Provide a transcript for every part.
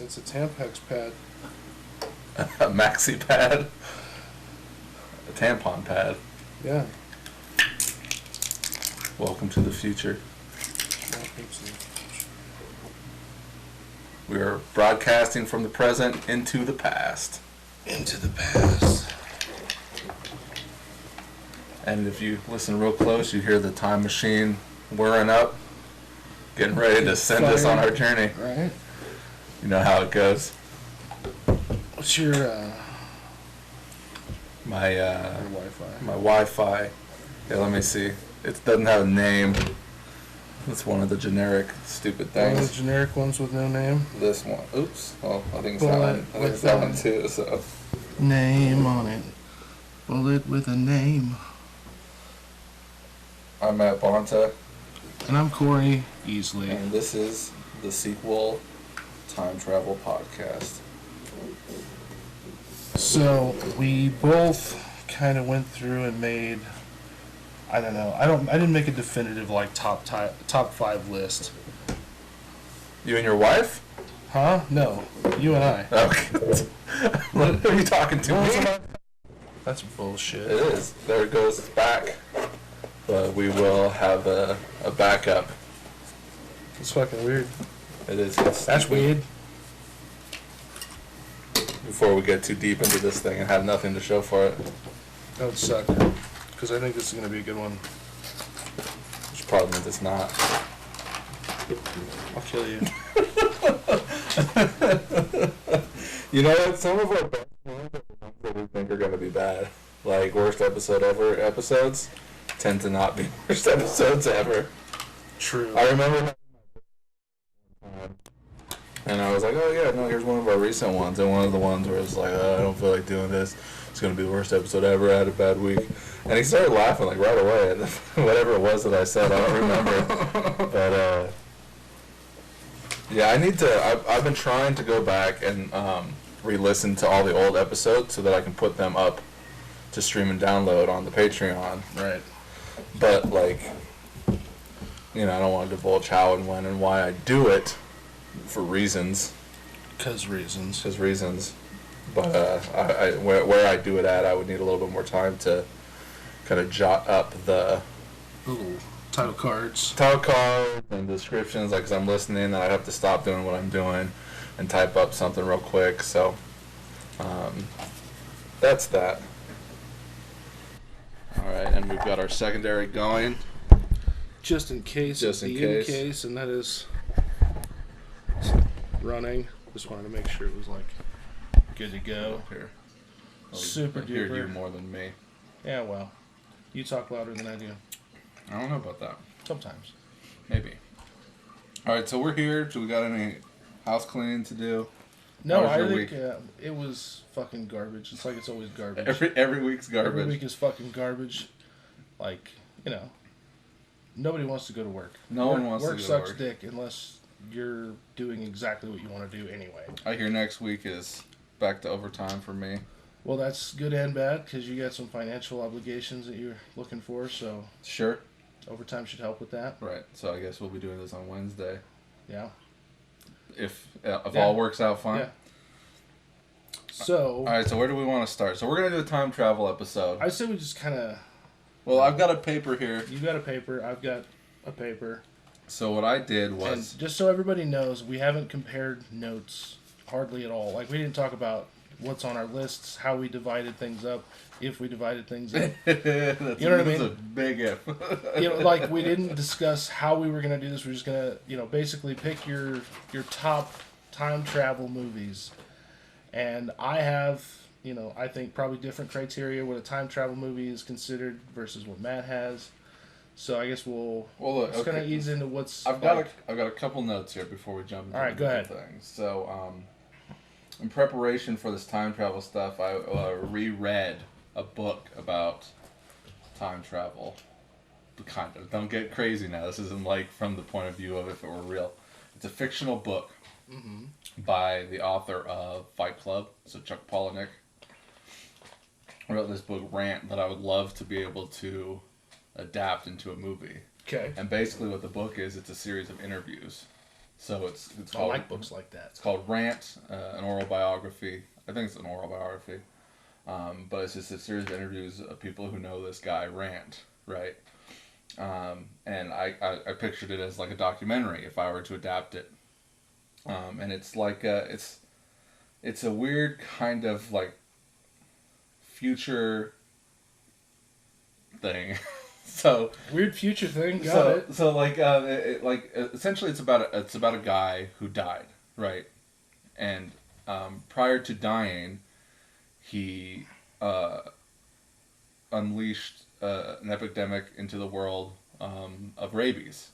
It's a Tampax pad. A maxi pad. A tampon pad. Yeah. Welcome to the future. Welcome to the future. We are broadcasting from the present into the past. Into the past. And if you listen real close, you hear the time machine whirring up, getting ready to send us on our journey. Right. You know how it goes. What's your My Wi-Fi? My Wi-Fi. Yeah, let me see. It doesn't have a name. It's one of the generic stupid One things. of the generic ones with no name. This one. Oops. Well, I think it's Bullet that one. I think it's that one too. So. Name on it. Bullet with a name. I'm at Bonta, And I'm Cory, Easley. and this is the sequel time travel podcast. So we both kind of went through and made. I don't know. I didn't make a definitive like top 5 list. You and your wife? Huh? No. You and I. Okay. What are you talking to me? That's bullshit. It is. There it goes. It's back. But we will have a backup. It's fucking weird. It is. That's weird. Before we get too deep into this thing and have nothing to show for it. That would suck. Because I think this is going to be a good one. Which problem is it's not. I'll kill you. You know what? Some of our best ones are the ones that we think are going to be bad. Like worst episode ever episodes tend to not be worst episodes ever. True. I remember having my time, and I was like, oh yeah, no, here's one of our recent ones. And one of the ones where it's like, I don't feel like doing this. It's going to be the worst episode ever. I had a bad week. And he started laughing like right away at whatever it was that I said. I don't remember. But yeah, I need to. I've been trying to go back and re-listen to all the old episodes so that I can put them up to stream and download on the Patreon. Right. But like, you know, I don't want to divulge how and when and why I do it for reasons. Because reasons. But where I do it at, I would need a little bit more time to kind of jot up the Little title cards. title cards and descriptions, like, 'cause I'm listening, and I have to stop doing what I'm doing and type up something real quick. So that's that. All right, and we've got our secondary going. Just in case. Just in case. And that is running. Just wanted to make sure it was like good to go. Here, Super I hear duper. you more than me. Yeah, well, you talk louder than I do. I don't know about that. Sometimes. Maybe. All right, so we're here. Do we got any house cleaning to do? No, How was I your think week? it was fucking garbage. It's like it's always garbage. Every week's garbage. Every week is fucking garbage. Like, you know, nobody wants to go to work. No one wants to go Work to sucks work. dick unless you're doing exactly what you want to do anyway. I hear next week is back to overtime for me. Well, that's good and bad because you got some financial obligations that you're looking for, so Sure. overtime should help with that. Right. So I guess we'll be doing this on Wednesday. Yeah. If Yeah. all works out fine. Yeah. So, All right. So where do we want to start? So we're gonna do a time travel episode. I say we just kind of. Well, I've got a paper here. You got a paper. I've got a paper. So what I did was And just so everybody knows, we haven't compared notes hardly at all. Like, we didn't talk about what's on our lists, how we divided things up, if we divided things up. That's, You know what I that's mean? a big if. You know, like, we didn't discuss how we were going to do this. We're just going to, you know, basically pick your top time travel movies. And I have, you know, I think probably different criteria what a time travel movie is considered versus what Matt has. So I guess we'll Well, look, just kind of okay. ease into what's. I've got a couple notes here before we jump into All right, the go ahead. things. So, in preparation for this time travel stuff, I reread a book about time travel. Kind of. Don't get crazy now. This isn't like from the point of view of if it were real. It's a fictional book by the author of Fight Club, so Chuck Palahniuk. I wrote this book rant that I would love to be able to adapt into a movie. Okay. And basically what the book is, it's a series of interviews So it's I called, like books like that. It's called Rant, an oral biography. I think it's an oral biography. But it's just a series of interviews of people who know this guy, Rant, right? And I pictured it as like a documentary if I were to adapt it. And it's like it's a weird kind of like future thing. So weird future thing. Got it. So like essentially it's about a guy who died, right? And prior to dying, he unleashed an epidemic into the world of rabies.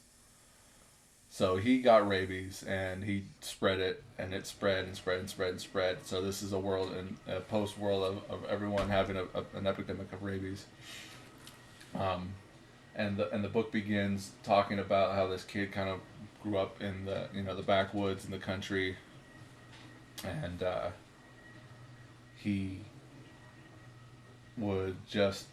So he got rabies and he spread it, and it spread and spread and spread and spread. So this is a world and a post world of everyone having an epidemic of rabies. And the book begins talking about how this kid kind of grew up in the backwoods in the country, and he would just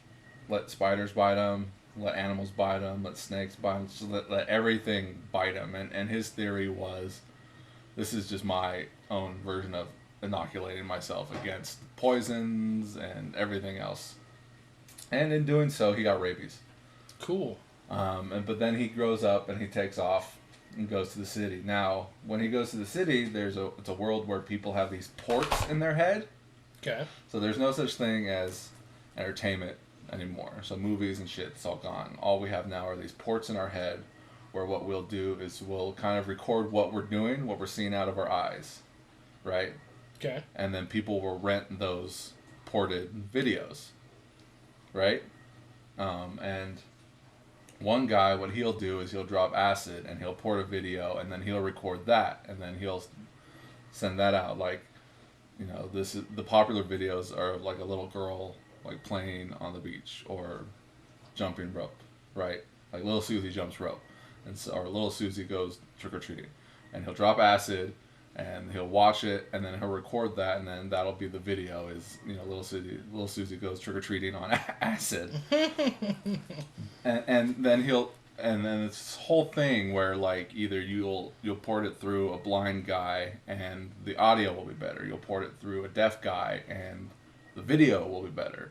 let spiders bite him, let animals bite him, let snakes bite him, just let everything bite him. And his theory was, this is just my own version of inoculating myself against poisons and everything else. And in doing so, he got rabies. Cool. But then he grows up and he takes off and goes to the city. Now, when he goes to the city, it's a world where people have these ports in their head. Okay. So there's no such thing as entertainment anymore. So movies and shit, it's all gone. All we have now are these ports in our head where what we'll do is we'll kind of record what we're doing, what we're seeing out of our eyes, right? Okay. And then people will rent those ported videos, right? And one guy, what he'll do is he'll drop acid and he'll port a video and then he'll record that and then he'll send that out. Like, this is the popular videos are of like a little girl like playing on the beach or jumping rope, right? Like little Susie jumps rope, or little Susie goes trick or treating, and he'll drop acid and he'll watch it and then he'll record that and then that'll be the video. Is little Susie goes trick or treating on acid, and then it's this whole thing where like either you'll port it through a blind guy and the audio will be better. You'll port it through a deaf guy and the video will be better.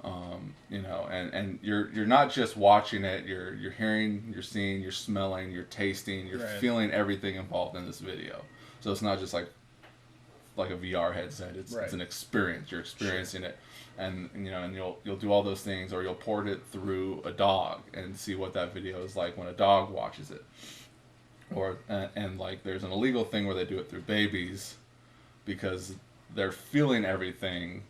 And you're not just watching it. You're hearing, you're seeing, you're smelling, you're tasting, you're right. feeling everything involved in this video. So it's not just like a VR headset. It's an experience. You're experiencing it, and you'll do all those things, or you'll port it through a dog and see what that video is like when a dog watches it. Or and like there's an illegal thing where they do it through babies, because they're feeling everything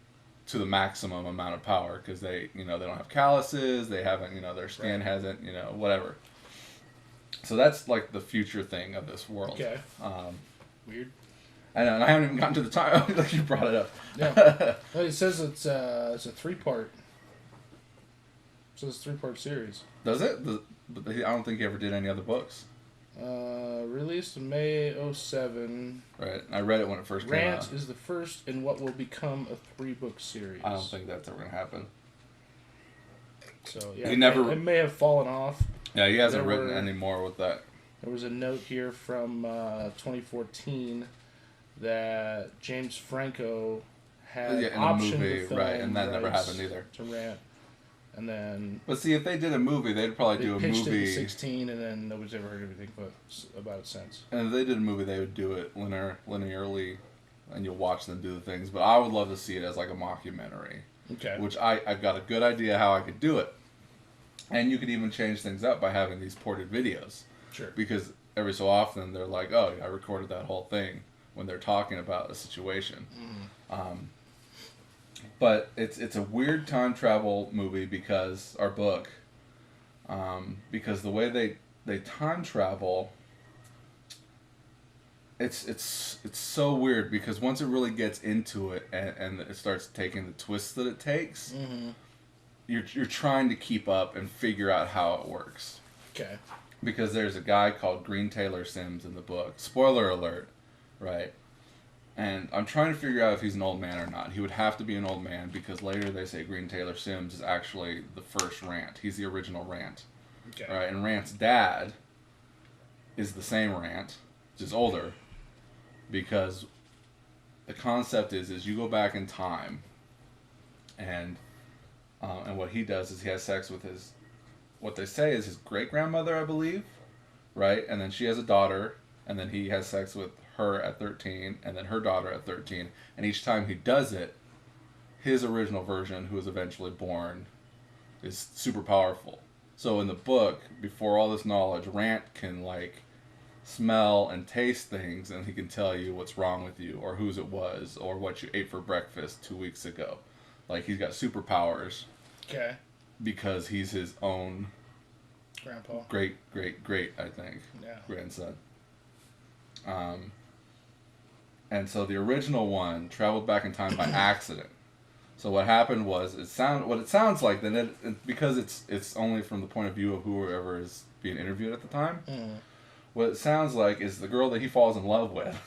to the maximum amount of power because they don't have calluses, they haven't their skin hasn't whatever. So that's like the future thing of this world. Okay. Weird. I know, and I haven't even gotten to the time like you brought it up. Yeah. Well, it says it's a 3-part. So it's a 3-part series. Does it? But I don't think he ever did any other books. Released in May 2007. Right. I read it when it first came out. Rant is the first in what will become a 3-book series. I don't think that's ever going to happen. So, yeah. It may have fallen off. Yeah, he hasn't written any more with that. There was a note here from 2014 that James Franco had optioned the film and that never happened either. To Rant. And then... But see, if they did a movie, they'd probably do a movie... They pitched it in 2016, and then nobody's ever heard anything about it since. And if they did a movie, they would do it linearly, and you'll watch them do the things. But I would love to see it as like a mockumentary. Okay. Which I've got a good idea how I could do it. And you could even change things up by having these ported videos. Sure. Because every so often, they're like, oh, I recorded that whole thing when they're talking about a situation. Mm. But it's a weird time travel movie because because the way they time travel, it's so weird because once it really gets into it and it starts taking the twists that it takes, you're trying to keep up and figure out how it works. Okay. Because there's a guy called Green Taylor Sims in the book. Spoiler alert, right? And I'm trying to figure out if he's an old man or not. He would have to be an old man because later they say Green Taylor Sims is actually the first Rant. He's the original Rant. Okay. Right? And Rant's dad is the same Rant, just older, because the concept is you go back in time, and what he does is he has sex with his, what they say is his great grandmother, I believe, right? And then she has a daughter, and then he has sex with her at 13, and then her daughter at 13, and each time he does it, his original version, who was eventually born, is super powerful. So in the book, before all this knowledge, Rant can like smell and taste things, and he can tell you what's wrong with you, or whose it was, or what you ate for breakfast 2 weeks ago. Like, he's got superpowers. Okay. Because he's his own grandpa, great, I think, grandson. And so the original one traveled back in time by accident. So what happened was, it sounds like, then because it's only from the point of view of whoever is being interviewed at the time. Mm. What it sounds like is the girl that he falls in love with.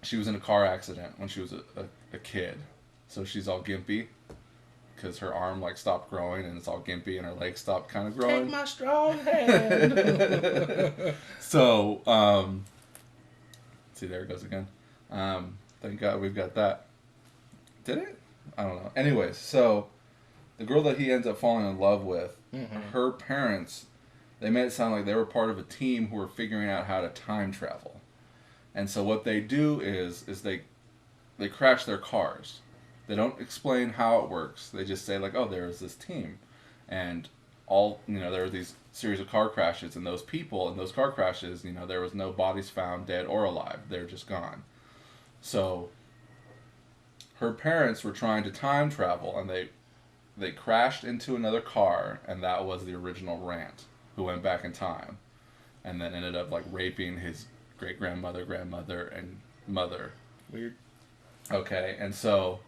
She was in a car accident when she was a kid, so she's all gimpy because her arm like stopped growing and it's all gimpy and her legs stopped kind of growing. Take my strong hand. So, see, there it goes again. Thank God we've got that. Did it? I don't know. Anyways, so the girl that he ends up falling in love with, her parents, they made it sound like they were part of a team who were figuring out how to time travel. And so what they do is they crash their cars. They don't explain how it works. They just say like, oh, there's this team. And there were these series of car crashes, and those people in those car crashes, there was no bodies found, dead or alive. They're just gone. So her parents were trying to time travel, and they crashed into another car, and that was the original Rant, who went back in time, and then ended up like raping his great-grandmother, grandmother, and mother. Weird. Okay, and so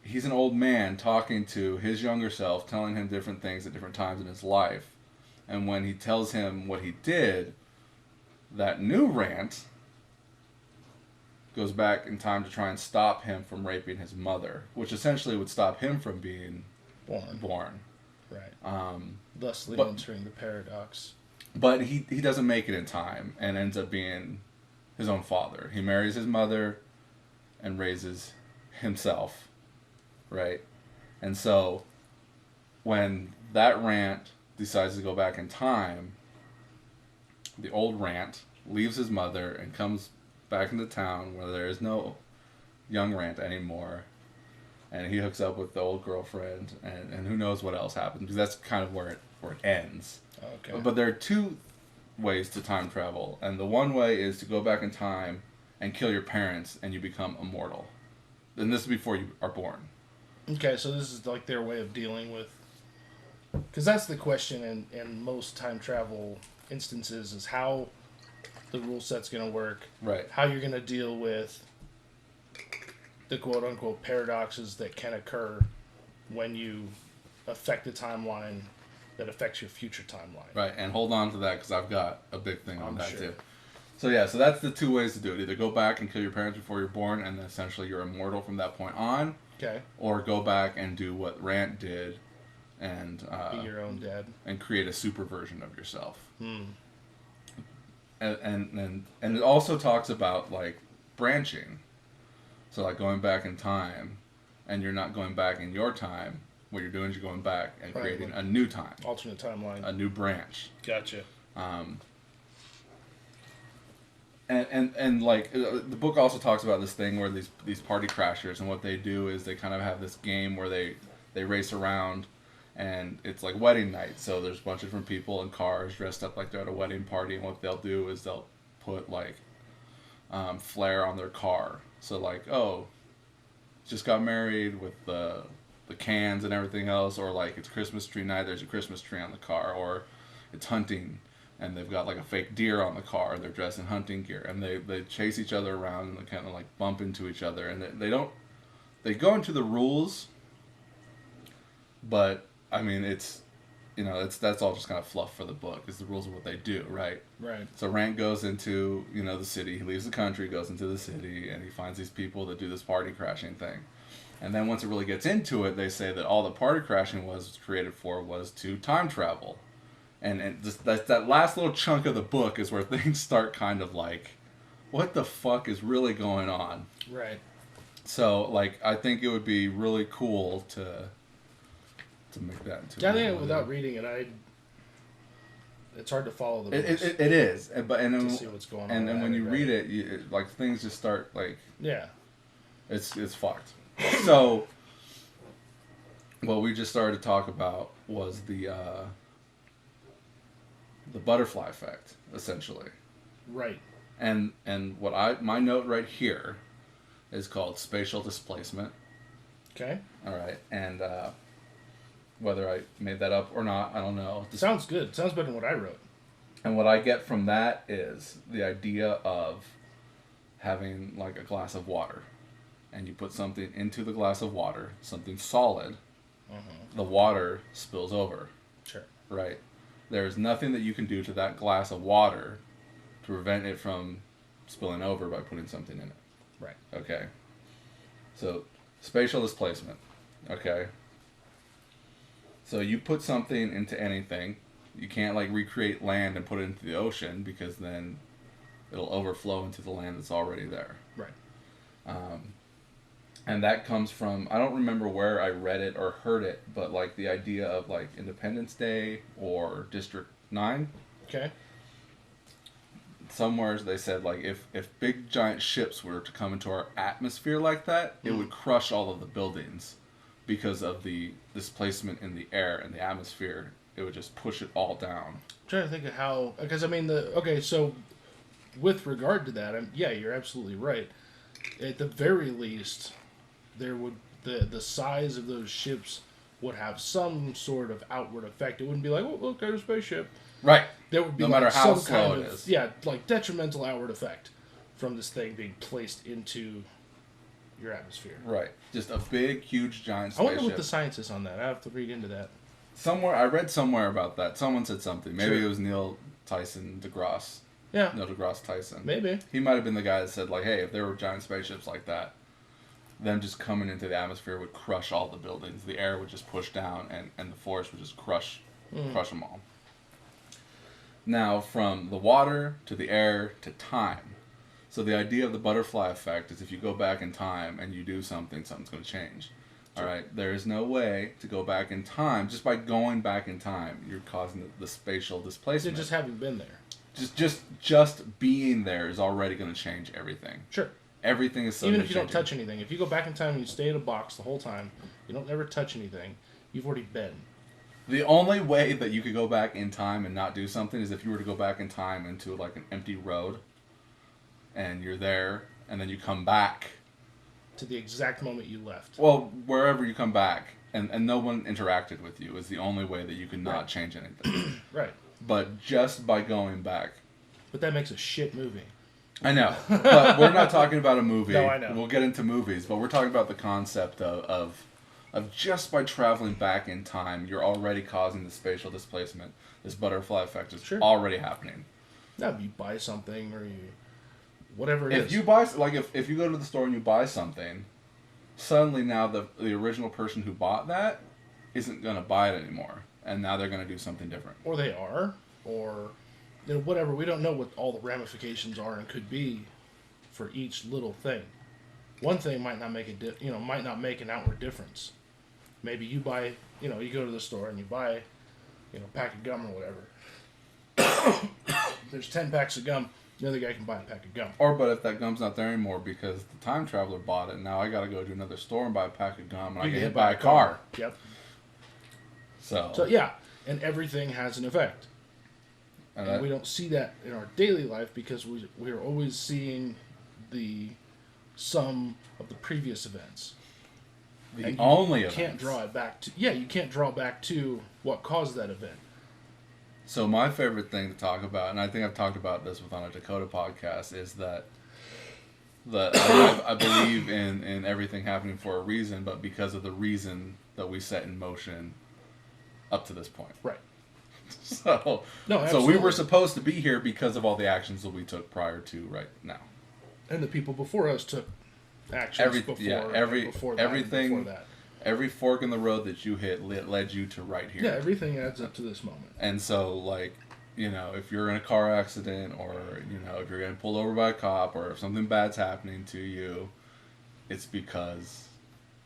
he's an old man talking to his younger self, telling him different things at different times in his life. And when he tells him what he did, that new Rant goes back in time to try and stop him from raping his mother, which essentially would stop him from being born. Right. Thusly entering the paradox. But he doesn't make it in time and ends up being his own father. He marries his mother and raises himself, right? And so when that Rant decides to go back in time, the old Rant leaves his mother and comes back into town where there is no young Rant anymore, and he hooks up with the old girlfriend, and who knows what else happens, because that's kind of where it ends. Okay. But there are two ways to time travel, and the one way is to go back in time and kill your parents, and you become immortal. And this is before you are born. Okay, so this is like their way of dealing with... Because that's the question in most time travel instances, is how the rule set's going to work. Right. How you're going to deal with the quote-unquote paradoxes that can occur when you affect the timeline that affects your future timeline. Right, and hold on to that because I've got a big thing on that sure. too. So yeah, so that's the two ways to do it. Either go back and kill your parents before you're born, and then essentially you're immortal from that point on. Okay. Or go back and do what Rant did, and be your own dad, and create a super version of yourself. Hmm. And it also talks about like branching. So like going back in time, and you're not going back in your time. What you're doing is you're going back and creating a new time, alternate timeline, a new branch. Gotcha. And like the book also talks about this thing where these party crashers, and what they do is they kind of have this game where they race around, and it's like wedding night. So there's a bunch of different people in cars dressed up like they're at a wedding party, and what they'll do is they'll put like flair on their car. So like, oh, just got married with the cans and everything else, or like it's Christmas tree night, there's a Christmas tree on the car, or it's hunting and they've got like a fake deer on the car, they're dressed in hunting gear, and they chase each other around and they kind of like bump into each other, and they go into the rules, but I mean that's all just kind of fluff for the book, is the rules of what they do, right? Right. So Rant goes into the city, he leaves the country, goes into the city, and he finds these people that do this party crashing thing. And then once it really gets into it, they say that all the party crashing was created for was to time travel. And just that last little chunk of the book is where things start kind of like, what the fuck is really going on? Right. So, like, I think it would be really cool to make that into. I think without reading it, it's hard to follow the books. It is, but to see what's going on. And when you read it, like things just start like. Yeah. It's fucked. So, what we just started to talk about was the butterfly effect, essentially. Right. And what my note right here is called spatial displacement. Okay. All right, and whether I made that up or not, I don't know. Sounds good. Sounds better than what I wrote. And what I get from that is the idea of having like a glass of water, and you put something into the glass of water, something solid. The water spills over. Sure. Right. There's nothing that you can do to that glass of water to prevent it from spilling over by putting something in it. Right. Okay. So, spatial displacement. Okay. So you put something into anything. You can't like recreate land and put it into the ocean because then it'll overflow into the land that's already there. Right. And that comes from, I don't remember where I read it or heard it, but like the idea of like Independence Day or District 9. Okay. Somewhere they said like if big giant ships were to come into our atmosphere like that, it would crush all of the buildings because of the displacement in the air and the atmosphere. It would just push it all down. I'm trying to think of how, because I mean so with regard to that, yeah, you're absolutely right. At the very least, there would the size of those ships would have some sort of outward effect. It wouldn't be like, oh, look, there's a spaceship. Right. There would be no matter how some slow kind it of, is. yeah, like detrimental outward effect from this thing being placed into your atmosphere. Right. Just a big, huge, giant I spaceship. wonder what the science is on that. I have to read into that. Somewhere, I read somewhere about that. Someone said something. Maybe Sure. it was Neil Tyson deGrasse. Yeah. Neil deGrasse Tyson. Maybe. He might have been the guy that said, like, hey, if there were giant spaceships like that, them just coming into the atmosphere would crush all the buildings. The air would just push down, and the force would just crush them all. Now, from the water to the air to time. So the idea of the butterfly effect is if you go back in time and you do something, something's going to change. All right, there is no way to go back in time. Just by going back in time, you're causing the spatial displacement. Just having been there. Just being there is already going to change everything. Sure. Everything is even if you don't touch anything. If you go back in time and you stay in a box the whole time, you don't ever touch anything. You've already been. The only way that you could go back in time and not do something is if you were to go back in time into like an empty road, and you're there, and then you come back to the exact moment you left. Well, wherever you come back, and no one interacted with you is the only way that you can not change anything. Right. But just by going back. But that makes a shit movie. I know. But we're not talking about a movie. No, I know. We'll get into movies, but we're talking about the concept of just by traveling back in time, you're already causing the spatial displacement. This butterfly effect is already happening. Now, if you buy something or you... whatever it is. If you buy, like if you go to the store and you buy something, suddenly now the original person who bought that isn't going to buy it anymore, and now they're going to do something different. Or they are, or whatever. We don't know what all the ramifications are and could be for each little thing. One thing might not make might not make an outward difference. Maybe you buy, you go to the store and you buy, a pack of gum or whatever. There's 10 packs of gum. The other guy can buy a pack of gum. But if that gum's not there anymore because the time traveler bought it, now I got to go to another store and buy a pack of gum, and I get hit by a car. Yep. So yeah, and everything has an effect. And we don't see that in our daily life because we're always seeing the sum of the previous events. The only events. You can't draw it back to... Yeah, you can't draw back to what caused that event. So my favorite thing to talk about, and I think I've talked about this on a Dakota podcast, is that I believe in everything happening for a reason, but because of the reason that we set in motion up to this point. Right. So we were supposed to be here because of all the actions that we took prior to right now. And the people before us took actions before that. Every fork in the road that you hit led you to right here. Yeah, everything adds up to this moment. And so, like, you know, if you're in a car accident or, you know, if you're getting pulled over by a cop or if something bad's happening to you, it's because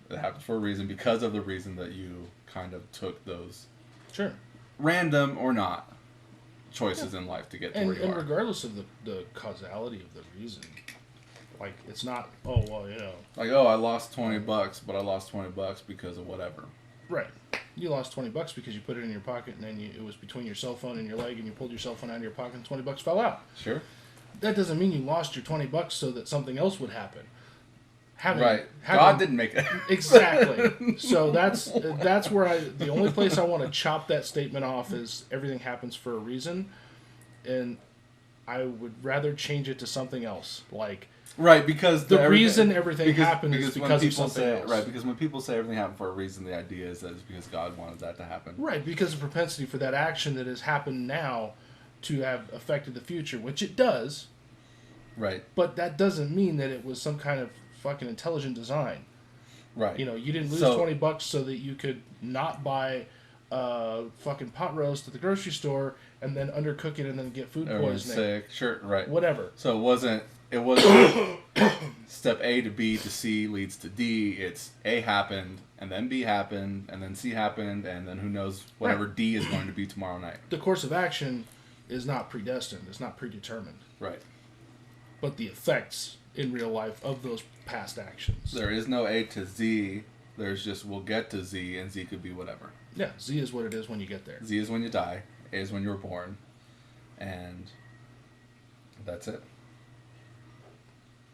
it happens for a reason, because of the reason that you kind of took those Sure. random or not choices in life to get to where you and are. regardless of the causality of the reason, like, it's not, oh, well, you know. Like, oh, I lost $20, but I lost $20 because of whatever. Right. You lost $20 because you put it in your pocket and then it was between your cell phone and your leg and you pulled your cell phone out of your pocket and $20 fell out. Sure. That doesn't mean you lost your $20 so that something else would happen. God didn't make it. Exactly. So that's where the only place I want to chop that statement off is everything happens for a reason, and I would rather change it to something else, like right, because the reason everything happened is because of something else. Right, because when people say everything happened for a reason, the idea is that it's because God wanted that to happen. Right, because of propensity for that action that has happened now to have affected the future, which it does. Right. But that doesn't mean that it was some kind of fucking intelligent design. Right. You know, you didn't lose $20 so that you could not buy fucking pot roast at the grocery store and then undercook it and then get food Everyone's poisoning. sick. Sure, right. Whatever. So it wasn't step A to B to C leads to D. It's A happened, and then B happened, and then C happened, and then who knows whatever Right. D is going to be tomorrow night. The course of action is not predestined. It's not predetermined. Right. But the effects in real life of those past actions. There is no A to Z. There's just we'll get to Z, and Z could be whatever. Yeah, Z is what it is when you get there. Z is when you die. A is when you were born. And that's it.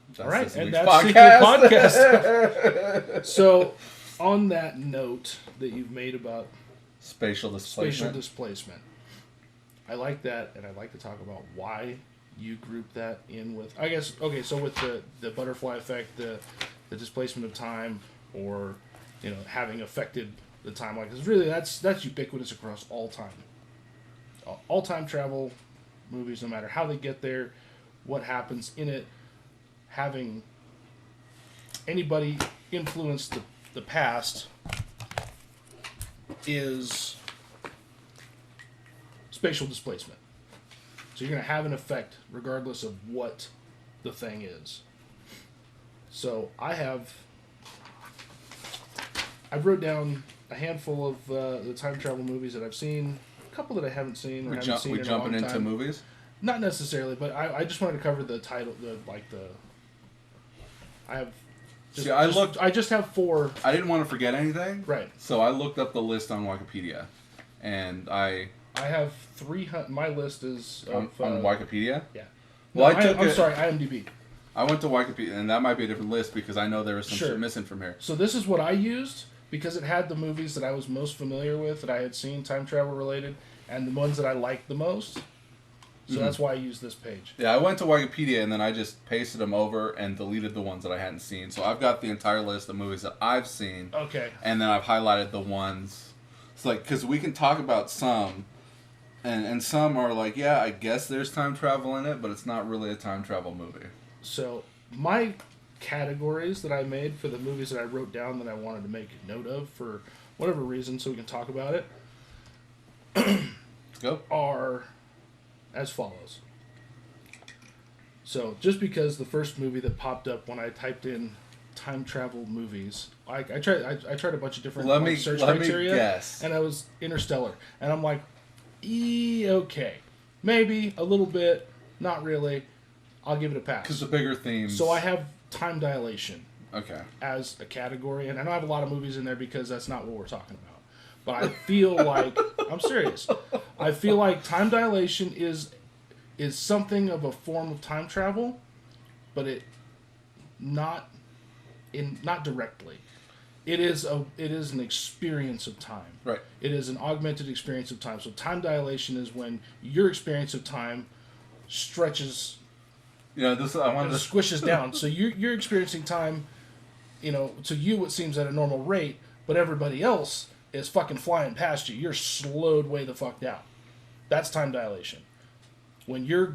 That's all right, this and week's that's podcast. So, on that note that you've made about spatial displacement, I like that, and I'd like to talk about why you group that in with, I guess, okay, so with the butterfly effect, the displacement of time, or, you know, having affected the timeline, because really that's ubiquitous across all time. All time travel movies, no matter how they get there, what happens in it, having anybody influence the past is spatial displacement. So you're going to have an effect regardless of what the thing is. So I wrote down a handful of the time travel movies that I've seen, a couple that I haven't seen. We jumping into movies? Not necessarily, but I just wanted to cover the title, I just have 4. I didn't want to forget anything. Right. So I looked up the list on Wikipedia, and I have 300. My list is on Wikipedia. Yeah. Well, no, I'm sorry, IMDb. I went to Wikipedia, and that might be a different list because I know there was some shit missing from here. So this is what I used because it had the movies that I was most familiar with, that I had seen time travel related, and the ones that I liked the most. So that's why I used this page. Yeah, I went to Wikipedia and then I just pasted them over and deleted the ones that I hadn't seen. So I've got the entire list of movies that I've seen. Okay. And then I've highlighted the ones. It's like, because we can talk about some, and some are like, yeah, I guess there's time travel in it, but it's not really a time travel movie. So my categories that I made for the movies that I wrote down that I wanted to make a note of for whatever reason so we can talk about it Go. are as follows. So just because the first movie that popped up when I typed in time travel movies, I tried a bunch of different search criteria. Let me guess. And I was Interstellar. And I'm like, okay. Maybe a little bit, not really. I'll give it a pass. Because the bigger themes. So I have time dilation. Okay. As a category, and I don't have a lot of movies in there because that's not what we're talking about. But I feel like I'm serious. I feel like time dilation is something of a form of time travel, but not directly. It is an experience of time. Right. It is an augmented experience of time. So time dilation is when your experience of time stretches. Squishes down. So you're experiencing time, to you it seems at a normal rate, but everybody else is fucking flying past you. You're slowed way the fuck down. That's time dilation. When the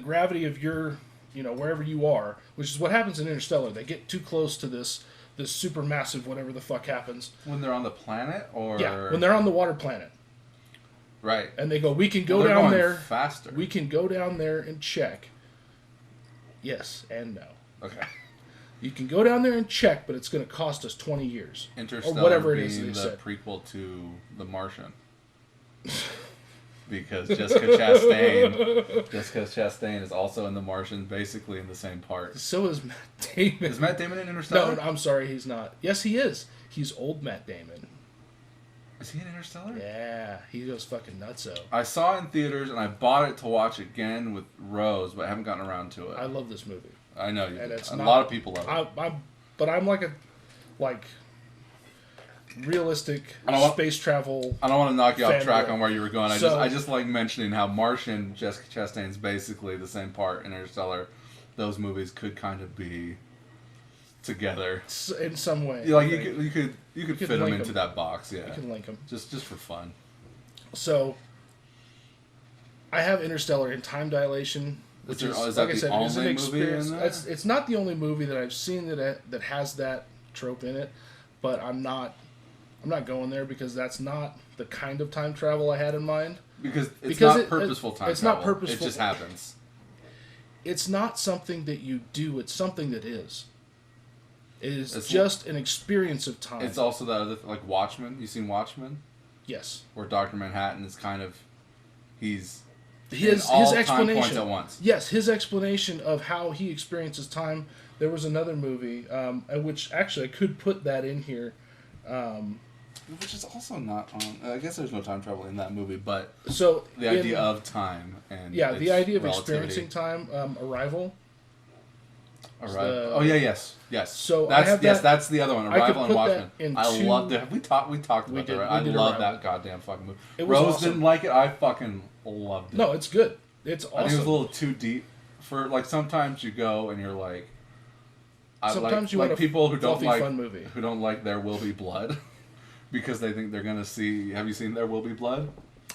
gravity of your, wherever you are, which is what happens in Interstellar, they get too close to this this super massive whatever the fuck happens. When they're on the planet, or Yeah, when they're on the water planet. Right. And they go, we can go they're down going there. faster. We can go down there and check. Yes and no. Okay. You can go down there and check, but it's going to cost us 20 years. Interstellar or whatever it being is they the said. prequel to The Martian. Because Jessica Chastain is also in The Martian, basically in the same part. So is Matt Damon. Is Matt Damon in Interstellar? No, I'm sorry, he's not. Yes, he is. He's old Matt Damon. Is he in Interstellar? Yeah, he goes fucking nutso. I saw it in theaters, and I bought it to watch again with Rose, but I haven't gotten around to it. I love this movie. I know you And do. it's A not- lot of people love it. But I'm like realistic I don't want- space travel. I don't want to knock you off track fanboy. on where you were going. So- I just like mentioning how Martian, Jessica Chastain's basically the same part. Interstellar, those movies could kind of be together In some way. like I think. you could could fit them link into 'em. that box. Yeah, You can link them. just for fun. So, I have Interstellar in time dilation, which Is is, that like I the said, is an only movie in experience. that? It's not the only movie that I've seen that has that trope in it, but I'm not going there because that's not the kind of time travel I had in mind. Because it's Because not purposeful time it's not travel. purposeful. It just happens. It's not something that you do. It's something that is. It is It's- just an experience of time. It's also that other like Watchmen. You seen Watchmen? Yes. Where Dr. Manhattan is kind of His in all time explanation points at once. Yes, his explanation of how he experiences time. There was another movie, which actually I could put that in here. Which is also not on. I guess there's no time travel in that movie, but So the idea of time and the idea of relativity. experiencing time. Arrival. Oh yeah, yes. So I have that- that's the other one. I could Arrival and put Watchmen. that in I two- loved it. We talked about We that. did- Right? we I did love Arrival. that goddamn fucking movie. It was Rose awesome. didn't like it. I fucking loved it. No, it's good. It's awesome. I think it was a little too deep for like. Sometimes you go and you're like. Sometimes you like want a people who don't fluffy, like fun movie. who don't like There Will Be Blood because they think they're gonna see. Have you seen There Will Be Blood?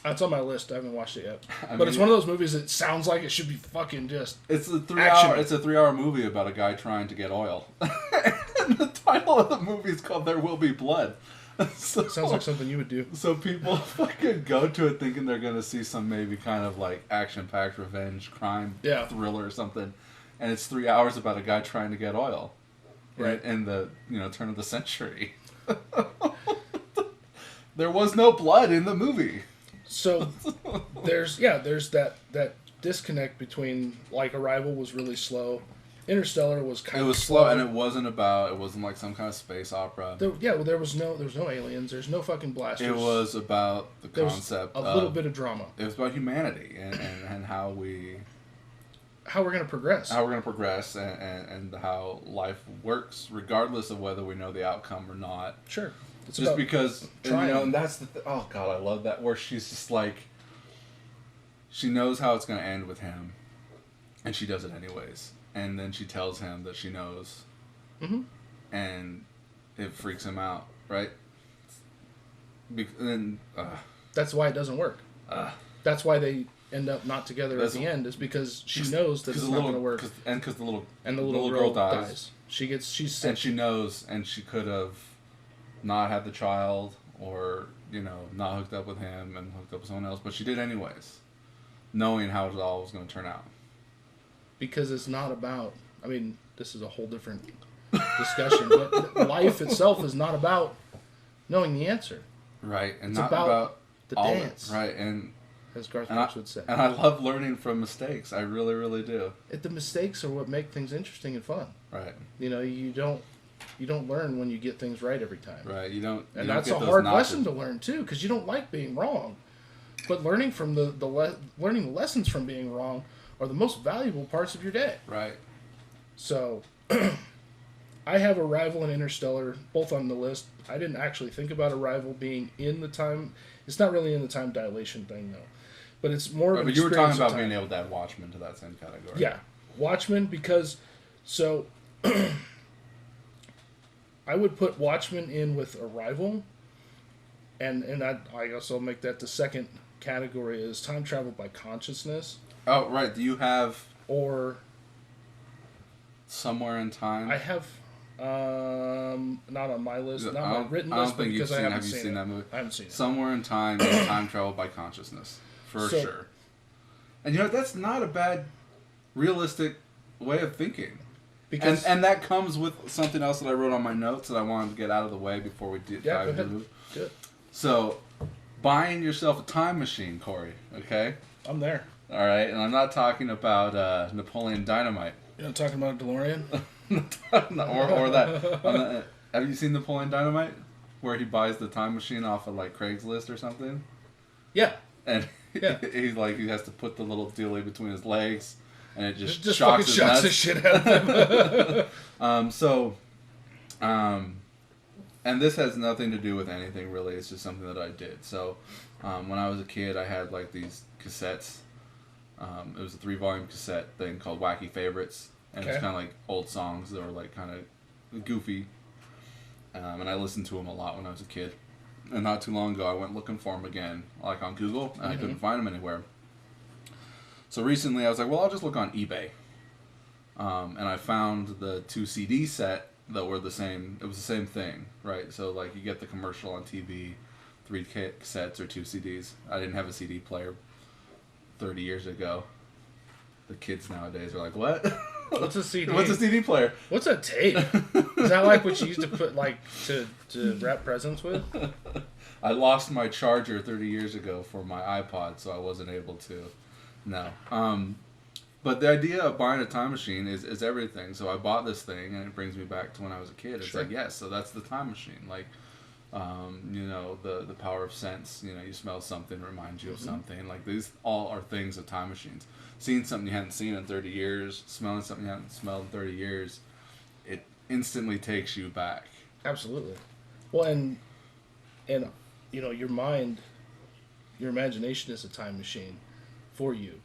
It's on my list. I haven't watched it yet. I But it's mean- one of those movies that sounds like it should be fucking just. It's a Action. It's a 3-hour movie about a guy trying to get oil. And the title of the movie is called There Will Be Blood. So, Sounds like something you would do. so people fucking go to it thinking they're gonna see some maybe kind of like action-packed revenge crime Yeah. thriller or something, and it's 3 hours about a guy trying to get oil, Right. in the turn of the century. There was no blood in the movie. So there's that disconnect between like Arrival was really slow, Interstellar was kind It of was slow, and it wasn't like some kind of space opera. there was no aliens, there's no fucking blasters. It was about the There was concept a of little bit of drama. It was about humanity and how we're going to progress. going to progress and how life works regardless of whether we know the outcome or not. Sure. It's Just about because trying. and that's oh god, I love that where she's just like she knows how it's going to end with him and she does it anyways. And then she tells him that she knows. Mhm. And it freaks him out, right? Then That's why it doesn't work. That's why they end up not together at the end, is because she knows that it's not going to work. Because the little Girl dies. She's sick. And she knows, and she could have not had the child, or not hooked up with him and hooked up with someone else, but she did anyways, knowing how it all was going to turn out. Because it's not about. I mean, this is a whole different discussion, but life itself is not about knowing the answer. Right, and It's not about the all dance. right, and As Garth Brooks would say. And I love learning from mistakes. I really, really do. The mistakes are what make things interesting and fun. Right. You don't learn when you get things right every time. Right. You don't. And you that's don't a get those hard notches. lesson to learn too, because you don't like being wrong. But learning from learning the lessons from being wrong are the most valuable parts of your day. Right. So, I have Arrival and Interstellar both on the list. I didn't actually think about Arrival being in the time. It's not really in the time dilation thing though, but it's more of an But you were talking experience of about time. being able to add Watchmen to that same category. Yeah, Watchmen, because so I would put Watchmen in with Arrival, and I guess I'll make that the second category is time travel by consciousness, Oh, right. Do you have or Somewhere in Time? I have Not on my list, not I my don't, written I don't list, think you've because I seen. haven't Have you seen seen it. that movie? I haven't seen it. Somewhere in Time is time travel by consciousness, for sure. And you know that's not a bad, realistic way of thinking. Because And that comes with something else that I wrote on my notes that I wanted to get out of the way before we dive into the movie. Good. So, buying yourself a time machine, Cory. Okay. I'm there. All right, and I'm not talking about Napoleon Dynamite. You're not talking about a DeLorean? or that. Have you seen Napoleon Dynamite, where he buys the time machine off of like Craigslist or something? Yeah. And Yeah. he has to put the little dealie between his legs, and it just fucking his shocks nuts. the shit out of him. And this has nothing to do with anything really. It's just something that I did. So, when I was a kid, I had like these cassettes. It was a 3-volume cassette thing called Wacky Favorites, and it was kind of like old songs that were like kind of goofy. And I listened to them a lot when I was a kid. And not too long ago, I went looking for them again, like on Google, and I couldn't find them anywhere. So recently, I was like, well, I'll just look on eBay. And I found the 2 CD set that were the same. It was the same thing, right? So like you get the commercial on TV, 3 cassettes or 2 CDs. I didn't have a CD player 30 years ago. The kids nowadays are like, what? What's a CD? What's a CD player? What's a tape? Is that like what you used to put like to wrap presents with? I lost my charger 30 years ago for my iPod, so I wasn't able to. No. But the idea of buying a time machine is everything. So I bought this thing, and it brings me back to when I was a kid. It's like, yes, so that's the time machine. Like, the power of sense. You know, you smell something, reminds you of something. Like, these all are things of time machines. Seeing something you hadn't seen in 30 years, smelling something you hadn't smelled in 30 years, it instantly takes you back. Absolutely. Well, and you know, your mind, your imagination is a time machine for you.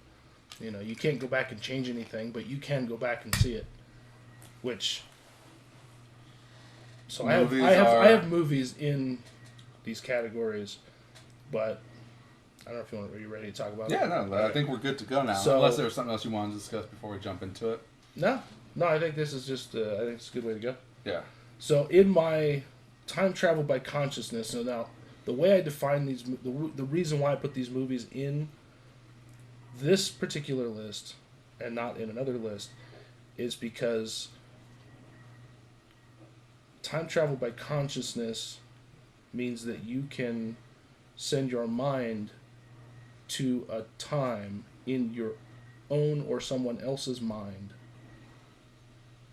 You know, you can't go back and change anything, but you can go back and see it. Which, so I have movies in these categories, but I don't know if are you ready to talk about it? Yeah, no, I think we're good to go now. So, unless there was something else you wanted to discuss before we jump into it. No, I think this is just, I think it's a good way to go. Yeah. So in my time travel by consciousness, so now the way I define these, the reason why I put these movies in this particular list and not in another list is because time travel by consciousness means that you can send your mind to a time in your own or someone else's mind.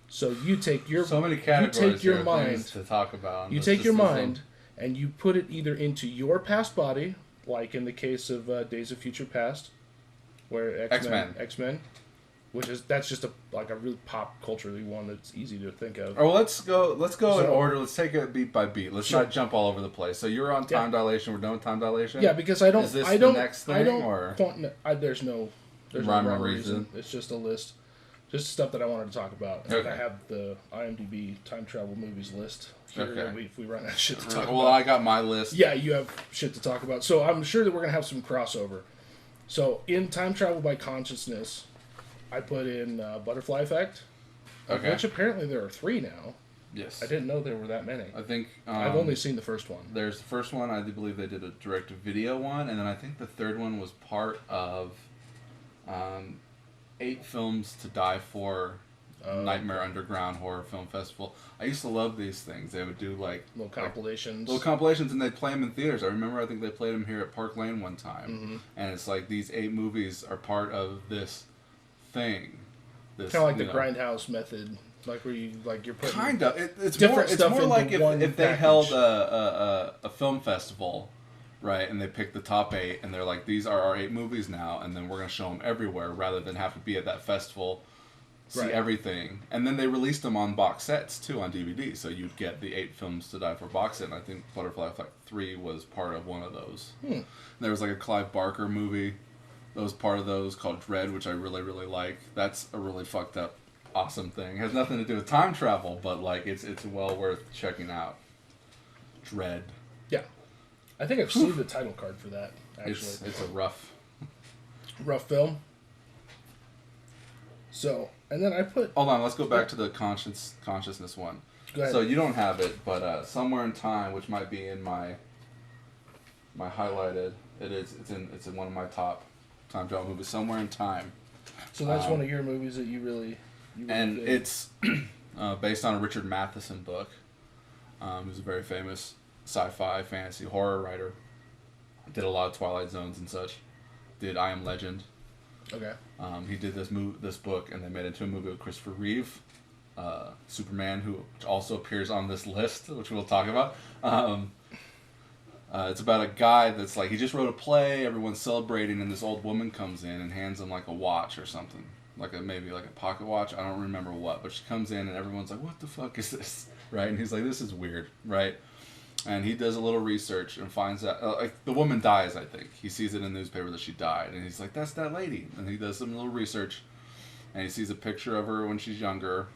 So you take your mind to talk about. You take your mind and you put it either into your past body, like in the case of Days of Future Past, where X-Men, that's just a really pop culturally one that's easy to think of. Oh, well, let's go in order. Let's take it beat by beat. Let's not jump all over the place. So you're on time dilation. We're done with time dilation. Yeah, because Is this the next thing, or there's no rhyme or reason. It's just a list, just stuff that I wanted to talk about. And I have the IMDb time travel movies list here. Okay. If we run out of shit to talk about. Well, I got my list. Yeah, you have shit to talk about. So I'm sure that we're gonna have some crossover. So in time travel by consciousness, I put in Butterfly Effect, which apparently there are 3 now. Yes. I didn't know there were that many. I think I've only seen the first one. There's the first one. I do believe they did a direct-to-video one, and then I think the third one was part of 8 Films to Die For, Nightmare Underground Horror Film Festival. I used to love these things. They would do like little compilations, and they'd play them in theaters. I remember I think they played them here at Park Lane one time, and it's like these 8 movies are part of this thing. Kind of like the Grindhouse method, like where you you're putting it's different more, stuff it's more like if they package. held a film festival, right, and they picked the top 8 and they're like, these are our 8 movies now, and then we're going to show them everywhere rather than have to be at that festival, see everything. And then they released them on box sets too on DVD, so you'd get the 8 Films to Die For box set, and I think Butterfly Effect 3 was part of one of those. There was like a Clive Barker movie that was part of those called Dread, which I really, really like. That's a really fucked up, awesome thing. It has nothing to do with time travel, but like it's well worth checking out. Dread. Yeah. I think I've seen the title card for that, actually. It's a rough film. So, and then I put... Hold on, let's go back to the consciousness one. Go ahead. So you don't have it, but Somewhere in Time, which might be in my highlighted, it's in one of my top time travel movies. Somewhere in Time. So that's one of your movies that you really and dig. It's based on a Richard Matheson book. Who's a very famous sci-fi, fantasy, horror writer. Did a lot of Twilight Zones and such. Did I Am Legend. Okay. He did this book, and they made it into a movie with Christopher Reeve, Superman, who also appears on this list, which we'll talk about. It's about a guy that's like, he just wrote a play, everyone's celebrating, and this old woman comes in and hands him like a watch or something. Maybe like a pocket watch, I don't remember what, but she comes in and everyone's like, what the fuck is this? Right? And he's like, this is weird, right? And he does a little research and finds out, the woman dies, I think. He sees it in the newspaper that she died, and he's like, that's that lady. And he does some little research, and he sees a picture of her when she's younger,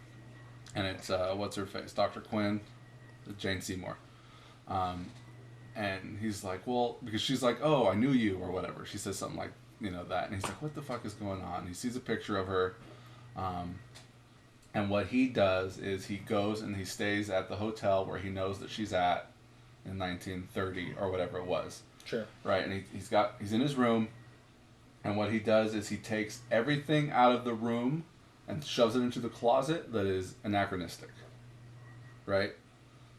and it's, what's her face? Dr. Quinn, Jane Seymour. And he's like, well, because she's like, oh, I knew you, or whatever. She says something like, that. And he's like, what the fuck is going on? And he sees a picture of her, and what he does is he goes and he stays at the hotel where he knows that she's at in 1930 or whatever it was. Sure. Right, and he's in his room, and what he does is he takes everything out of the room and shoves it into the closet that is anachronistic. Right?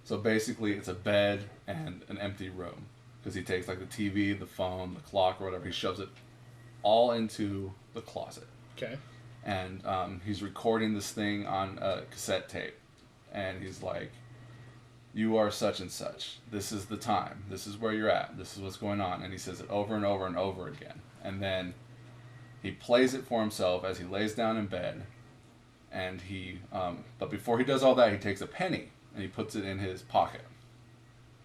So basically it's a bed and an empty room, because he takes like the TV, the phone, the clock, or whatever, he shoves it all into the closet. Okay. And he's recording this thing on a cassette tape, and he's like, you are such and such. This is the time. This is where you're at. This is what's going on. And he says it over and over and over again. And then he plays it for himself as he lays down in bed. And but before he does all that, he takes a penny and he puts it in his pocket.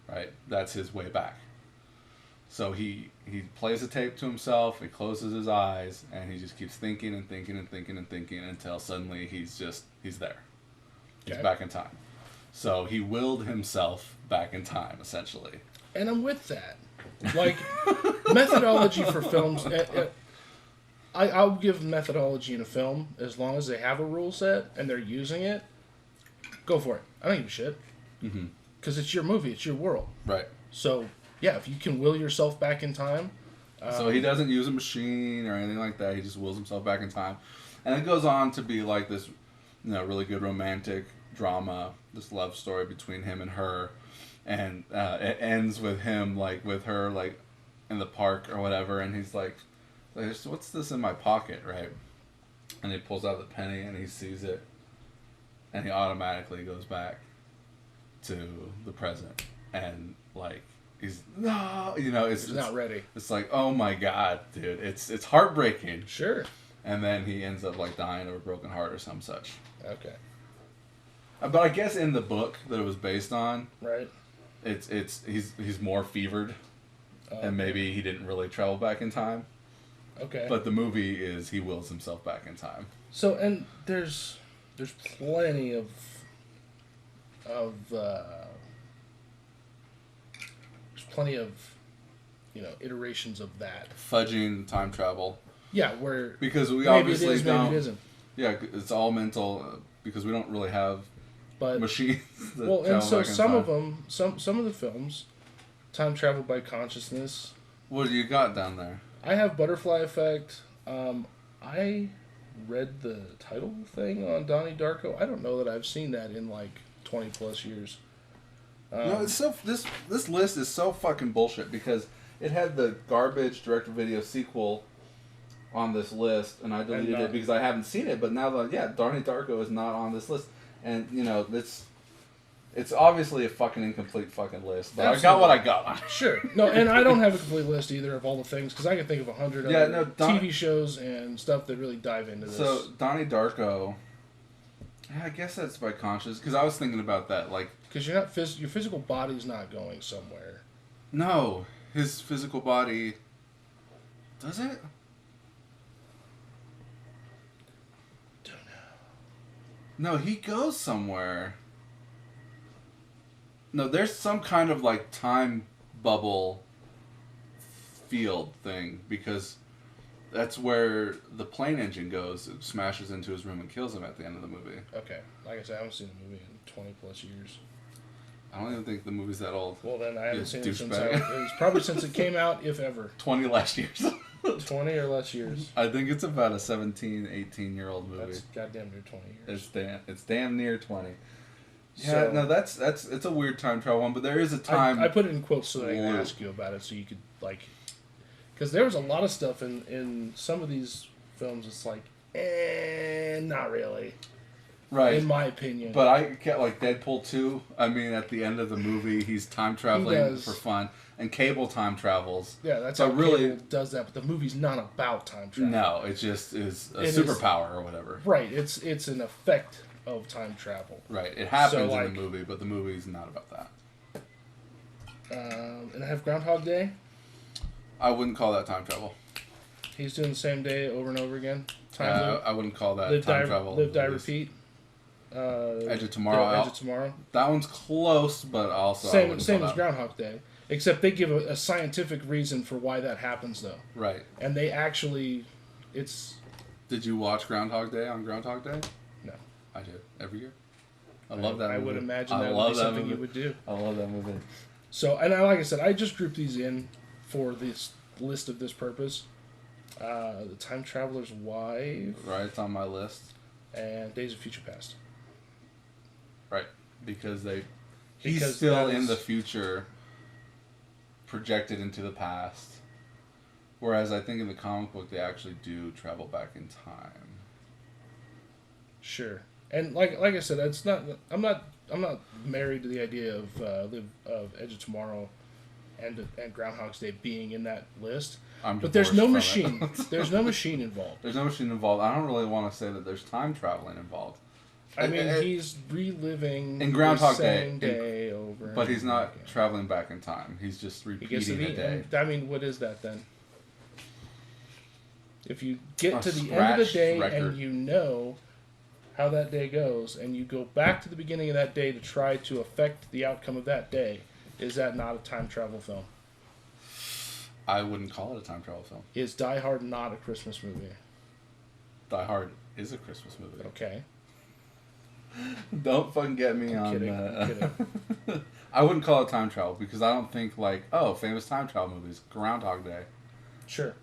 Right? That's his way back. So he plays the tape to himself, he closes his eyes, and he just keeps thinking and thinking and thinking and thinking until suddenly he's there. He's back in time. So he willed himself back in time, essentially. And I'm with that. Like, methodology for films, I'll give methodology in a film as long as they have a rule set and they're using it. Go for it. I don't give a shit. Because it's your movie, it's your world. Right. So, yeah, if you can will yourself back in time. So he doesn't use a machine or anything like that. He just wills himself back in time. And it goes on to be like this, really good romantic drama, this love story between him and her. And it ends with him, like, with her, like, in the park or whatever. And he's like, what's this in my pocket, right? And he pulls out the penny and he sees it. And he automatically goes back to the present. And, like, he's not ready. It's like, oh my god, dude, it's heartbreaking. Sure. And then he ends up like dying of a broken heart or some such. Okay. But I guess in the book that it was based on, right, he's more fevered, and maybe he didn't really travel back in time. Okay. But the movie is he wills himself back in time. So, and there's plenty of plenty of, iterations of that. Fudging time travel. Yeah, where... Because we maybe obviously it is, don't... maybe it isn't. Yeah, it's all mental, because we don't really have machines that well, and so some time. of them, some of the films, time travel by consciousness. What do you got down there? I have Butterfly Effect. I read the title thing on Donnie Darko. I don't know that I've seen that in like 20 plus years. It's so this list is so fucking bullshit, because it had the garbage direct-to-video sequel on this list, and I deleted it because I haven't seen it. But now that Donnie Darko is not on this list, and it's obviously a fucking incomplete fucking list. But absolutely. I got what I got. Sure, no, and I don't have a complete list either of all the things, because I can think of 100 other TV shows and stuff that really dive into this. So Donnie Darko, I guess that's by conscious, because I was thinking about that, like, because your physical body's not going somewhere. No, his physical body, does it? Don't know. No, he goes somewhere. No, there's some kind of like time bubble field thing, because That's where the plane engine goes. It smashes into his room and kills him at the end of the movie. Okay. Like I said, I haven't seen the movie in 20 plus years. I don't even think the movie's that old. Well, then I haven't seen it since douchebag. it was probably since it came out, if ever. 20 less years. 20 or less years. I think it's about a 17, 18-year-old movie. That's goddamn near 20 years. It's damn near 20. Yeah, So, no, that's it's a weird time travel one, but there is a time. I put it in quotes so that I can ask you about it, so you could like, because there was a lot of stuff in some of these films. It's like, not really, right? In my opinion. But I get like Deadpool 2. I mean, at the end of the movie, he's time traveling for fun, and Cable time travels. Yeah, that's so how really Cable does that. But the movie's not about time travel. No, it just is a superpower or whatever. Right. It's an effect of time travel. Right. It happens So, like, in the movie, but the movie's not about that. And I have Groundhog Day. I wouldn't call that time travel. He's doing the same day over and over again. Time loop. I wouldn't call that time travel. Live, die, repeat. Edge of Tomorrow. Edge of Tomorrow. That one's close, but also same as Groundhog Day. Except they give a scientific reason for why that happens, though. Right. And they actually, it's. Did you watch Groundhog Day on Groundhog Day? No. I do every year. I love that movie. I would imagine that would be something you would do. I love that movie. So, and like I said, I just grouped these in for this list of this purpose. The Time Traveler's Wife. Right, it's on my list. And Days of Future Past. Right, because he's still in the future, projected into the past. Whereas I think in the comic book they actually do travel back in time. Sure, and like I said, it's not. I'm not married to the idea of Edge of Tomorrow, and Groundhog's Day being in that list. But there's no machine. There's no machine involved. There's no machine involved. I don't really want to say that there's time traveling involved. I mean, he's reliving in Groundhog the same day over. But he's not traveling back in time. He's just repeating a day. I mean, what is that then? If you get to the end of the day and you know how that day goes, and you go back to the beginning of that day to try to affect the outcome of that day, is that not a time travel film? I wouldn't call it a time travel film. Is Die Hard not a Christmas movie? Die Hard is a Christmas movie. Okay. Don't fucking get me I'm on kidding. I'm kidding. I wouldn't call it time travel because I don't think famous time travel movies, Groundhog Day. Sure.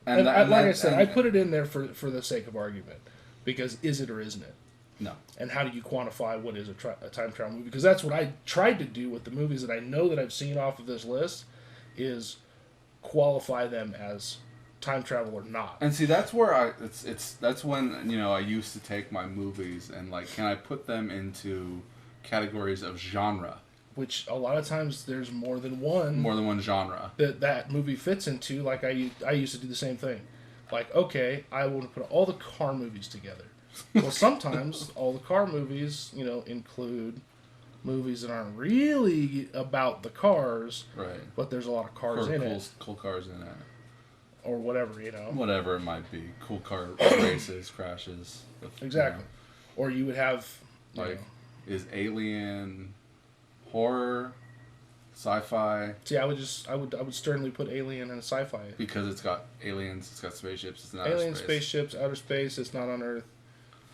Like I said, I put it in there for the sake of argument. Because is it or isn't it? No. And how do you quantify what is a time travel movie? Because that's what I tried to do with the movies that I know that I've seen off of this list, is qualify them as time travel or not. And see, that's where that's when I used to take my movies and can I put them into categories of genre? Which a lot of times there's more than one genre that movie fits into. Like I used to do the same thing. Like, okay, I want to put all the car movies together. Well, sometimes all the car movies, include movies that aren't really about the cars, right? But there's a lot of cars in it. Cool cars in it. Or whatever, Whatever it might be. Cool car races, crashes. Exactly. Or you would have... is Alien horror, sci-fi? See, I would sternly put Alien in a sci-fi. Because it's got aliens, it's got spaceships, it's not Aliens, spaceships, outer space, it's not on Earth.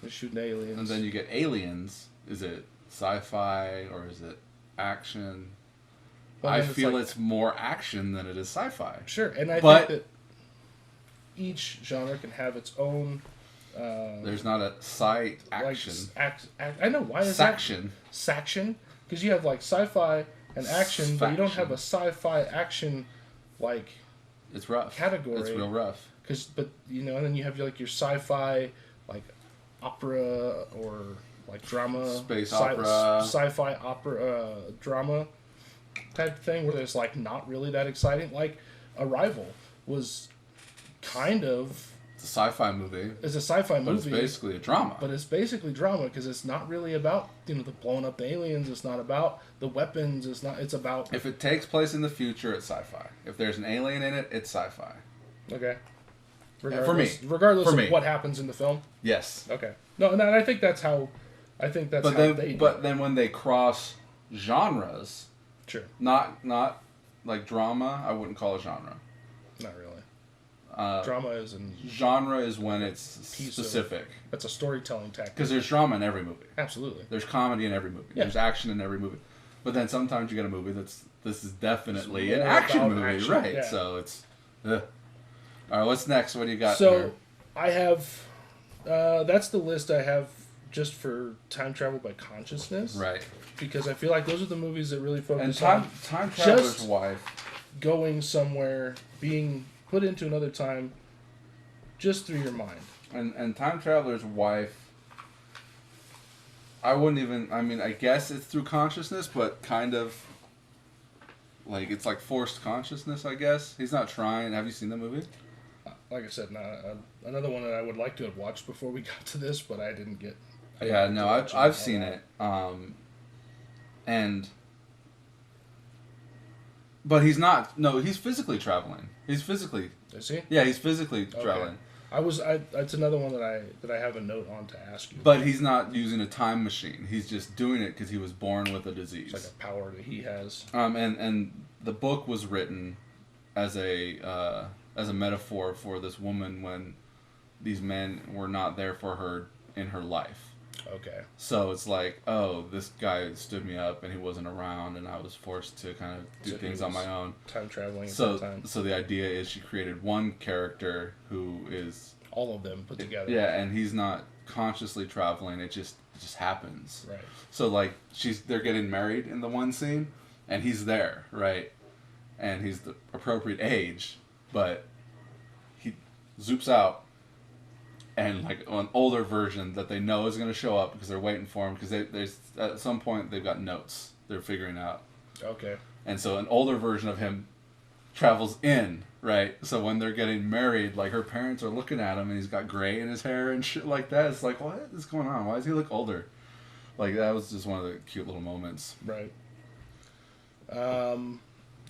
They're shooting aliens. And then you get Aliens. Is it sci-fi or is it action? Well, I feel it's more action than it is sci-fi. Sure, and I think that each genre can have its own... there's not a sci action. I know, why is Saction. that? Saction? Because you have sci-fi and action, but you don't have a sci-fi action it's rough. Category. It's real rough. And then you have your sci-fi opera or drama, space opera, sci-fi opera drama type thing where there's not really that exciting. Arrival was kind of. It's a sci-fi movie. It's a sci-fi movie. But it's basically a drama. But it's basically drama because it's not really about the blowing up the aliens. It's not about the weapons. It's not. It's about. If it takes place in the future, it's sci-fi. If there's an alien in it, it's sci-fi. Okay. Regardless of what happens in the film. Yes. Okay. No, and I think that's how. I think that's how they do. But then when they cross genres. Sure. Not like drama. I wouldn't call it genre. Not really. Drama is in genre is when it's piece specific. That's a storytelling tactic. Because there's drama in every movie. Absolutely. There's comedy in every movie. Yeah. There's action in every movie. But then sometimes you get a movie this is definitely an action movie, action, right? Yeah. So it's. All right, what's next? What do you got? So I have. That's the list I have just for time travel by consciousness. Right. Because I feel like those are the movies that really focus on time traveler's wife going somewhere, being put into another time, just through your mind. And time traveler's wife. I wouldn't even. I mean, I guess it's through consciousness, but kind of. Like it's like forced consciousness, I guess. He's not trying. Have you seen the movie? Like I said, another one that I would like to have watched before we got to this, but I didn't get. Yeah, no, I've seen it. But he's not. No, he's physically traveling. He's physically. Is he? Yeah, he's physically traveling. That's another one that I have a note on to ask you. But he's not using a time machine. He's just doing it because he was born with a disease. It's like a power that he has. And the book was written as a metaphor for this woman when these men were not there for her in her life. Okay. So it's like, oh, this guy stood me up and he wasn't around and I was forced to kind of do things on my own. Time traveling. So the idea is she created one character who is all of them put together. Yeah, and he's not consciously traveling. It just happens. Right. So like they're getting married in the one scene, and he's there, right? And he's the appropriate age, but he zoops out. And like an older version that they know is going to show up because they're waiting for him because there's at some point they've got notes they're figuring out. Okay. And so an older version of him travels in, right? So when they're getting married, like her parents are looking at him and he's got gray in his hair and shit like that. It's like, what is going on? Why does he look older? Like that was just one of the cute little moments. Right.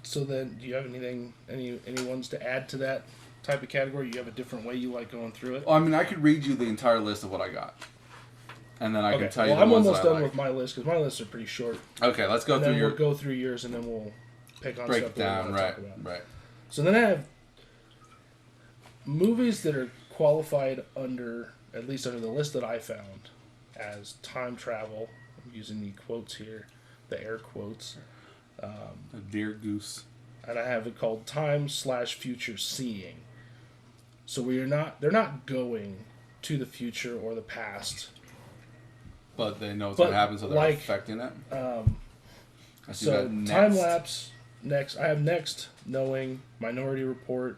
So then, do you have any ones to add to that type of category? You have a different way you like going through it? Well, I mean, I could read you the entire list of what I got. And then I can tell you the I'm ones almost that I done like. with my list because my lists are pretty short. Okay, let's go and through then your... We'll go through yours and then we'll pick on break stuff down, that we want to talk about. Right. So then I have movies that are qualified under, at least under the list that I found, as time travel. I'm using the quotes here, the air quotes. A dear goose. And I have it called time/future seeing. So they're not going to the future or the past. But they know what's going to happen, so they're affecting it. So time lapse next. I have next knowing, Minority Report,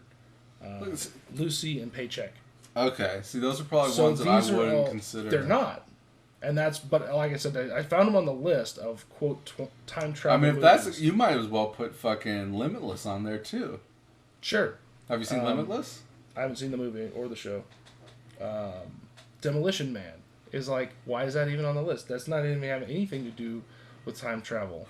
Lucy, and Paycheck. Okay, see, those are probably ones that I wouldn't consider. They're not, but like I said, I found them on the list of quote time travel. I mean, if that's you might as well put fucking Limitless on there too. Sure. Have you seen Limitless? I haven't seen the movie or the show. Demolition Man is like, why is that even on the list? That's not even having anything to do with time travel.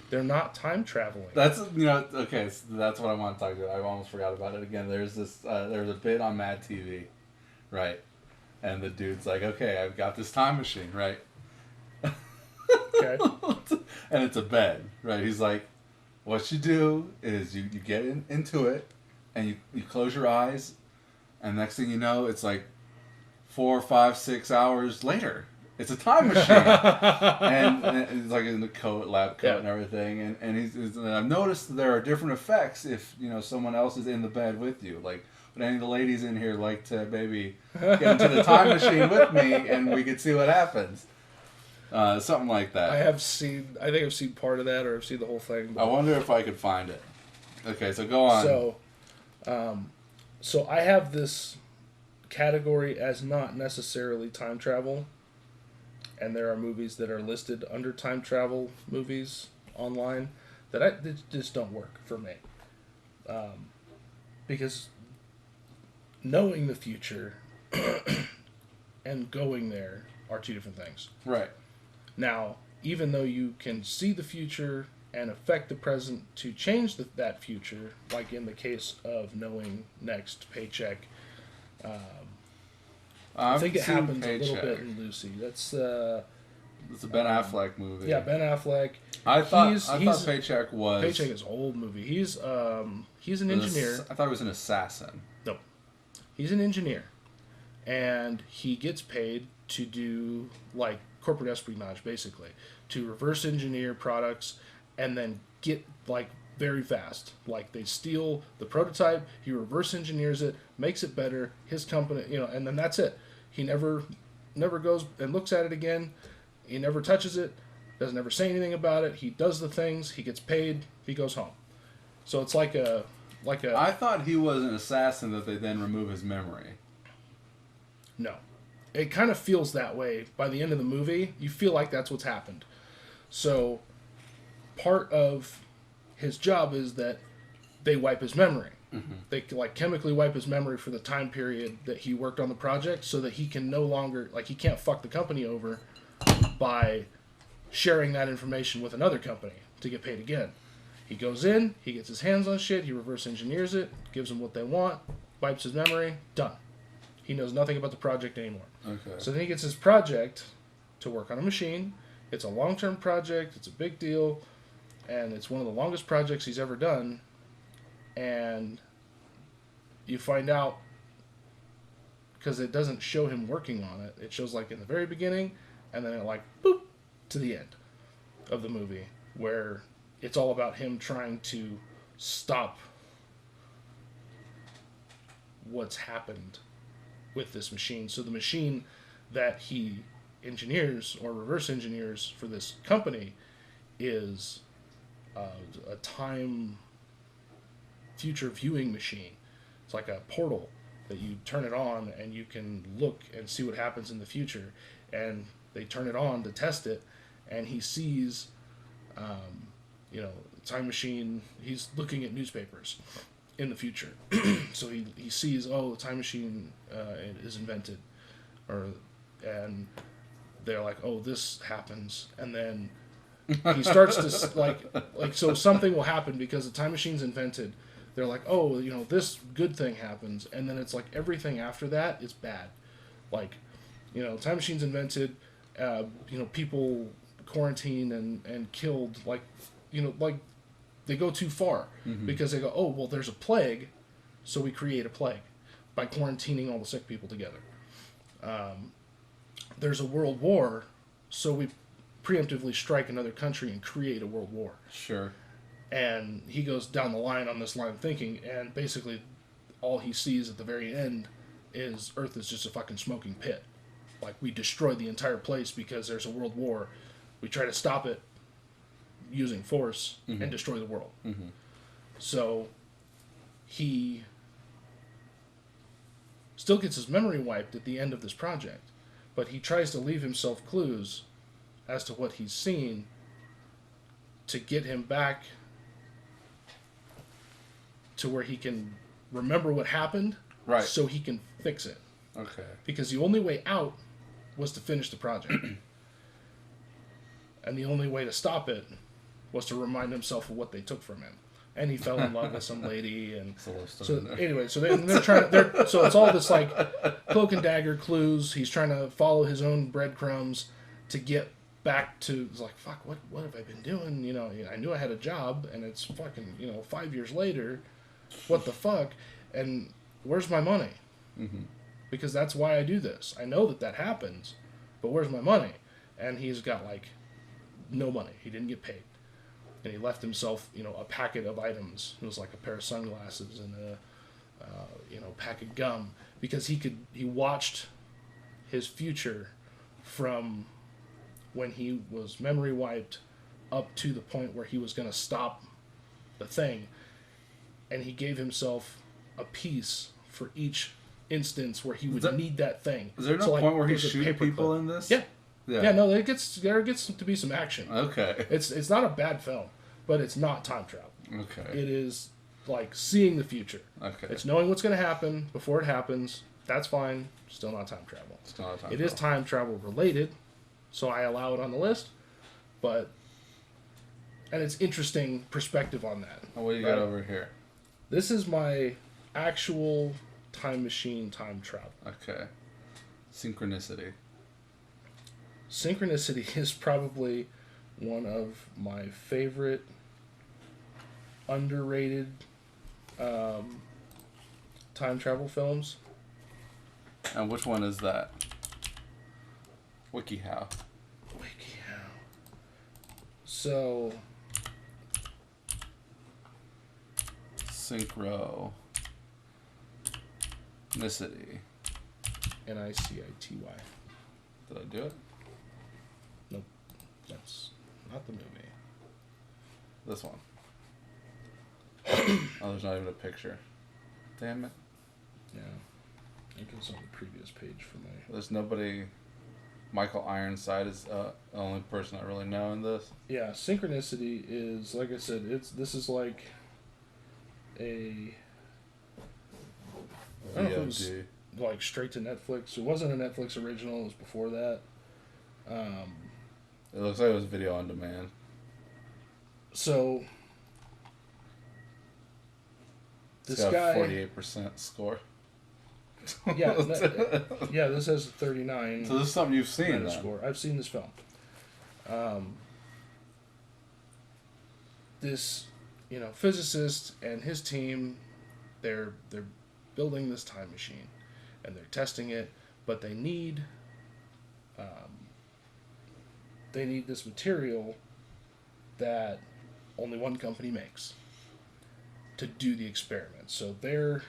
They're not time traveling. That's okay. So that's what I want to talk about. I almost forgot about it again. There's this. There's a bit on Mad TV, right? And the dude's like, okay, I've got this time machine, right? Okay. And it's a bed, right? He's like, what you do is you get into it, and you close your eyes, and next thing you know, it's like 4, 5, 6 hours later. It's a time machine. and he's like in the lab coat and everything. And he's I've noticed that there are different effects if, someone else is in the bed with you. Like, would any of the ladies in here like to maybe get into the time machine with me and we could see what happens? Something like that. I think I've seen part of that or I've seen the whole thing. I wonder if I could find it. Okay, so go on. So I have this category as not necessarily time travel. And there are movies that are listed under time travel movies online that just don't work for me. Because knowing the future and going there are two different things. Right. Now, even though you can see the future and affect the present to change that future, like in the case of knowing next Paycheck, I think it happens a little bit in Lucy. It's a Ben Affleck movie. Yeah, Ben Affleck. I thought Paycheck was... Paycheck is an old movie. He's an engineer. I thought he was an assassin. Nope. He's an engineer, and he gets paid to do like corporate espionage, basically, to reverse engineer products and then get like very fast. Like they steal the prototype, he reverse engineers it, makes it better. His company, and then that's it. He never goes and looks at it again. He never touches it. Doesn't ever say anything about it. He does the things. He gets paid. He goes home. So it's like a. I thought he was an assassin that they then remove his memory. No. It kind of feels that way by the end of the movie. You feel like that's what's happened. So part of his job is that they wipe his memory. Mm-hmm. They like chemically wipe his memory for the time period that he worked on the project, so that he can no longer, like, he can't fuck the company over by sharing that information with another company to get paid again. He goes in, he gets his hands on shit, he reverse engineers it, gives them what they want, wipes his memory, done. He knows nothing about the project anymore. Okay. So then he gets his project to work on a machine. It's a long-term project, it's a big deal, and it's one of the longest projects he's ever done. And you find out, because it doesn't show him working on it, it shows like in the very beginning, and then it like, boop, to the end of the movie, where it's all about him trying to stop what's happened with this machine. So the machine that he engineers or reverse engineers for this company is a time future viewing machine. It's like a portal that you turn it on and you can look and see what happens in the future. And they turn it on to test it, and he sees time machine, he's looking at newspapers in the future. So he sees, the time machine is invented, and they're like, this happens, and then he starts to like so something will happen because the time machine's invented. They're like, this good thing happens, and then it's like everything after that is bad. Like, time machine's invented, people quarantine and killed, like they go too far. Mm-hmm. Because they go, there's a plague, so we create a plague by quarantining all the sick people together. There's a world war, so we preemptively strike another country and create a world war. Sure. And he goes down the line on this line of thinking, and basically all he sees at the very end is Earth is just a fucking smoking pit. Like, we destroyed the entire place because there's a world war. We try to stop it using force, mm-hmm. and destroy the world. Mm-hmm. So he still gets his memory wiped at the end of this project, but he tries to leave himself clues as to what he's seen to get him back to where he can remember what happened, right, so he can fix it. Okay. Because the only way out was to finish the project. And the only way to stop it was to remind himself of what they took from him. And he fell in love with some lady, and so anyway, so they're trying. So it's all this like cloak and dagger clues. He's trying to follow his own breadcrumbs to get back to. It's like, fuck, what have I been doing? I knew I had a job, and it's fucking 5 years later. What the fuck? And where's my money? Mm-hmm. Because that's why I do this. I know that happens, but where's my money? And he's got like no money. He didn't get paid. And he left himself, a packet of items. It was like a pair of sunglasses and a pack of gum, because he watched his future from when he was memory wiped up to the point where he was going to stop the thing, and he gave himself a piece for each instance where he would need that thing. Is there no point where he shoots people in this? Yeah. Yeah, no, there gets to be some action. Okay. It's not a bad film, but it's not time travel. Okay. It is like seeing the future. Okay. It's knowing what's going to happen before it happens. That's fine. Still not time travel. Still not time travel. It is time travel related, so I allow it on the list. And it's interesting perspective on that. What do you got over here? This is my actual time machine time travel. Okay. Synchronicity. Synchronicity is probably one of my favorite underrated time travel films. And which one is that? WikiHow. WikiHow. So... Synchronicity. Nicity. Did I do it? Nope. That's not the movie. This one. Oh, there's not even a picture. Damn it. Yeah. I think it was on the previous page for me. There's nobody... Michael Ironside is the only person I really know in this. Yeah, Synchronicity is, like I said, this is like a... I don't know if it was like straight to Netflix. It wasn't a Netflix original. It was before that. It looks like it was video on demand. So It's this got guy, a 48% score. yeah, yeah, this has a 39. So this is something you've seen, then. Score. I've seen this film. This, physicist and his team, they're building this time machine, and they're testing it, but they need this material that only one company makes to do the experiment. So they're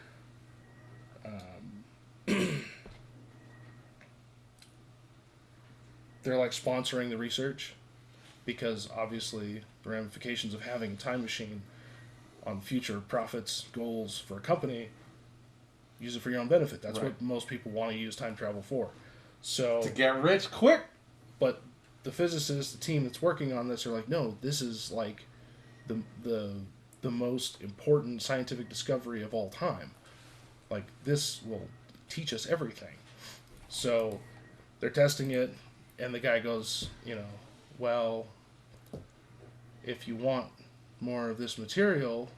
they're like sponsoring the research, because obviously the ramifications of having a time machine on future profits, goals for a company, use it for your own benefit. That's right. what most people want to use time travel for. So to get rich quick. But the physicists, the team that's working on this, are like, no, this is like the most important scientific discovery of all time. Like, this will teach us everything. So they're testing it, and the guy goes, well, if you want more of this material,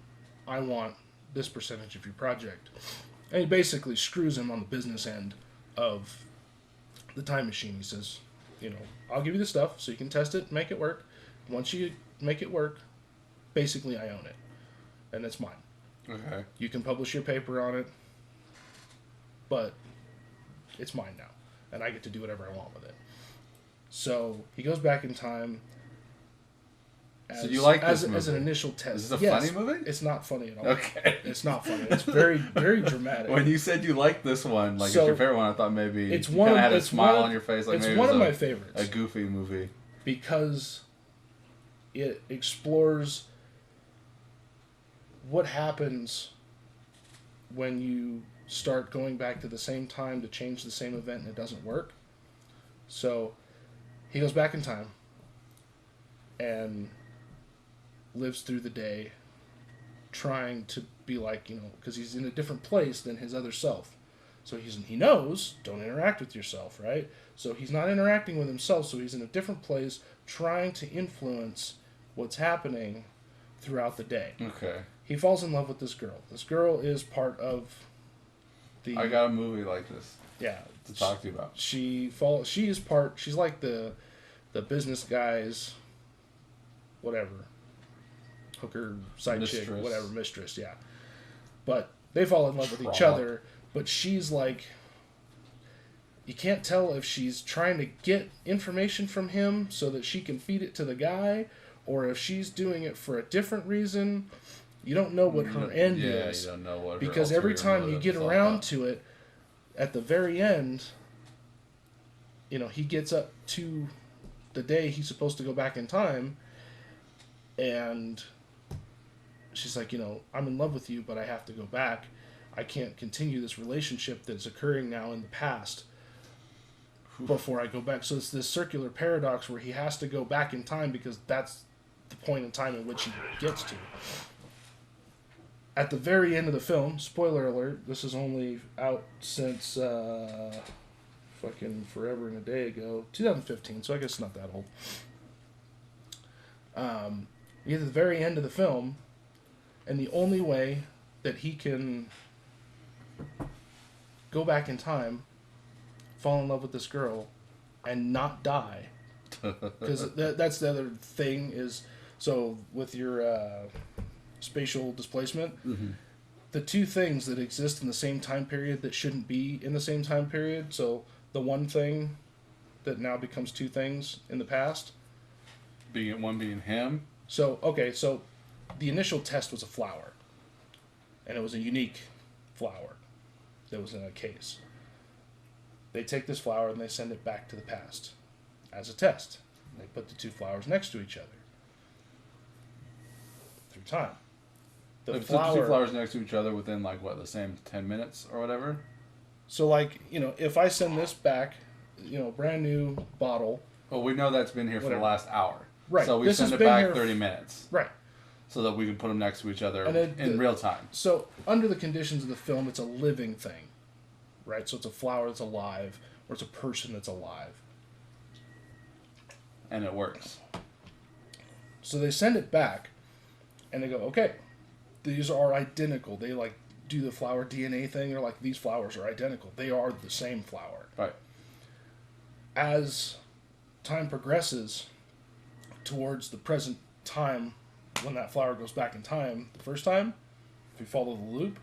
I want this percentage of your project. And he basically screws him on the business end of the time machine. He says, I'll give you the stuff so you can test it, make it work. Once you make it work, basically I own it, and it's mine. Okay. You can publish your paper on it, but it's mine now, and I get to do whatever I want with it. So he goes back in time. So you like this as movie? As an initial test. Is this a Yes, funny movie? It's not funny at all. Okay. It's not funny. It's very, very dramatic. When you said you liked this one, like So, it's your favorite one, I thought maybe it's you one kind of- of had a it's smile one of- on your face. Like it's maybe one it of was my favorites. a goofy movie. Because it explores what happens when you start going back to the same time to change the same event and it doesn't work. So he goes back in time and lives through the day trying to be like, because he's in a different place than his other self. So he knows, don't interact with yourself, right? So he's not interacting with himself, so he's in a different place trying to influence what's happening throughout the day. Okay. He falls in love with this girl. This girl is part of the... I got a movie like this. Yeah. To talk to you about. She's like the business guy's whatever. Hooker, side chick, whatever, mistress, yeah. But they fall in love with each other, but she's like... You can't tell if she's trying to get information from him so that she can feed it to the guy, or if she's doing it for a different reason. You don't know what her end is. You don't know what because her every time you motive get is all around about. to it, at the very end, he gets up to the day he's supposed to go back in time, and she's like, I'm in love with you, but I have to go back. I can't continue this relationship that's occurring now in the past before I go back. So it's this circular paradox where he has to go back in time because that's the point in time in which he gets to. At the very end of the film, spoiler alert, this is only out since fucking forever and a day ago, 2015, so I guess it's not that old. You get to the very end of the film, and the only way that he can go back in time, fall in love with this girl, and not die, because that's the other thing is, so with your spatial displacement, the two things that exist in the same time period that shouldn't be in the same time period. So the one thing that now becomes two things in the past. One being him. So, okay, so the initial test was a flower. And it was a unique flower that was in a case. They take this flower and they send it back to the past as a test. They put the two flowers next to each other through time. They put the two flowers next to each other within, like, what, the same 10 minutes or whatever? So, like, if I send this back, brand new bottle. Well, we know that's been here for the last hour. Right. So we send it back 30 minutes. Right. So that we can put them next to each other in real time. So, under the conditions of the film, it's a living thing. Right? So it's a flower that's alive, or it's a person that's alive. And it works. So they send it back, and they go, okay, these are identical. They, like, do the flower DNA thing. They're like, these flowers are identical. They are the same flower. Right. As time progresses towards the present time, when that flower goes back in time the first time, if you follow the loop,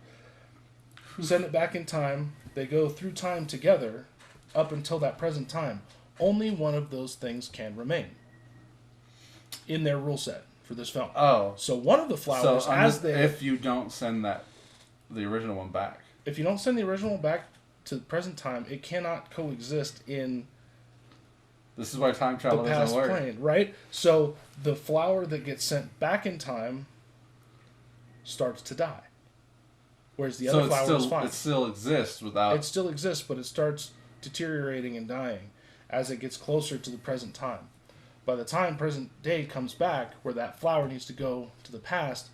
send it back in time, they go through time together up until that present time. Only one of those things can remain in their rule set for this film. Oh. So one of the flowers, if you don't send the original one back. If you don't send the original back to the present time, it cannot coexist in this is why time travel the past doesn't work. plane, right? So the flower that gets sent back in time starts to die. Whereas the other flower is fine. It still exists without... It still exists, but it starts deteriorating and dying as it gets closer to the present time. By the time present day comes back, where that flower needs to go to the past,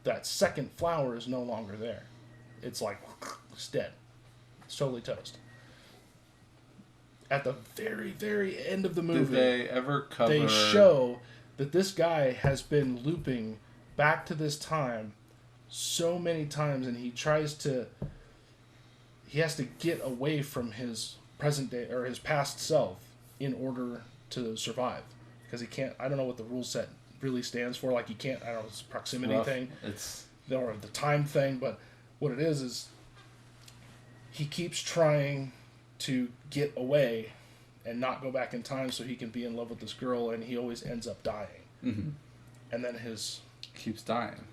that second flower is no longer there. It's like, it's dead. It's totally toast. At the very, very end of the movie, did they ever cover... They show that this guy has been looping back to this time so many times, and he has to get away from his present day or his past self in order to survive, because he can't. I don't know what the rule set really stands for. Like, he can't. I don't know, it's a proximity thing. It's or the time thing, but what it is he keeps trying to get away and not go back in time so he can be in love with this girl, and he always ends up dying. Mm-hmm. And then his keeps dying.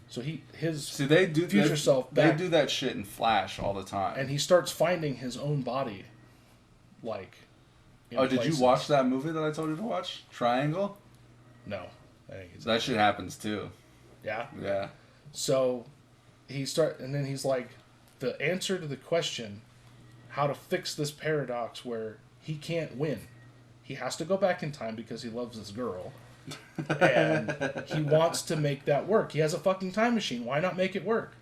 So his future self back, they do that shit in Flash all the time. And he starts finding his own body, like. Did you watch that movie that I told you to watch? Triangle? No, I think that shit happens too. Yeah. Yeah. So and then he's like, the answer to the question, how to fix this paradox where he can't win. He has to go back in time because he loves this girl. And he wants to make that work. He has a fucking time machine. Why not make it work?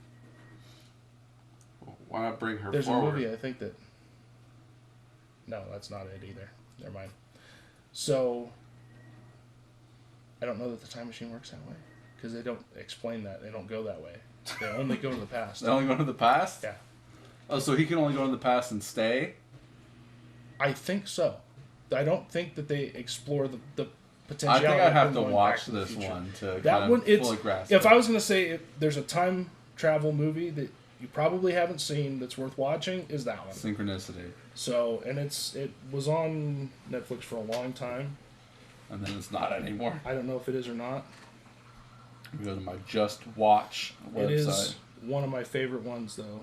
Why not bring her There's forward? a movie, I think that... No, that's not it either. Never mind. So, I don't know that the time machine works that way. Because they don't explain that. They don't go that way. They only go to the past. They only go to the past? Yeah. Oh, so he can only go to the past and stay? I think so. I don't think that they explore the potentiality. I think I'd have to watch this one to fully grasp If it. I was going to say there's a time travel movie that you probably haven't seen that's worth watching, is that one. Synchronicity. So, and it was on Netflix for a long time. And then it's not anymore. I don't know if it is or not. Go to my Just Watch website. It is one of my favorite ones, though.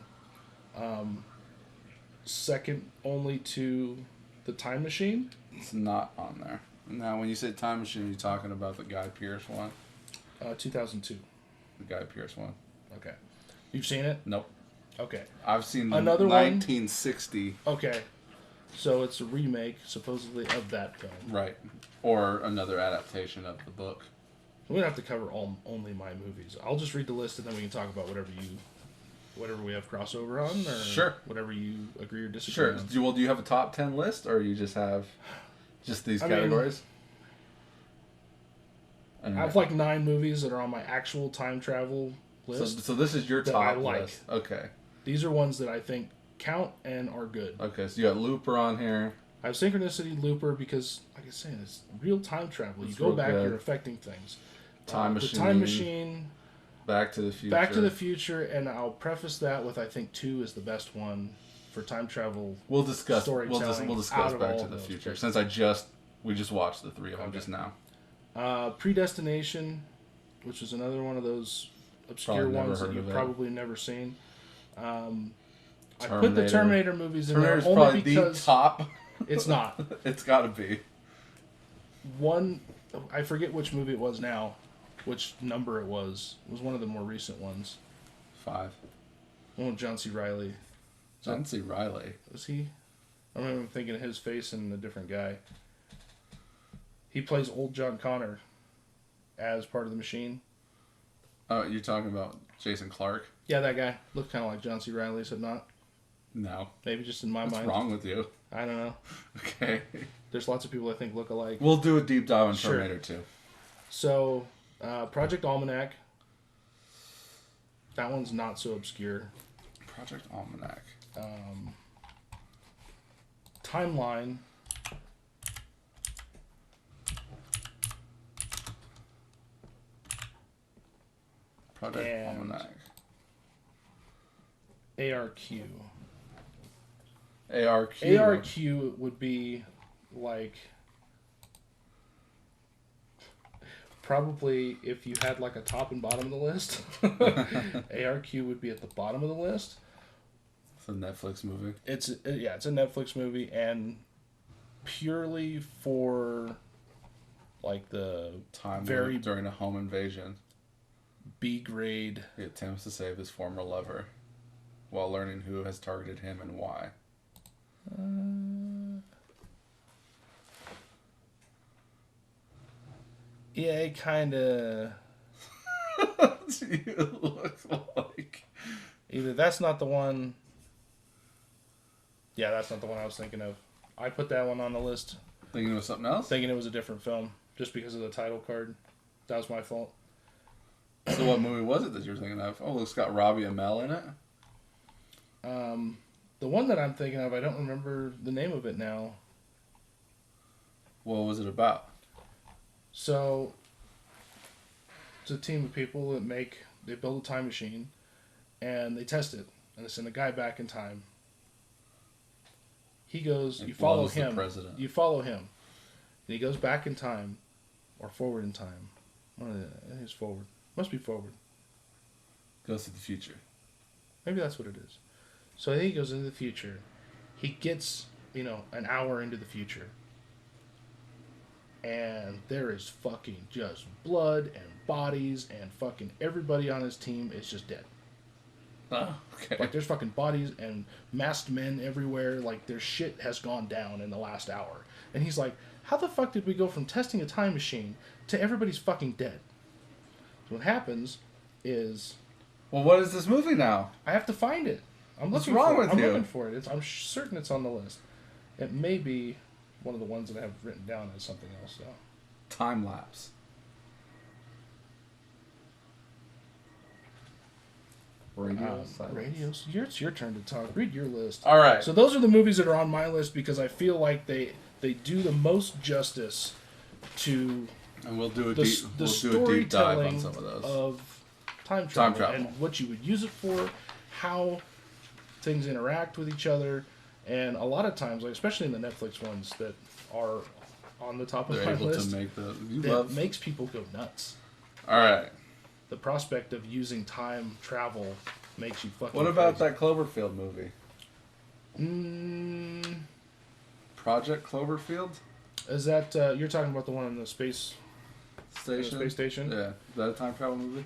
Second only to The Time Machine. It's not on there. Now, when you say Time Machine, are you talking about the Guy Pearce one? 2002. The Guy Pearce one. Okay. You've seen it? Nope. Okay. I've seen the Another 1960. Okay. So it's a remake, supposedly, of that film. Right. Or another adaptation of the book. We're going to have to cover only my movies. I'll just read the list and then we can talk about whatever we have crossover on, or sure, whatever you agree or disagree on. Sure. Do you have a top 10 list, or you just have just these categories? I have like 9 movies that are on my actual time travel list. So this is your top list. Okay. These are ones that I think count and are good. Okay, so you got Looper on here. I have Synchronicity, Looper, because, like I was saying, it's real time travel. You go back, you're affecting things. Time Machine. The Time Machine. Back to the Future. Back to the Future, and I'll preface that with I think 2 is the best one for time travel. We'll discuss. Storytelling We'll discuss out of Back all to of the those. Future since we just watched the 3 of them just now. Predestination, which is another one of those obscure Probably never ones that heard you've of it. probably never seen. I put the Terminator movies in there Terminator's only probably because the top. it's not. It's got to be. One, I forget which movie it was now, which number it was. It was one of the more recent ones. 5. One with John C. Reilly. John C. Reilly. Was he? I remember thinking of his face and a different guy. He plays old John Connor as part of the machine. Oh, you're talking about Jason Clarke? Yeah, that guy. Looked kind of like John C. Reilly, is it not? No. Maybe just in my What's mind. wrong with you? I don't know. Okay. There's lots of people I think look alike. We'll do a deep dive on Sure. Terminator 2. So, Project Almanac. That one's not so obscure. Project Almanac. Timeline. Project And- Almanac. ARQ. ARQ. ARQ would be like probably if you had like a top and bottom of the list. ARQ would be at the bottom of the list. It's a Netflix movie. It's a Netflix movie, and purely for like the Time very loop during a home invasion. B grade. He attempts to save his former lover while learning who has targeted him and why. Yeah, it kind of. You look like. Either that's not the one. Yeah, that's not the one I was thinking of. I put that one on the list Thinking of something else? thinking it was a different film just because of the title card. That was my fault. So what movie was it that you were thinking of? Oh, it's got Robbie Amell in it? The one that I'm thinking of, I don't remember the name of it now. What was it about? So, it's a team of people that they build a time machine, and they test it, and they send a guy back in time. He goes, It you follow blows the him. president. You follow him. And he goes back in time, or forward in time. I think it's forward. Must be forward. Goes to the future. Maybe that's what it is. So he goes into the future. He gets, an hour into the future. And there is fucking just blood and bodies and fucking everybody on his team is just dead. Oh, okay. Like there's fucking bodies and masked men everywhere. Like their shit has gone down in the last hour. And he's like, how the fuck did we go from testing a time machine to everybody's fucking dead? So what happens is Well, what is this movie now? I have to find it. I'm What's looking wrong for it. with I'm you? looking for it. I'm certain it's on the list. It may be one of the ones that I have written down as something else, though. Time lapse. Radio silence. Radios. It's your turn to talk. Read your list. All right. So those are the movies that are on my list because I feel like they do the most justice to And we'll do a the, deep, the we'll do a deep dive on storytelling some of those. of time travel, travel. and what you would use it for, how things interact with each other, and a lot of times, like especially in the Netflix ones that are on the top of They're my able list, to make the. that makes people go nuts. All right. The prospect of using time travel makes you fucking. What about crazy. that Cloverfield movie? Project Cloverfield Is that you're talking about the one in the space Station? space station? Yeah. Is that a time travel movie?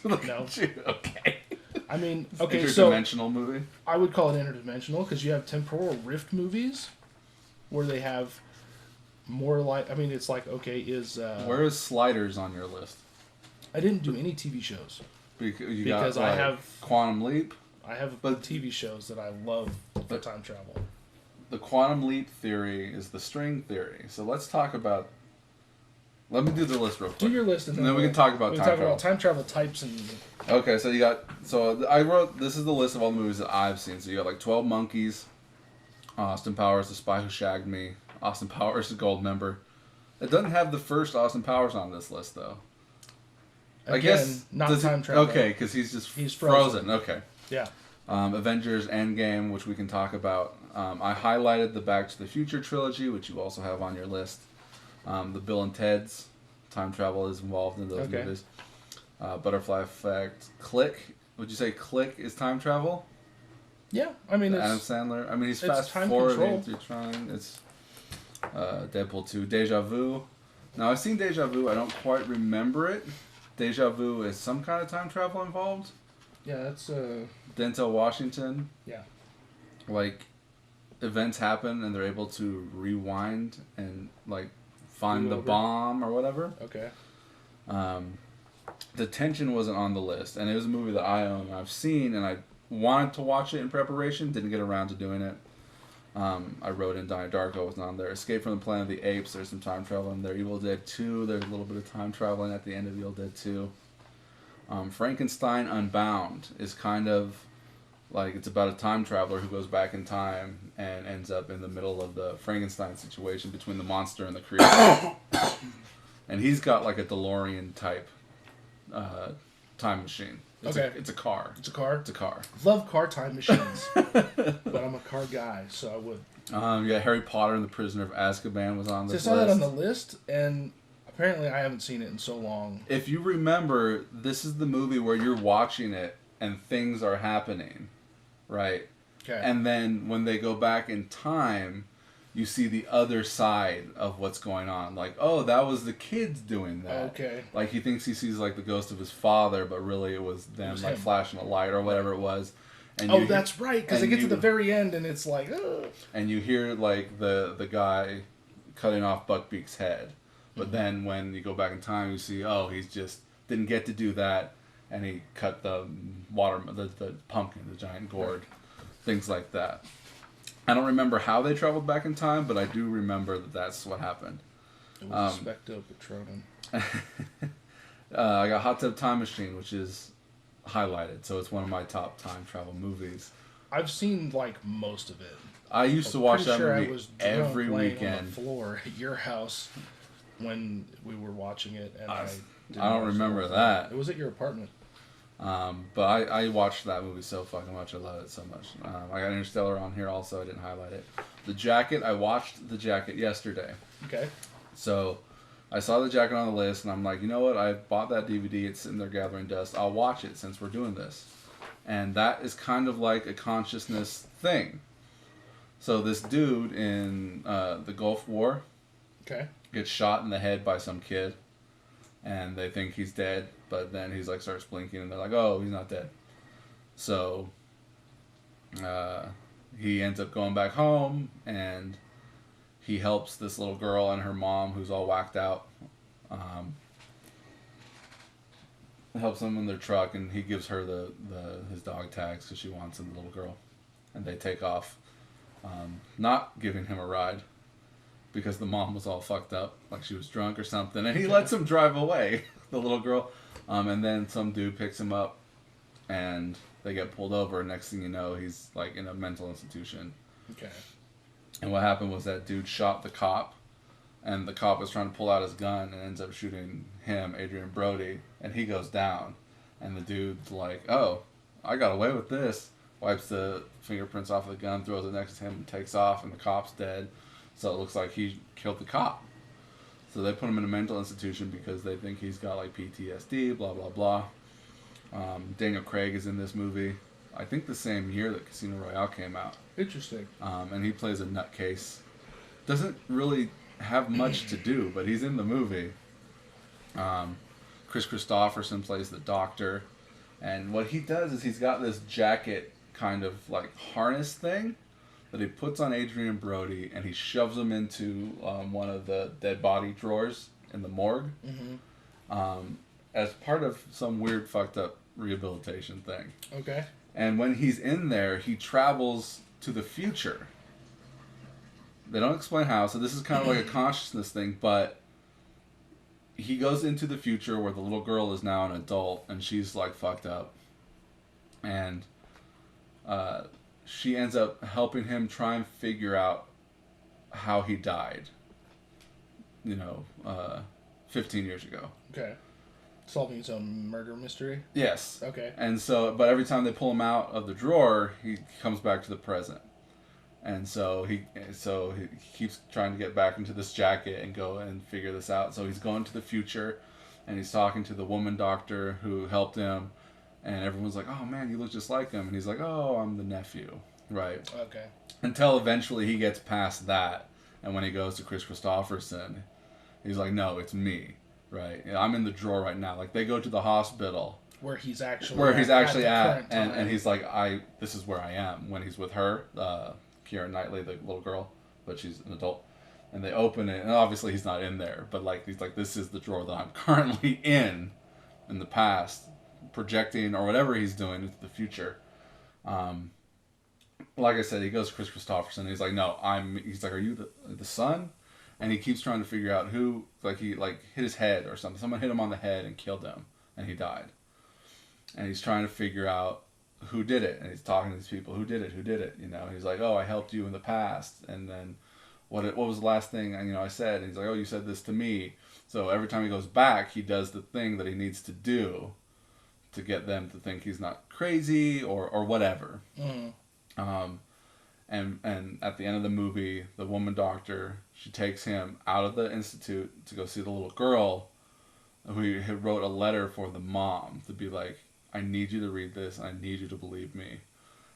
No. Okay. I mean, okay, so Interdimensional movie. I would call it interdimensional because you have temporal rift movies where they have more like. I mean, it's like okay, Where is Sliders on your list? I didn't do any TV shows Because I have Quantum Leap. I have But- TV shows that I love for time travel. The Quantum Leap theory is the string theory. So let's talk about. Let me do the list real quick. Do your list and then we can talk about we time can talk travel. about time travel types and Okay, so you got. So I wrote. This is the list of all the movies that I've seen. So you got like 12 Monkeys, Austin Powers, The Spy Who Shagged Me, Austin Powers, The Gold Member. It doesn't have the first Austin Powers on this list though. I guess not time travel. Okay, because he's frozen. Okay. Yeah. Avengers Endgame, which we can talk about. I highlighted the Back to the Future trilogy, which you also have on your list. The Bill and Ted's time travel is involved in those movies. Butterfly Effect. Click. Would you say Click is time travel? Yeah, I mean, Adam Sandler. I mean, he's fast forwarding through trying. It's Deadpool 2. Deja Vu. Now, I've seen Deja Vu. I don't quite remember it. Deja Vu is some kind of time travel involved. Yeah, that's Denzel Washington. Yeah. Like, events happen and they're able to rewind and, like, find the bomb or whatever. Okay. Detention wasn't on the list, and it was a movie that I own and I've seen, and I wanted to watch it in preparation, didn't get around to doing it. I wrote in Donnie Darko, was not on there. Escape from the Planet of the Apes, there's some time travel in there. Evil Dead 2, there's a little bit of time traveling at the end of Evil Dead 2. Frankenstein Unbound is kind of like, it's about a time traveler who goes back in time and ends up in the middle of the Frankenstein situation between the monster and the creature. And he's got like a DeLorean type time machine. It's a car. It's a car? It's a car. Love car time machines. But I'm a car guy, so I would. Harry Potter and the Prisoner of Azkaban was on this list. I saw that on the list, and apparently I haven't seen it in so long. If you remember, this is the movie where you're watching it and things are happening, right? Okay. And then when they go back in time, you see the other side of what's going on. Like, oh, that was the kids doing that. Okay. Like, he thinks he sees, like, the ghost of his father, but really it was them, like, flashing a light or whatever it was. And that's right, because they get to the very end and it's like, ugh. And you hear, like, the guy cutting off Buckbeak's head. But then when you go back in time, you see, oh, he's just didn't get to do that, and he cut the pumpkin, the giant gourd, things like that. I don't remember how they traveled back in time, but I do remember that that's what happened. It was Specto Patronum. I got Hot Tub Time Machine, which is highlighted, so it's one of my top time travel movies. I've seen like most of it. I used to watch that movie I was every weekend. On the floor at your house when we were watching it, and I don't remember that. It was at your apartment. But I watched that movie so fucking much. I love it so much. I got Interstellar on here also. I didn't highlight it. The Jacket. I watched The Jacket yesterday. Okay. So I saw The Jacket on the list, and I'm like, you know what? I bought that DVD. It's sitting there gathering dust. I'll watch it since we're doing this. And that is kind of like a consciousness thing. So this dude in the Gulf War gets shot in the head by some kid, and they think he's dead. But then he's like starts blinking, and they're like, "Oh, he's not dead." So he ends up going back home, and he helps this little girl and her mom, who's all whacked out. Helps them in their truck, and he gives her his dog tags because she wants him, the little girl, and they take off, not giving him a ride because the mom was all fucked up, like she was drunk or something, and he lets him drive away, the little girl. And then some dude picks him up, and they get pulled over. Next thing you know, he's like in a mental institution. Okay. And what happened was that dude shot the cop, and the cop was trying to pull out his gun and ends up shooting him, Adrian Brody, and he goes down. And the dude's like, "Oh, I got away with this." Wipes the fingerprints off of the gun, throws it next to him, and takes off, and the cop's dead. So it looks like he killed the cop. So they put him in a mental institution because they think he's got like PTSD, blah, blah, blah. Daniel Craig is in this movie. I think the same year that Casino Royale came out. Interesting. And he plays a nutcase. Doesn't really have much to do, but he's in the movie. Chris Christopherson plays the doctor. And what he does is he's got this jacket kind of like harness thing that he puts on Adrian Brody, and he shoves him into one of the dead body drawers in the morgue, as part of some weird fucked up rehabilitation thing. Okay. And when he's in there, he travels to the future. They don't explain how, so this is kind of like a consciousness thing, but he goes into the future where the little girl is now an adult, and she's like fucked up. And she ends up helping him try and figure out how he died, 15 years ago. Okay. Solving his own murder mystery. Yes. Okay. And so, but every time they pull him out of the drawer, he comes back to the present. And so he keeps trying to get back into this jacket and go and figure this out. So he's going to the future, and he's talking to the woman doctor who helped him, and everyone's like, "Oh man, you look just like him," and he's like, "Oh, I'm the nephew," right? Okay. Until eventually he gets past that, and when he goes to Chris Christopherson, he's like, "No, it's me." Right, I'm in the drawer right now. Like they go to the hospital where he's actually at and he's like, this is where I am when he's with her, Keira Knightley, the little girl, but she's an adult, and they open it, and obviously he's not in there, but like he's like, this is the drawer that I'm currently in the past, projecting or whatever he's doing into the future. Like I said, he goes to Chris Christopherson, and he's like, no, he's like, are you the son? And he keeps trying to figure out who, like he hit his head or something. Someone hit him on the head and killed him, and he died. And he's trying to figure out who did it, and he's talking to these people, who did it, you know. He's like, oh, I helped you in the past, and then what was the last thing I said? And he's like, oh, you said this to me. So every time he goes back, he does the thing that he needs to do to get them to think he's not crazy or whatever. Mm. And at the end of the movie, the woman doctor, she takes him out of the institute to go see the little girl who wrote a letter for the mom to be like, I need you to read this. I need you to believe me.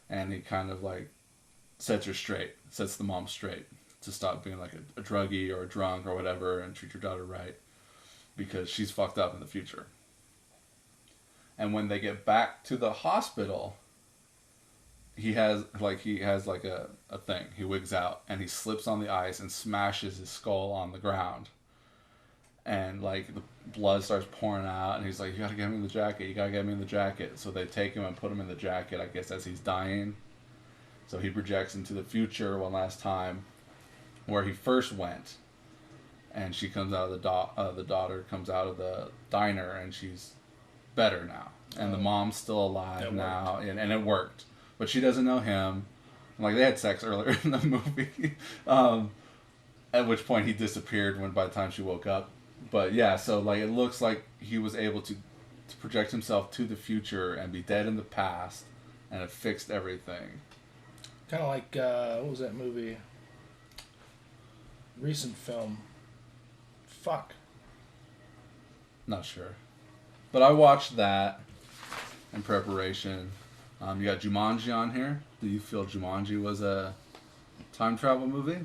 And he kind of like sets the mom straight to stop being like a druggie or a drunk or whatever and treat your daughter right because she's fucked up in the future. And when they get back to the hospital, he has a thing. He wigs out and he slips on the ice and smashes his skull on the ground. And like the blood starts pouring out, and he's like, you gotta get me in the jacket. So they take him and put him in the jacket, I guess, as he's dying. So he projects into the future one last time, where he first went. And she comes out of the daughter comes out of the diner, and she's better now. And the mom's still alive now, and it worked. But she doesn't know him. Like, they had sex earlier in the movie. At which point he disappeared by the time she woke up. But yeah, so like it looks like he was able to project himself to the future and be dead in the past, and it fixed everything. Kind of like, what was that movie? Recent film. Fuck. Not sure. But I watched that in preparation. You got Jumanji on here. Do you feel Jumanji was a time travel movie?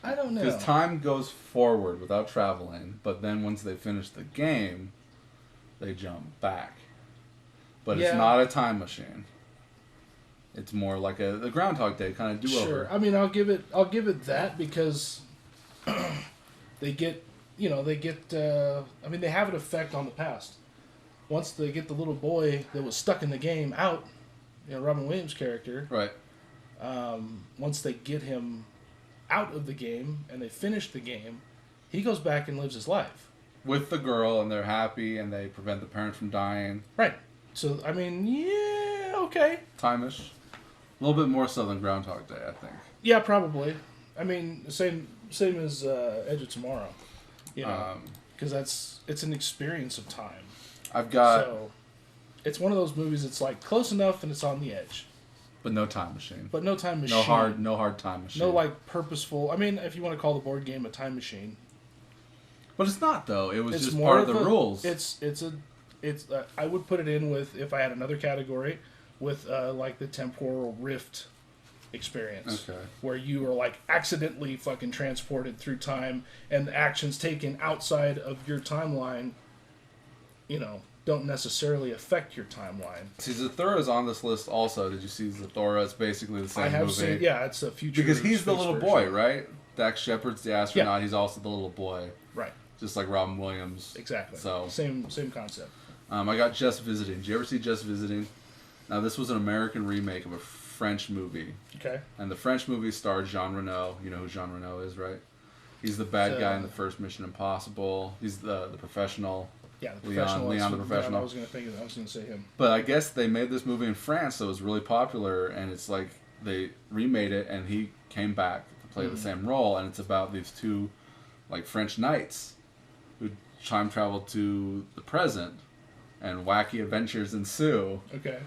I don't know. Because time goes forward without traveling, but then once they finish the game, they jump back. But it's not a time machine. It's more like a Groundhog Day kind of do-over. Sure. I mean, I'll give it that because they get, they have an effect on the past. Once they get the little boy that was stuck in the game out, Robin Williams' character. Right. Once they get him out of the game and they finish the game, he goes back and lives his life. With the girl, and they're happy, and they prevent the parents from dying. Right. So, I mean, yeah, okay. Time-ish. A little bit more so than Groundhog Day, I think. Yeah, probably. I mean, same as Edge of Tomorrow. Because it's an experience of time. So, it's one of those movies that's like close enough and it's on the edge. But no time machine. No hard time machine. No like purposeful. I mean, if you want to call the board game a time machine. But it's not though. It was just part of the rules. I would put it in with, if I had another category, with like the temporal rift experience. Okay. Where you are like accidentally fucking transported through time, and the actions taken outside of your timeline, don't necessarily affect your timeline. See, Zathura is on this list also. Did you see Zathura? It's basically the same movie. I have seen, it's a future. Because he's the little version. boy, right? Dax Shepard's the astronaut. Yeah. He's also the little boy. Right. Just like Robin Williams. Exactly. So same concept. I got Just Visiting. Did you ever see Just Visiting? Now, this was an American remake of a French movie. Okay. And the French movie starred Jean Reno. You know who Jean Reno is, right? He's the bad guy in the first Mission Impossible. He's the professional. Yeah, the professional. Leon the professional. I was going to say him. But I guess they made this movie in France, so it was really popular, and it's like they remade it, and he came back to play the same role, and it's about these two like French knights who time travel to the present, and wacky adventures ensue. Okay.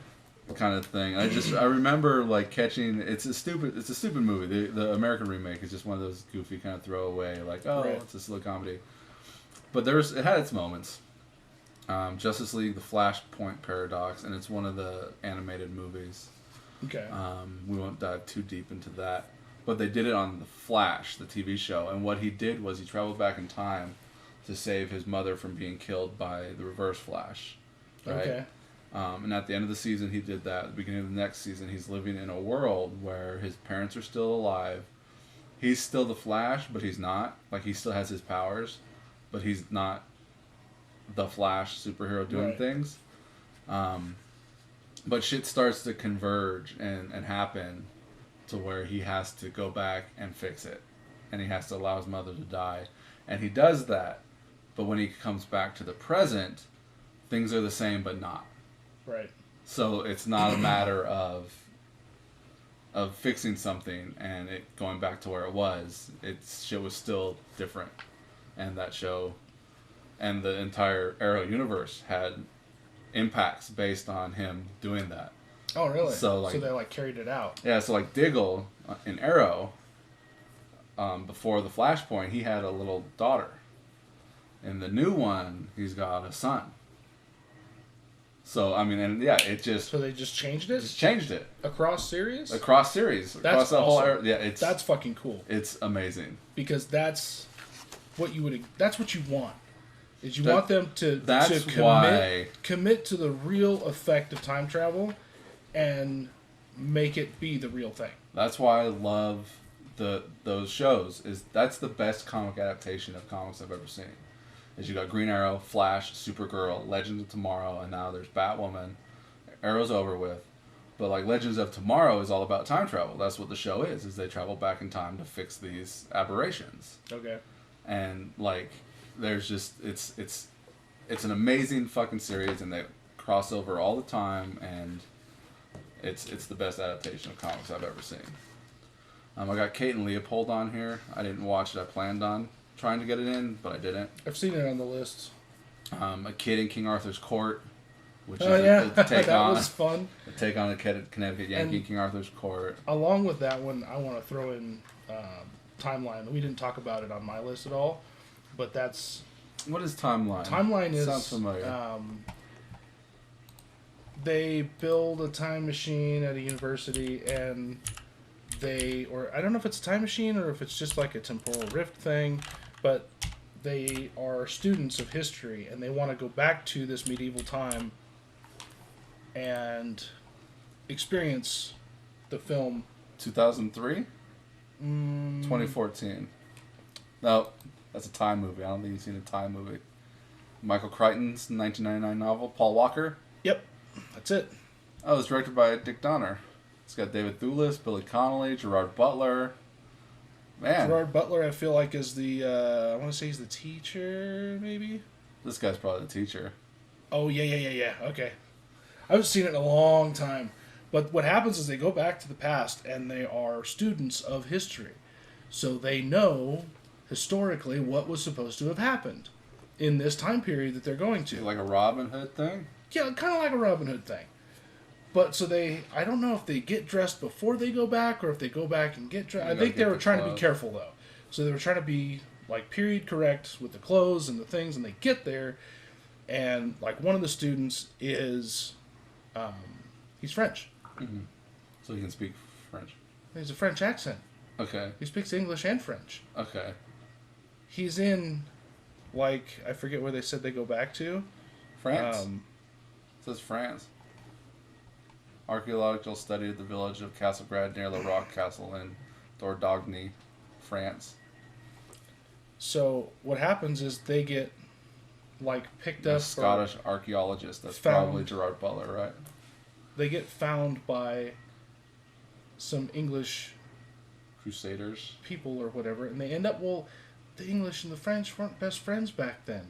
Kind of thing. I remember like catching. It's a stupid movie. The American remake is just one of those goofy kind of throwaway like, oh, Right. it's a silly comedy. But it had its moments. Justice League, the Flashpoint Paradox, and it's one of the animated movies. Okay. We won't dive too deep into that. But they did it on The Flash, the TV show, and what he did was he traveled back in time to save his mother from being killed by the Reverse Flash. Right? Okay. And at the end of the season, he did that. At the beginning of the next season, he's living in a world where his parents are still alive. He's still the Flash, but he's not. Like, he still has his powers, but he's not the Flash superhero doing Right. things. But shit starts to converge and happen to where he has to go back and fix it. And he has to allow his mother to die. And he does that. But when he comes back to the present, things are the same but not. Right. So it's not a matter of fixing something and it going back to where it was. Shit was still different. And that show and the entire Arrow universe had impacts based on him doing that. Oh, really? So they like carried it out. Yeah, so like Diggle in Arrow, before the Flashpoint, he had a little daughter. In the new one, he's got a son. So, I mean, and yeah, it just... So they just changed it? Just changed it. Across series? Across series. That's Across the whole... awesome. Yeah, That's fucking cool. It's amazing. Because that's what you want. Is you want them to commit to the real effect of time travel and make it be the real thing. That's why I love those shows. That's the best comic adaptation of comics I've ever seen. Is you got Green Arrow, Flash, Supergirl, Legends of Tomorrow, and now there's Batwoman. Arrow's over with. But like Legends of Tomorrow is all about time travel. That's what the show is they travel back in time to fix these aberrations. Okay. And like there's just it's an amazing fucking series and they cross over all the time and it's the best adaptation of comics I've ever seen. I got Kate and Leopold on here. I didn't watch it. I planned on trying to get it in, but I didn't. I've seen it on the list. A Kid in King Arthur's Court, which is that was fun. A take on a Connecticut Yankee in King Arthur's Court. Along with that one, I want to throw in Timeline. We didn't talk about it on my list at all, but that's... What is Timeline? Timeline is... Sounds familiar. They build a time machine at a university and I don't know if it's a time machine or if it's just like a temporal rift thing, but they are students of history and they want to go back to this medieval time and experience the film. 2003? 2014. No, that's a time movie. I don't think you've seen a time movie. Michael Crichton's 1999 novel, Paul Walker. Yep, that's it. Oh, it was directed by Dick Donner. It's got David Thewlis, Billy Connolly, Gerard Butler. Man. Gerard Butler, I feel like, is the, I want to say he's the teacher, maybe? This guy's probably the teacher. Oh, yeah. Okay. I haven't seen it in a long time. But what happens is they go back to the past and they are students of history. So they know, historically, what was supposed to have happened in this time period that they're going to. Like a Robin Hood thing? Yeah, kind of like a Robin Hood thing. But so I don't know if they get dressed before they go back or if they go back and get dressed. I think they were trying to be careful, though. So they were trying to be, like, period correct with the clothes and the things, and they get there, and, like, one of the students is, he's French. Mm-hmm. So he can speak French. He has a French accent. Okay. He speaks English and French. Okay. He's in, like, I forget where they said they go back to. France? It says France. Archaeological study of the village of Castlegrad near the Rock Castle in Dordogne, France. So what happens is they get, like, picked up. Scottish archaeologist. That's probably Gerard Butler, right? They get found by some English Crusaders people or whatever, and they end up, the English and the French weren't best friends back then.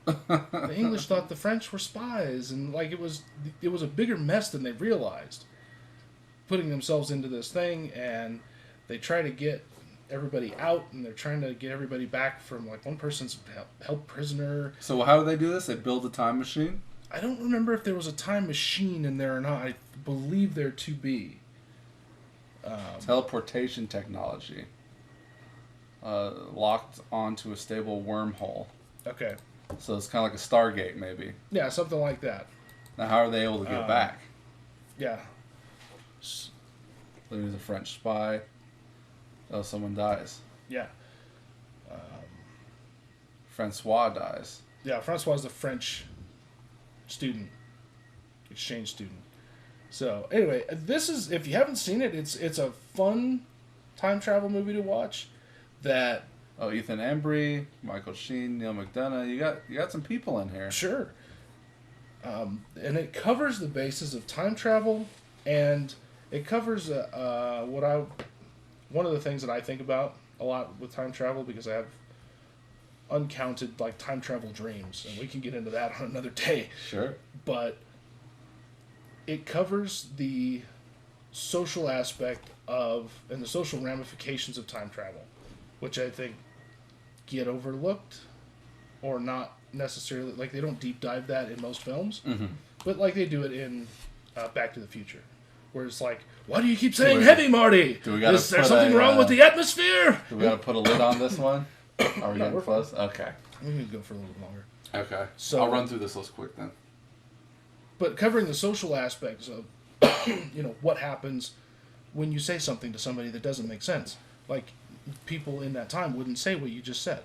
The English thought the French were spies, and like it was a bigger mess than they realized. Putting themselves into this thing, and they try to get everybody out, and they're trying to get everybody back from like one person's held prisoner. So how do they do this? They build a time machine? I don't remember if there was a time machine in there or not. I believe there to be. Teleportation technology. Locked onto a stable wormhole. Okay. So it's kind of like a Stargate, maybe. Yeah, something like that. Now, how are they able to get back? Yeah. There's a French spy. Oh, someone dies. Yeah. Francois dies. Yeah, Francois is the French student, exchange student. So anyway, this is, if you haven't seen it, it's a fun time travel movie to watch. That Oh, Ethan Embry, Michael Sheen, Neil McDonough. You got some people in here. sure, and it covers the basis of time travel, and it covers one of the things that I think about a lot with time travel, because I have uncounted like time travel dreams, and we can get into that on another day. Sure. But it covers the social aspect of and the social ramifications of time travel, which I think get overlooked or not necessarily, like they don't deep dive that in most films, but like they do it in Back to the Future, where it's like, why do you keep saying heavy, Marty? Is there something wrong with the atmosphere? Do we got to put a lid on this one? Are we getting close? Okay. I'm going to go for a little bit longer. Okay. So I'll run through this list quick then. But covering the social aspects of, what happens when you say something to somebody that doesn't make sense. Like, people in that time wouldn't say what you just said.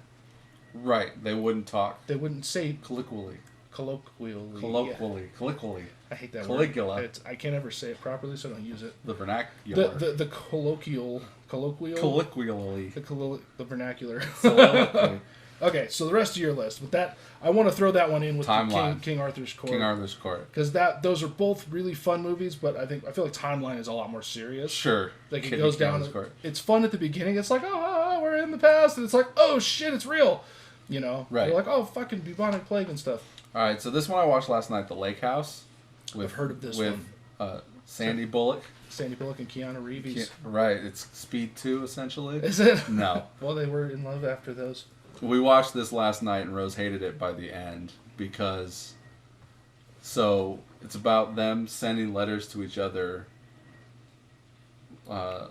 Right. They wouldn't talk. They wouldn't say Colloquially. colloquially. Colloquially. I hate that Caligula. word. I can't ever say it properly, so I don't use it. The vernacular. The colloquially. The vernacular. Soliloquy. Okay, so the rest of your list. With that, I want to throw that one in with King Arthur's Court. King Arthur's Court. Because those are both really fun movies, but I feel like Timeline is a lot more serious. Sure. Like it goes down. It's fun at the beginning. It's like, oh, we're in the past, and it's like, oh shit, it's real. Right. You're like, oh, fucking bubonic plague and stuff. All right, so this one I watched last night, The Lake House. I've heard of this one. With Sandy Bullock. Sandy Bullock and Keanu Reeves. Right, it's Speed 2, essentially. Is it? No. Well, they were in love after those. We watched this last night, and Rose hated it by the end because... So, it's about them sending letters to each other...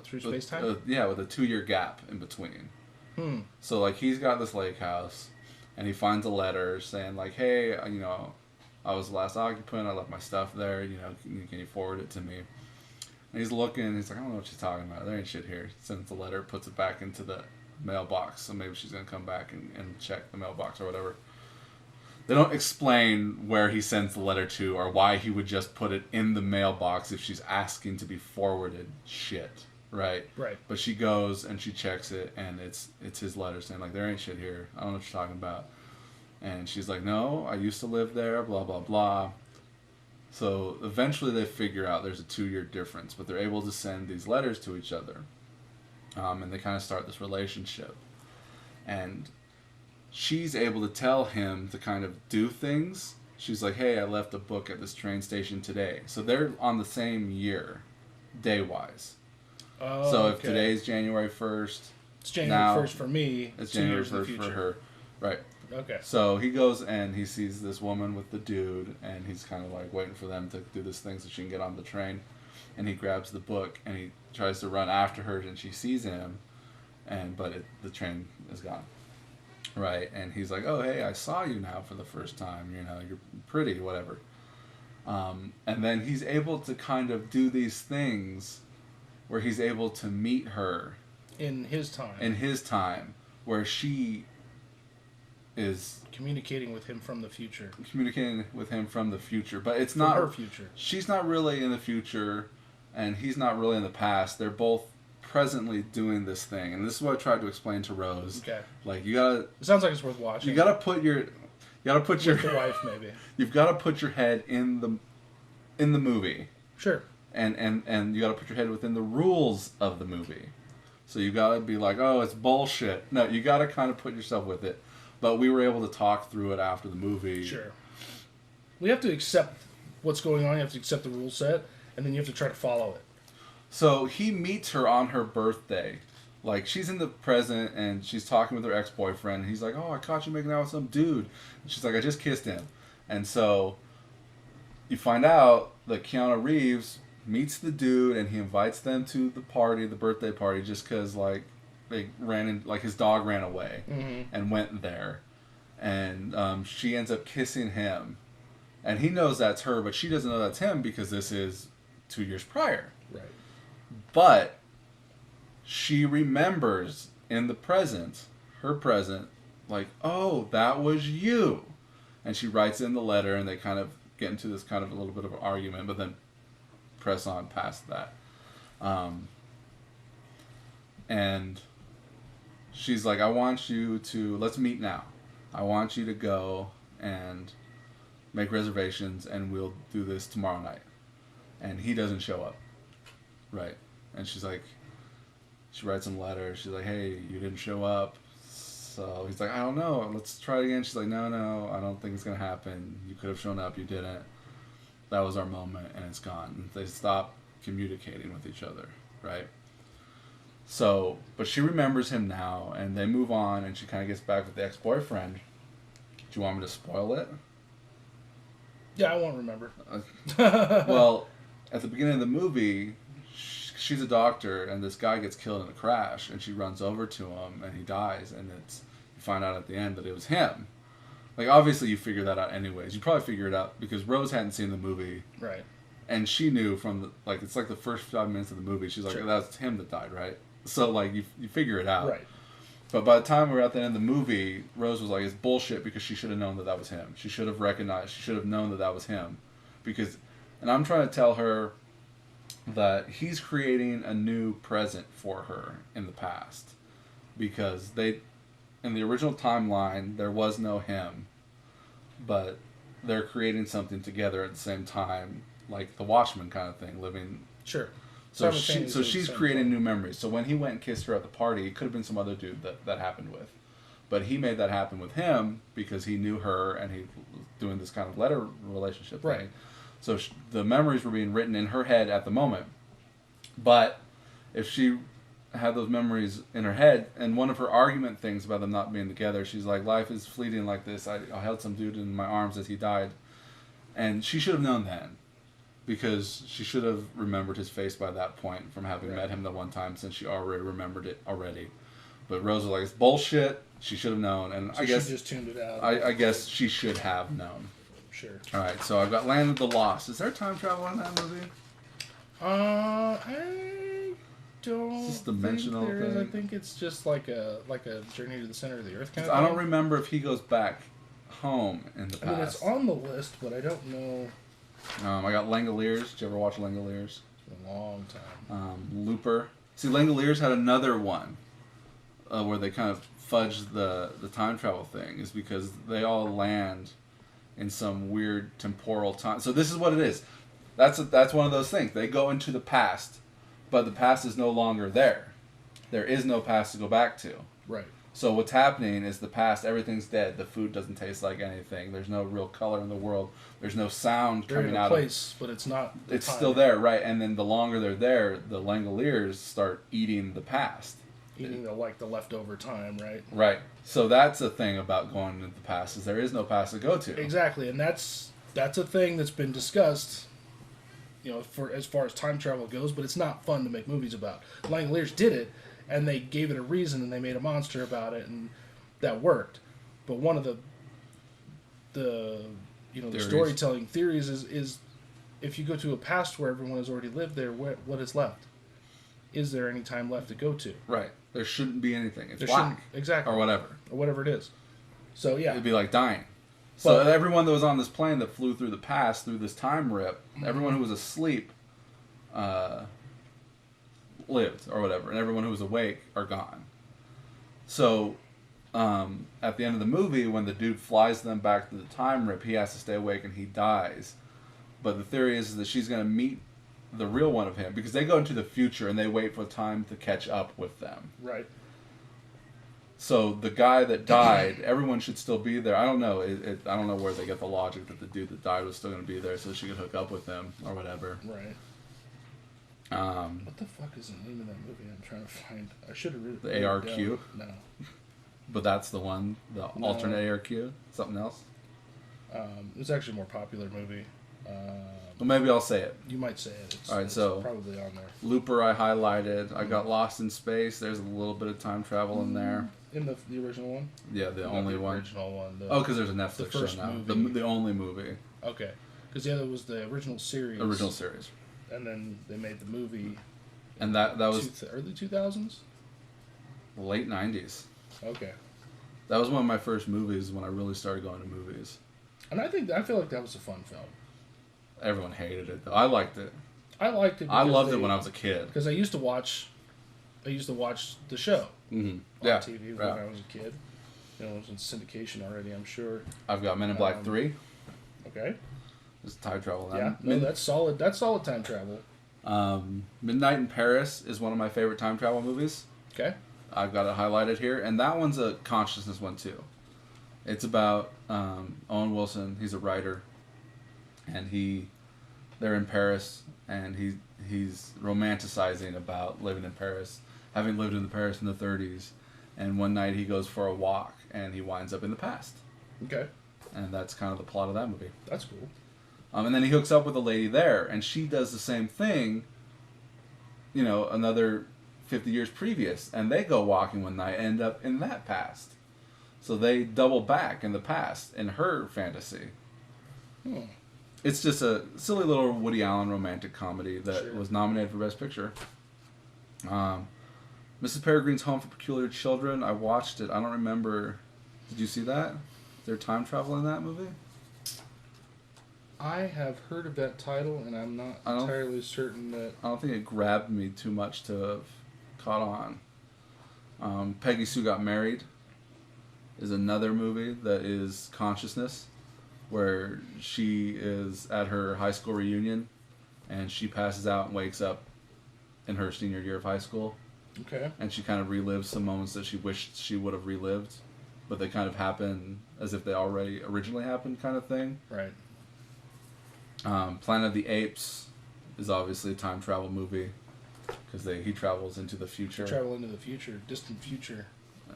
through space-time? Yeah, with a 2-year gap in between. So, like, he's got this lake house, and he finds a letter saying, like, hey, I was the last occupant, I left my stuff there, can you forward it to me? And he's looking, and he's like, I don't know what she's talking about, there ain't shit here. He sends the letter, puts it back into the mailbox, so maybe she's going to come back and check the mailbox or whatever. They don't explain where he sends the letter to, or why he would just put it in the mailbox if she's asking to be forwarded shit. Right. But she goes and she checks it, and it's his letter saying, like, there ain't shit here. I don't know what you're talking about. And she's like, no, I used to live there, blah, blah, blah. So eventually they figure out there's a 2-year difference, but they're able to send these letters to each other. And they kind of start this relationship. And she's able to tell him to kind of do things. She's like, hey, I left a book at this train station today. So they're on the same year, day-wise. Oh, so if today's January 1st... It's January 1st for me. It's January 1st for her. Right. Okay. So he goes and he sees this woman with the dude, and he's kind of like waiting for them to do this thing so she can get on the train. And he grabs the book and he tries to run after her, and she sees him, but the train is gone. Right. And he's like, oh, hey, I saw you now for the first time. You're pretty, whatever. And then he's able to kind of do these things where he's able to meet her. In his time. Where she is communicating with him from the future. But it's not her future. She's not really in the future, and he's not really in the past. They're both presently doing this thing, and this is what I tried to explain to Rose. Okay. Like, you gotta... It sounds like it's worth watching. You gotta put your... With the wife, maybe. You've got to put your head in the movie. Sure. And you got to put your head within the rules of the movie. So you got to be like, oh, it's bullshit. No, you got to kind of put yourself with it. But we were able to talk through it after the movie. Sure. We have to accept what's going on. You have to accept the rule set, and then you have to try to follow it. So he meets her on her birthday Like, she's in the present, and she's talking with her ex-boyfriend, and he's like, oh, I caught you making out with some dude. And she's like, I just kissed him. And so you find out that Keanu Reeves meets the dude, and he invites them to the party, the birthday party, just because, like, they ran in, like, his dog ran away and went there. And she ends up kissing him. And he knows that's her, but she doesn't know that's him because this is 2 years prior. Right. But she remembers in the present, her present, like, oh, that was you. And she writes in the letter, and they kind of get into this kind of a little bit of an argument, but then press on past that. And she's like, I want you to, let's meet now. I want you to go and make reservations, and we'll do this tomorrow night. And he doesn't show up. Right. And she's like, she writes him a letter. She's like, hey, you didn't show up. So he's like, I don't know. Let's try it again. She's like, no, I don't think it's going to happen. You could have shown up. You didn't. That was our moment, and it's gone. And they stop communicating with each other, right? So, but she remembers him now, and they move on, and she kind of gets back with the ex-boyfriend. Do you want me to spoil it? Yeah, I won't remember. Well, at the beginning of the movie, she's a doctor, and this guy gets killed in a crash, and she runs over to him, and he dies, and you find out at the end that it was him. Like, obviously, you figure that out anyways. You probably figure it out because Rose hadn't seen the movie, Right. and she knew from it's like the first 5 minutes of the movie. She's like, Sure. that's him that died, right? So like you figure it out, Right. But by the time we were at the end of the movie, Rose was like, it's bullshit because she should have known that was him. She should have recognized. She should have known that was him, because, and I'm trying to tell her that he's creating a new present for her in the past, because in the original timeline there was no him, but they're creating something together at the same time, like the Watchmen kind of thing, living. Sure. So she's creating new memories. So when he went and kissed her at the party, it could have been some other dude that happened with, but he made that happen with him because he knew her and he was doing this kind of letter relationship thing. Right. So the memories were being written in her head at the moment. But if she had those memories in her head, and one of her argument things about them not being together, she's like, life is fleeting like this. I held some dude in my arms as he died. And she should have known then, because she should have remembered his face by that point from having met him the one time, since she already remembered it already. But Rose was like, it's bullshit. She should have known. And So I guess she just tuned it out. I guess she should have known. Sure. All right, so I've got Land of the Lost. Is there time travel in that movie? I don't. Is this dimensional think there is. thing? I think it's just like a journey to the center of the earth kind of I thing. don't remember if he goes back home in the past. I mean, it's on the list, but I don't know. I got Langoliers. Did you ever watch Langoliers? A long time. Looper. See, Langoliers had another one where they kind of fudged the time travel thing, is because they all land in some weird temporal time. So this is what it is. That's one of those things. They go into the past, but the past is no longer there. There is no past to go back to. Right. So what's happening is the past, everything's dead. The food doesn't taste like anything. There's no real color in the world. There's no sound They're coming in a out place, but it's not. It's time. still there, right? And then the longer they're there, the Langoliers start eating the past. Eating the leftover time, right? Right. So that's a thing about going into the past, is there is no past to go to. Exactly, and that's a thing that's been discussed. For as far as time travel goes, but it's not fun to make movies about. Langoliers did it, and they gave it a reason, and they made a monster about it, and that worked. But one of the storytelling theories is if you go to a past where everyone has already lived there, what is left? Is there any time left to go to? Right. There shouldn't be anything. It's There black. shouldn't, exactly. Or whatever it is. So yeah, It'd be like dying. So But- everyone that was on this plane that flew through the past, through this time rip, everyone who was asleep lived, or whatever, and everyone who was awake are gone. So at the end of the movie, when the dude flies them back to the time rip, he has to stay awake and he dies. But the theory is that she's going to meet the real one of him, because they go into the future and they wait for time to catch up with them. right. So the guy that died, everyone should still be there. I don't know. I don't know where they get the logic that the dude that died was still going to be there so she could hook up with him or whatever. Right. What the fuck is the name of that movie? I'm trying to find. I should have written The it ARQ? down. No. But that's the one, the alternate ARQ? Something else? It was actually a more popular movie. Well, maybe I'll say it. You might say it. All right, it's so probably on there. Looper I highlighted. I got Lost in Space. There's a little bit of time travel in there. In the original one? Yeah, the Not only the one. Original one. Oh, because there's a Netflix first show now. movie. The only movie. Okay. Because the other was the original series. Original series. And then they made the movie. And that was early 2000s? late 90s. Okay. That was one of my first movies when I really started going to movies. And I feel like that was a fun film. Everyone hated it, though. I liked it. I liked it. I loved it when I was a kid. Because I used to watch the show on TV when I was a kid. You know, it was in syndication already, I'm sure. I've got Men in Black 3. Okay. It's time travel. Yeah, no, that's solid. That's solid time travel. Midnight in Paris is one of my favorite time travel movies. Okay. I've got it highlighted here, and that one's a consciousness one too. It's about Owen Wilson. He's a writer, and they're in Paris, and he's romanticizing about living in Paris, having lived in Paris in the 30s, and one night he goes for a walk, and he winds up in the past. Okay. And that's kind of the plot of that movie. That's cool. And then he hooks up with a lady there, and she does the same thing, you know, another 50 years previous, and they go walking one night and end up in that past. So they double back in the past in her fantasy. It's just a silly little Woody Allen romantic comedy that was nominated for Best Picture. Mrs. Peregrine's Home for Peculiar Children, I watched it. I don't remember. Did you see that? Is there time travel in that movie? I have heard of that title, and I'm not entirely certain that... I don't think it grabbed me too much to have caught on. Peggy Sue Got Married is another movie that is consciousness, where she is at her high school reunion, and she passes out and wakes up in her senior year of high school. Okay. And she kind of relives some moments that she wished she would have relived, but they kind of happen as if they already originally happened, kind of thing. Right. Planet of the Apes is obviously a time travel movie because he travels into the future. Travel into the future, distant future,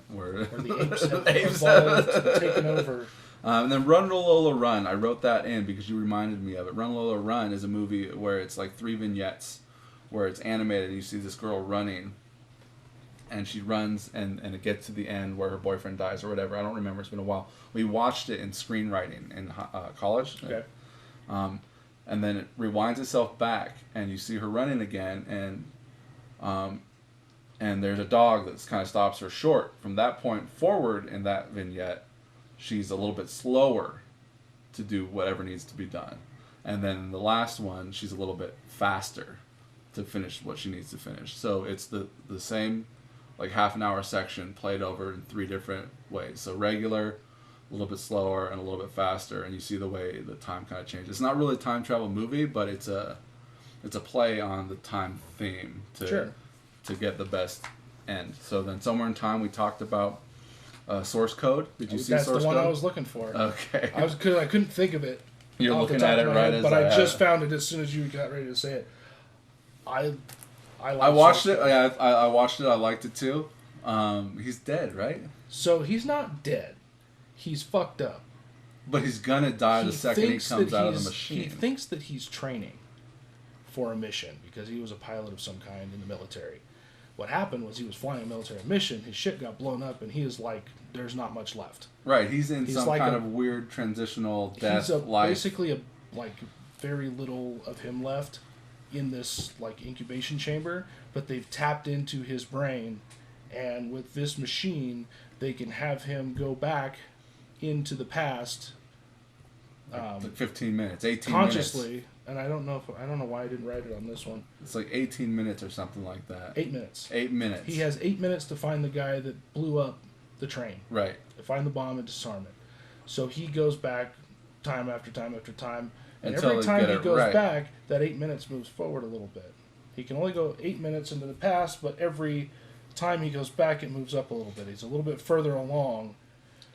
where the apes have evolved and taken over. And then Run Lola Run, I wrote that in because you reminded me of it. Run Lola Run is a movie where it's like 3 vignettes where it's animated and you see this girl running and she runs and it gets to the end where her boyfriend dies or whatever. I don't remember. It's been a while. We watched it in screenwriting in college. Okay. And then it rewinds itself back and you see her running again and there's a dog that kind of stops her short. From that point forward in that vignette, she's a little bit slower to do whatever needs to be done. And then the last one, she's a little bit faster to finish what she needs to finish. So it's the same like half an hour section played over in 3 different ways. So regular, a little bit slower, and a little bit faster, and you see the way the time kind of changes. It's not really a time travel movie, but it's a play on the time theme to get the best end. So then somewhere in time we talked about Source Code. Did you see Source Code? That's the one I was looking for. Okay. I couldn't think of it. You're looking at it right as but I just found it as soon as you got ready to say it. I watched it. I watched it. I liked it too. He's dead, right? So he's not dead. He's fucked up. But he's gonna die the second he comes out of the machine. He thinks that he's training for a mission because he was a pilot of some kind in the military. What happened was he was flying a military mission, his ship got blown up, and he is like, there's not much left. Right, he's some like kind of weird transitional death life. Basically, very little of him left in this like incubation chamber, but they've tapped into his brain, and with this machine, they can have him go back into the past, like 15 minutes, 18 consciously, minutes. And I don't know why I didn't write it on this one. It's like 18 minutes or something like that. 8 minutes. 8 minutes. He has 8 minutes to find the guy that blew up the train. Right. To find the bomb and disarm it. So he goes back time after time after time, and until every time he goes back, that 8 minutes moves forward a little bit. He can only go 8 minutes into the past, but every time he goes back, it moves up a little bit. He's a little bit further along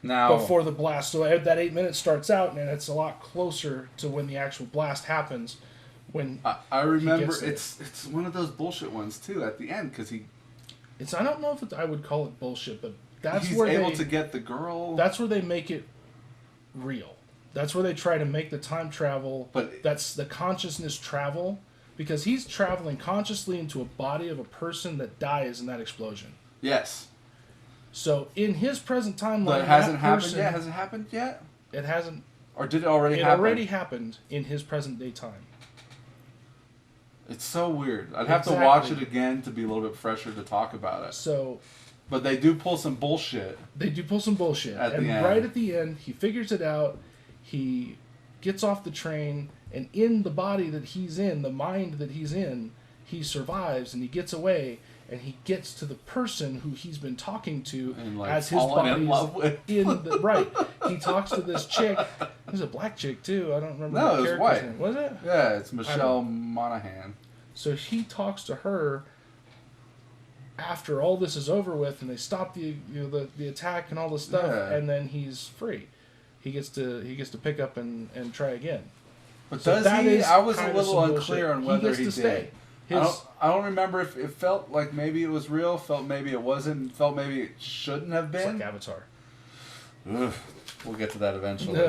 now before the blast. So that 8 minutes starts out, and it's a lot closer to when the actual blast happens, when I remember gets there. it's one of those bullshit ones too at the end because I don't know if I would call it bullshit, but that's he's where able to get the girl. That's where they make it real. That's where they try to make the time travel. But that's the consciousness travel, because he's traveling consciously into a body of a person that dies in that explosion. Yes. So in his present timeline, but it hasn't happened yet. Has it happened yet? It hasn't. Or did it already happen? It already happened in his present day time. It's so weird. I'd have to watch it again to be a little bit fresher to talk about it. So, but they do pull some bullshit. They do pull some bullshit. And right at the end, he figures it out. He gets off the train, and in the body that he's in, the mind that he's in, he survives, and he gets away, and he gets to the person who he's been talking to and like as his body's in love with. in the right. He talks to this chick. There's a black chick too. I don't remember. No, it was white. Name. Was it? Yeah, it's Michelle Monaghan. So he talks to her after all this is over with, and they stop the attack and all this stuff, and then he's free. He gets to pick up and try again. But so does he? I was a little unclear on whether he did. Stay. I don't remember if it felt like maybe it was real, felt maybe it wasn't, felt maybe it shouldn't have been. It's like Avatar. Ugh. We'll get to that eventually.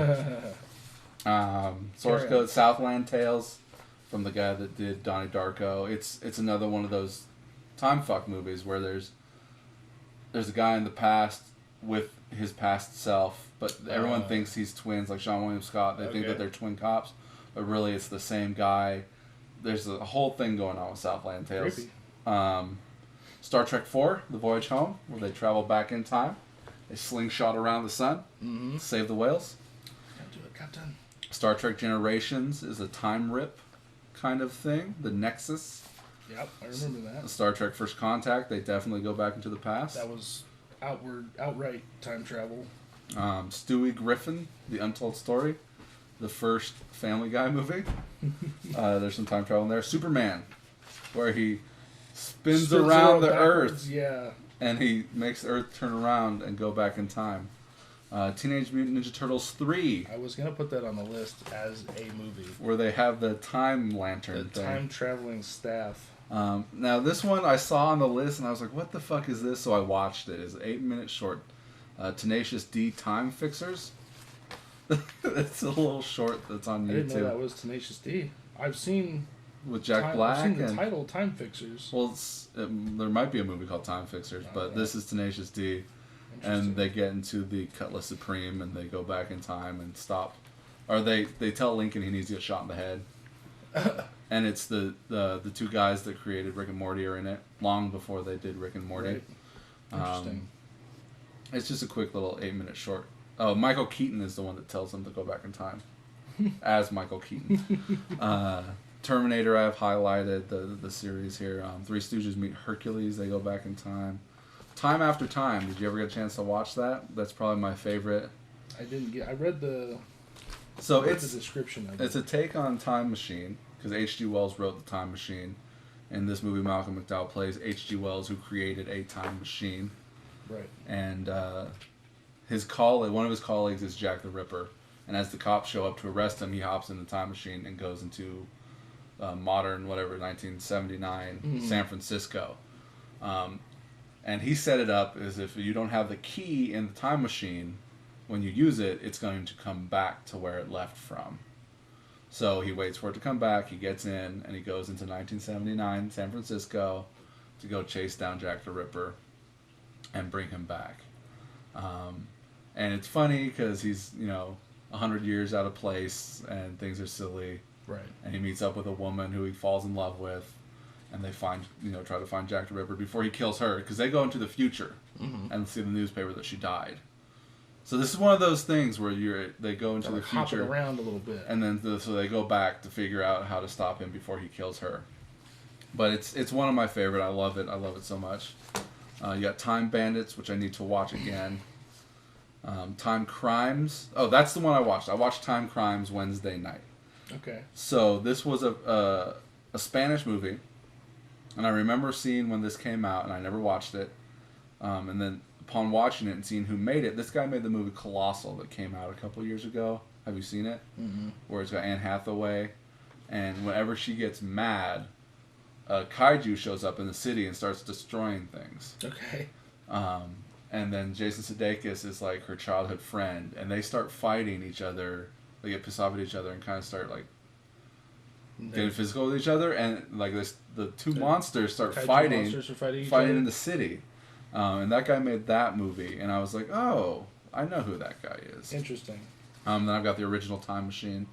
Source code Southland Tales from the guy that did Donnie Darko. It's another one of those time fuck movies where there's a guy in the past with his past self, but everyone thinks he's twins, like Sean William Scott. They think that they're twin cops, but really it's the same guy. There's a whole thing going on with Southland Tales. Star Trek IV, The Voyage Home, where they travel back in time. They slingshot around the sun, save the whales. Can't do it, Captain. Star Trek Generations is a time rip kind of thing. The Nexus. Yep, I remember that. Star Trek First Contact, they definitely go back into the past. That was outright time travel. Stewie Griffin, The Untold Story, the first Family Guy movie. There's some time travel in there. Superman, where he spins around the Earth. Yeah. And he makes the Earth turn around and go back in time. Teenage Mutant Ninja Turtles 3. I was going to put that on the list as a movie. Where they have the time lantern thing. Time traveling staff. Now, this one I saw on the list and I was like, what the fuck is this? So I watched it. It's an 8-minute short. Tenacious D Time Fixers. It's a little short that's on YouTube. I didn't know that was Tenacious D. I've seen... With Jack Black. I've seen the title Time Fixers. Well, there might be a movie called Time Fixers, but this is Tenacious D. And they get into the Cutlass Supreme and they go back in time and stop. Or they tell Lincoln he needs to get shot in the head. And it's the two guys that created Rick and Morty are in it long before they did Rick and Morty. Right. Interesting. It's just a quick little 8-minute short. Oh, Michael Keaton is the one that tells them to go back in time. As Michael Keaton. Terminator I've highlighted, the series here. Three Stooges meet Hercules, they go back in time. Time After Time, did you ever get a chance to watch that? That's probably my favorite. I read the description of it. It's a take on Time Machine, because H.G. Wells wrote The Time Machine. In this movie, Malcolm McDowell plays H.G. Wells, who created a time machine. Right. And one of his colleagues is Jack the Ripper. And as the cops show up to arrest him, he hops in the time machine and goes into modern, 1979 San Francisco. And he set it up as if you don't have the key in the time machine, when you use it, it's going to come back to where it left from. So he waits for it to come back, he gets in, and he goes into 1979 San Francisco to go chase down Jack the Ripper and bring him back. And it's funny because he's, 100 years out of place and things are silly. Right. And he meets up with a woman who he falls in love with, and they try to find Jack the Ripper before he kills her, because they go into the future and see the newspaper that she died. So this is one of those things where they go into the future, hop around a little bit, and then so they go back to figure out how to stop him before he kills her. But it's one of my favorite. I love it. I love it so much. You got Time Bandits, which I need to watch again. Time Crimes. Oh, that's the one I watched. I watched Time Crimes Wednesday night. Okay. So this was a Spanish movie, and I remember seeing when this came out, and I never watched it. And then upon watching it and seeing who made it, this guy made the movie Colossal that came out a couple years ago. Have you seen it? Mm-hmm. Where it's got Anne Hathaway. and whenever she gets mad, a kaiju shows up in the city and starts destroying things. Okay. And then Jason Sudeikis is like her childhood friend, and they start fighting each other. They get pissed off at each other and kind of start like getting physical with each other, and like the two monsters start fighting in the city. And that guy made that movie, and I was like, oh, I know who that guy is. Interesting. Then I've got the original Time Machine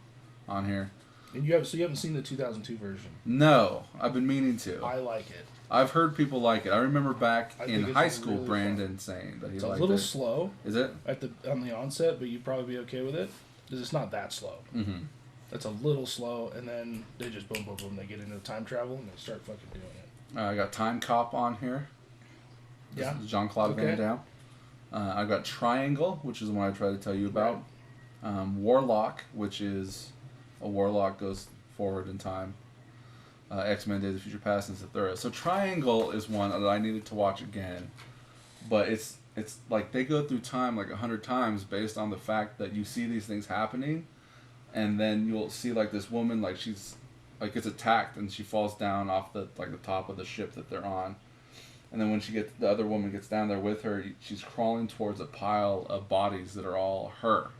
on here. And you haven't seen the 2002 version? No, I've been meaning to. I like it. I've heard people like it. I remember back in high school, really Brandon saying that he liked it. It's a little slow. Is it? On the onset, but you'd probably be okay with it because it's not that slow. Mm-hmm. It's a little slow, and then they just boom, boom, boom. They get into time travel and they start fucking doing it. I got Time Cop on here. Yeah. Jean-Claude Van Damme. I've got Triangle, which is the one I tried to tell you about. Right. Warlock, which is a warlock goes forward in time. X-Men Days of Future Past and Zathura. So Triangle is one that I needed to watch again. But it's like they go through time like 100 times based on the fact that you see these things happening, and then you'll see like this woman like she's like gets attacked and she falls down off the top of the ship that they're on. And then when the other woman gets down there with her, she's crawling towards a pile of bodies that are all her.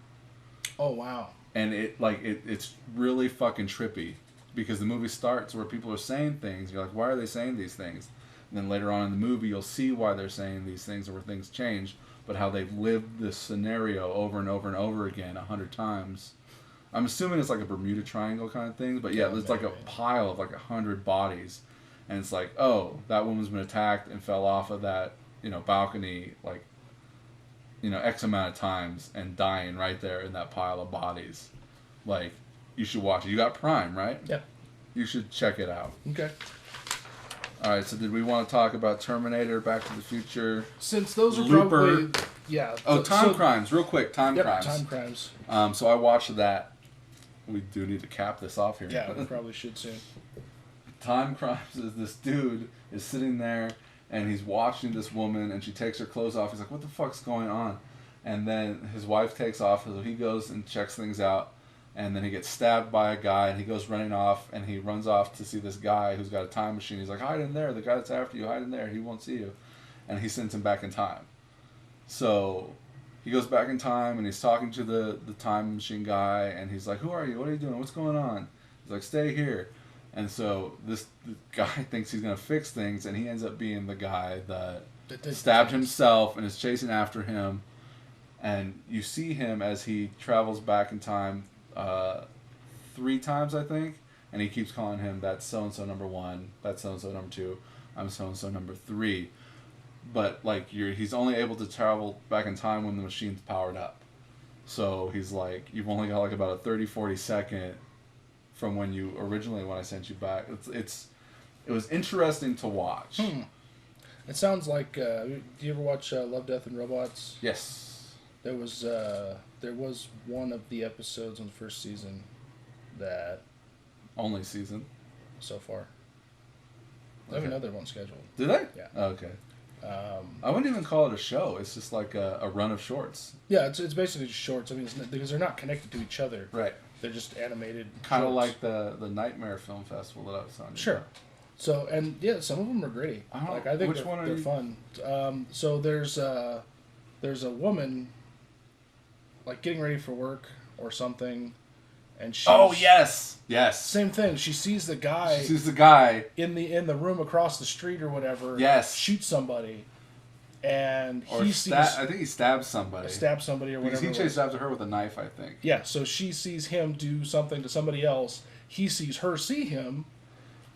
Oh wow. And it's really fucking trippy because the movie starts where people are saying things. You're like, why are they saying these things? And then later on in the movie, you'll see why they're saying these things or where things change, but how they've lived this scenario over and over and over again 100 times. I'm assuming it's like a Bermuda Triangle kind of thing, but yeah, it's like a pile of like 100 bodies. And it's like, oh, that woman's been attacked and fell off of that, balcony, like, X amount of times and dying right there in that pile of bodies. Like, you should watch it. You got Prime, right? Yeah. You should check it out. Okay. All right, so did we want to talk about Terminator, Back to the Future? Since those are Looper. probably... Yeah. Oh, Time Crimes, real quick. Time Crimes. Time Crimes. So I watched that. We do need to cap this off here. Yeah, we probably should soon. Time Crimes is this dude is sitting there and he's watching this woman and she takes her clothes off. He's like, what the fuck's going on? And then his wife takes off, so he goes and checks things out. And then he gets stabbed by a guy, and he goes running off, and he runs off to see this guy who's got a time machine. He's like, hide in there. The guy that's after you, hide in there. He won't see you. And he sends him back in time. So he goes back in time, and he's talking to the time machine guy, and he's like, who are you? What are you doing? What's going on? He's like, stay here. And so the guy thinks he's going to fix things, and he ends up being the guy that stabbed himself and is chasing after him. And you see him as he travels back in time 3 times, I think, and he keeps calling him, that's so-and-so number 1, that's so-and-so number 2, I'm so-and-so number 3. But, like, he's only able to travel back in time when the machine's powered up. So he's like, you've only got, like, about a 30-40 second from when I sent you back. It was interesting to watch. It sounds like, do you ever watch Love, Death, and Robots? Yes. There was one of the episodes on the first season that... Only season? So far. They have another one scheduled. Do they? Yeah. Oh, okay. I wouldn't even call it a show. It's just like a run of shorts. Yeah, it's basically just shorts. I mean, because they're not connected to each other. Right. They're just animated kind of like the Nightmare Film Festival that I was on. Sure. So, and yeah, some of them are gritty. I think they're fun. So there's a woman like getting ready for work or something, and she's... Oh, yes! Yes. Same thing. She sees the guy... in the room across the street or whatever. Yes. Shoot somebody. And I think he stabs somebody. Stabs somebody or whatever. Because he chased after her with a knife, I think. Yeah, so she sees him do something to somebody else. He sees her see him,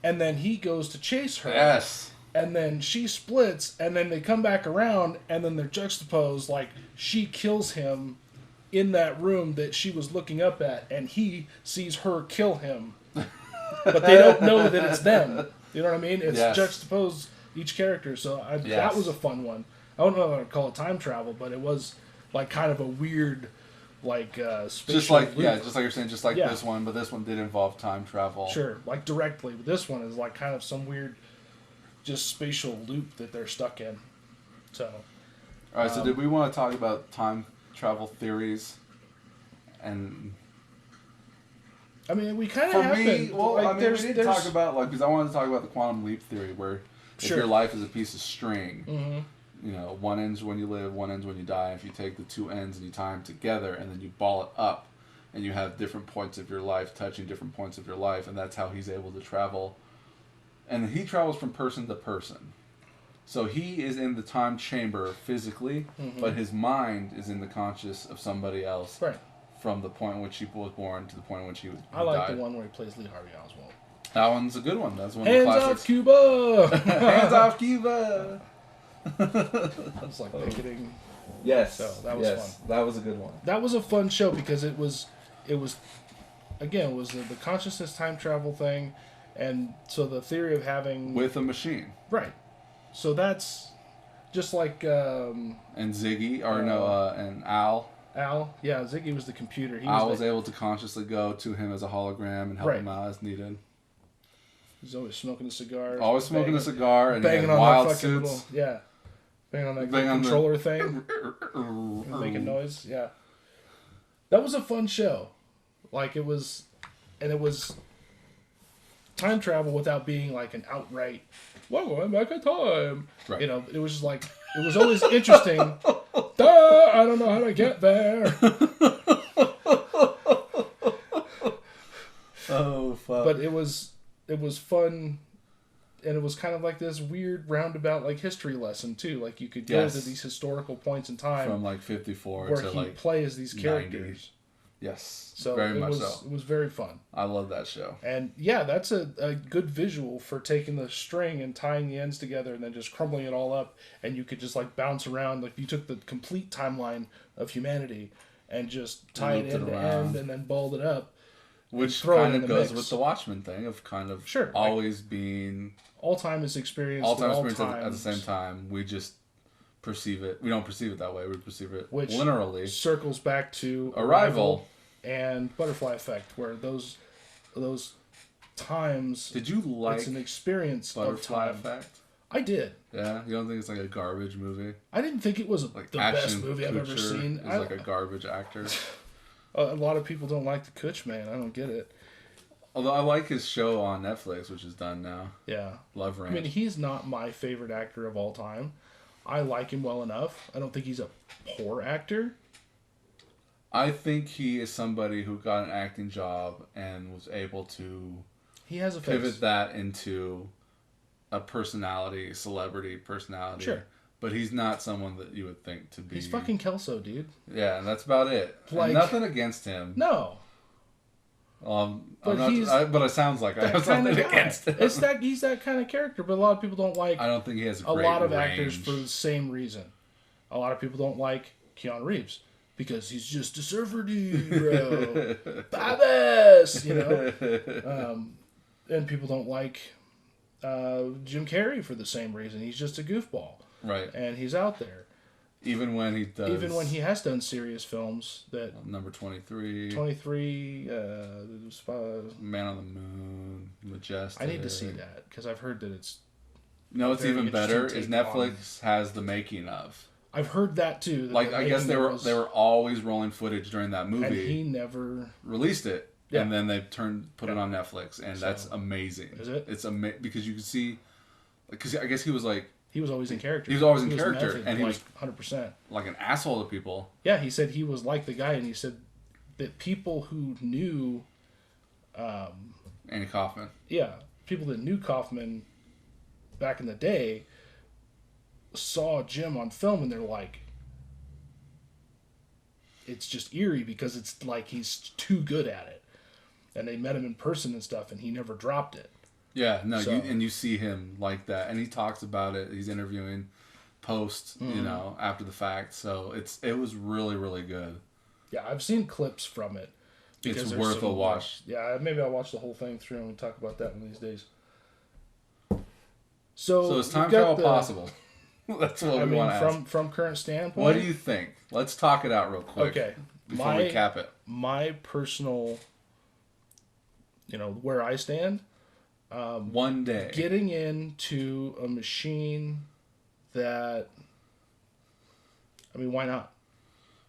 and then he goes to chase her. Yes. And then she splits, and then they come back around, and then they're juxtaposed. Like, she kills him in that room that she was looking up at, and he sees her kill him. But they don't know that it's them. You know what I mean? It's juxtaposed each character. So that was a fun one. I don't know if I'd call it time travel, but it was like kind of a weird, like spatial just like loop. just like you're saying, just like this one, but this one did involve time travel. Sure, like directly. But this one is like kind of some weird, just spatial loop that they're stuck in. So, all right. So did we want to talk about time travel theories? And I mean, we kind For of have me, been. well, Like, I mean, there's, we did there's, talk about, like, because I wanted to talk about the quantum leap theory, where if Sure. your life is a piece of string, Mm-hmm. you know, one ends when you live, one ends when you die. If you take the two ends and you tie them together, and then you ball it up, and you have different points of your life touching different points of your life, and that's how he's able to travel. And he travels from person to person. So he is in the time chamber physically, but his mind is in the conscious of somebody else. Right. From the point in which he was born to the point in which he I like died. the one where he plays Lee Harvey Oswald. That one's a good one. That's one Hands of the off classics. Cuba! Hands off Cuba! It's like picketing. Yes. So that was fun. That was a good one. That was a fun show because it was again, it was the consciousness time travel thing, and so the theory of having With a machine. right. So that's just like And Ziggy, or and Al. Al. Yeah, Ziggy was the computer. Al was able to consciously go to him as a hologram and help Right. him out as needed. He's always smoking a cigar. Always smoking a cigar and banging he had on wild that fucking suits. banging on that Banging on the- controller thing, and making noise. Yeah, that was a fun show. Like it was time travel without being like an outright. Well, going back in time. Right. You know, it was just like it was always interesting. Duh, I don't know how to get there. Oh, fuck. But it was fun, and it was kind of like this weird roundabout like history lesson too. Like you could go Yes. to these historical points in time From like 54 where to he like plays these 90s. characters. Yes. So very it much was so. it was very fun. I love that show. And yeah, that's a good visual for taking the string and tying the ends together and then just crumbling it all up, and you could just like bounce around. Like you took the complete timeline of humanity and just tie it looped end it to around. end and then balled it up. Which throw it kind in of the goes mix. with the Watchmen thing of kind of Sure, always being All time is experienced. all time at all experience at the times. same time. We just perceive it. We don't perceive it that way. We perceive it Which literally. circles back to Arrival. And Butterfly Effect, where those times Did you like it's an experience Butterfly of time. Effect? I did. Yeah, you don't think it's like a garbage movie? I didn't think it was Like the best Ashton movie I've ever Kutcher seen. is like a garbage actor. A lot of people don't like the Kutch man. I don't get it. Although I like his show on Netflix, which is done now. Yeah. Love I Ranch. mean, he's not my favorite actor of all time. I like him well enough. I don't think he's a poor actor. I think he is somebody who got an acting job and was able to He has a face. pivot that into a personality, celebrity personality. Sure. But he's not someone that you would think to be. He's fucking Kelso, dude. Yeah, and that's about it. Like- And nothing against him. No. But he's but it sounds like I That have kind something of guy. against him. He's that kind of character, but a lot of people don't like I don't think he has a great lot of range. actors for the same reason. A lot of people don't like Keanu Reeves because he's just a surfer dude, bro. Babas, you know. And people don't like Jim Carrey for the same reason. He's just a goofball, Right. and he's out there. Even when he does. Even when he has done serious films, that Number 23. 23, Man on the Moon. Majestic. I need to see that because I've heard that it's. No, it's Very even better. interesting Is take Netflix has the making of. I've heard that too. That Like the I guess making they were was- they were always rolling footage during that and movie. he never. Released it, Yeah. and then they put it on Netflix, and So- that's amazing. Is it? It's because you can see, because I guess he was like He was always in character. He was always in character, method, and he like was 100%. like an asshole to people. Yeah, he said he was like the guy, and he said that people who knew, Andy Kaufman. people that knew Kaufman back in the day saw Jim on film, and they're like, it's just eerie because it's like he's too good at it. And they met him in person and stuff, and he never dropped it. Yeah, no, So- you see him like that, and he talks about it. He's interviewing post, Mm-hmm. you know, after the fact. So it was really, really good. Yeah, I've seen clips from it. It's there's worth a some, watch. Yeah, maybe I'll watch the whole thing through and we talk about that one of these days. So So is time we've got travel possible? That's what I we mean, want to ask. from current standpoint. What do you think? Let's talk it out real quick. Okay, Before we cap it. my personal, where I stand, One day. getting into a machine that, I mean, why not?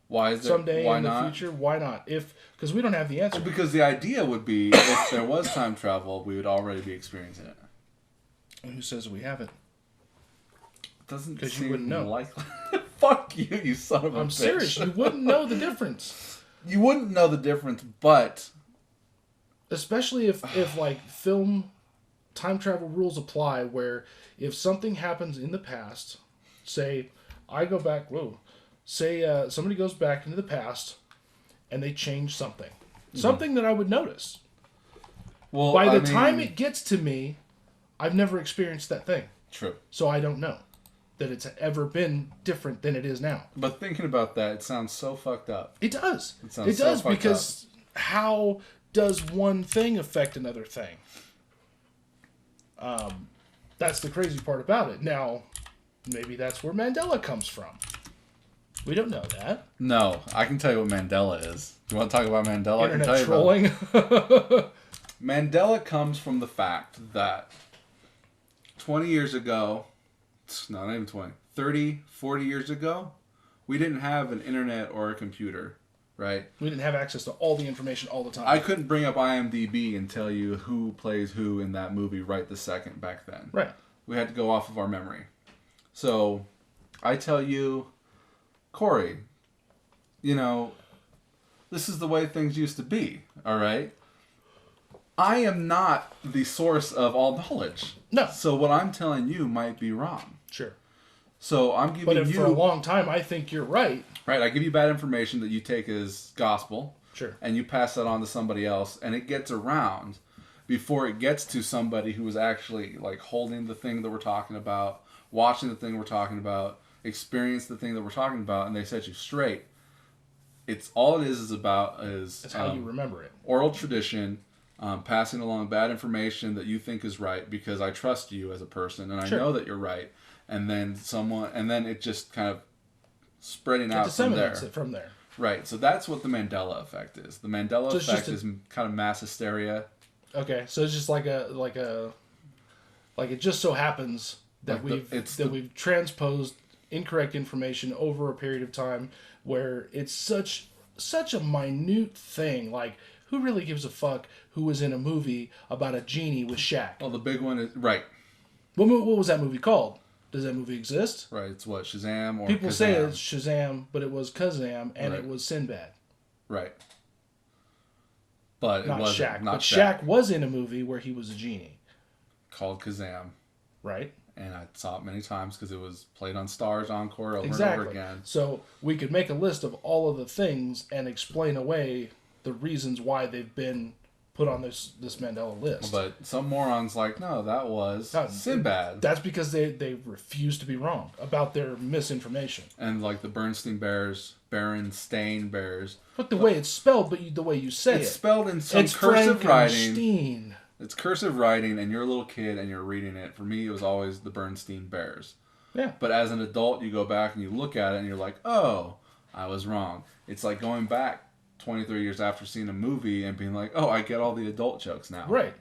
Why is there? someday Why in the not? future? Why not? Because we don't have the answer. Well, because the idea would be if there was time travel, we would already be experiencing it. And who says we haven't? Doesn't 'Cause you seem wouldn't know. likely. Fuck you, you son of a bitch. I'm serious. You wouldn't know the difference. You wouldn't know the difference, but Especially if like film time travel rules apply, where if something happens in the past, say I go back, say somebody goes back into the past and they change something. Something that I would notice. well, By the time it gets to me, I've never experienced that thing. true. So I don't know that it's ever been different than it is now. But thinking about that, it sounds so fucked up. It does. It sounds It so does fucked because how does one thing affect another thing? That's the crazy part about it. Now, maybe that's where Mandela comes from. We don't know that. No, I can tell you what Mandela is. You want to talk about Mandela? I can tell Internet you trolling. Mandela comes from the fact that 20 years ago, no, not even 20, 30, 40 years ago, we didn't have an internet or a computer, right? We didn't have access to all the information all the time. I couldn't bring up IMDb and tell you who plays who in that movie right this second back then. Right. We had to go off of our memory. So, I tell you, Cory, this is the way things used to be, all right? I am not the source of all knowledge. No. So what I'm telling you might be wrong. Sure. So I'm giving But if you... for a long time I think you're right. Right, I give you bad information that you take as gospel. Sure. And you pass that on to somebody else, and it gets around before it gets to somebody who is actually like holding the thing that we're talking about, watching the thing we're talking about, experience the thing that we're talking about, and they set you straight. It's all it is about is That's how you remember it. oral tradition, passing along bad information that you think is right because I trust you as a person and I Sure. know that you're right, and then it just kind of spreading It out from there. disseminates it from there. Right, so that's what the Mandela effect is. The Mandela So it's effect just is kind of mass hysteria. Okay, so it's just like it just so happens that we've transposed incorrect information over a period of time where it's such a minute thing. Like, who really gives a fuck who was in a movie about a genie with Shaq? Well, the big one is right. What was that movie called? Does that movie exist? Right, it's what, Shazam or People Kazam? say it's Shazam, but it was Kazam, and Right. it was Sinbad. Right. But Not it wasn't. Shaq. Not But Shaq. Shaq was in a movie where he was a genie. Called Kazam. Right? And I saw it many times because it was played on Stars Encore over and Exactly. over again. So we could make a list of all of the things and explain away the reasons why they've been put on this Mandela list. But some morons like, no, that was No, Sinbad. That's because they refuse to be wrong about their misinformation. And like the Berenstain Bears. But the way it's spelled, but the way you say It's it. spelled in some It's cursive writing. Frankenstein. It's cursive writing, and you're a little kid and you're reading it. For me, it was always the Berenstain Bears. Yeah. But as an adult, you go back and you look at it and you're like, oh, I was wrong. It's like going back 20, 30 years after seeing a movie and being like, oh, I get all the adult jokes now. Right.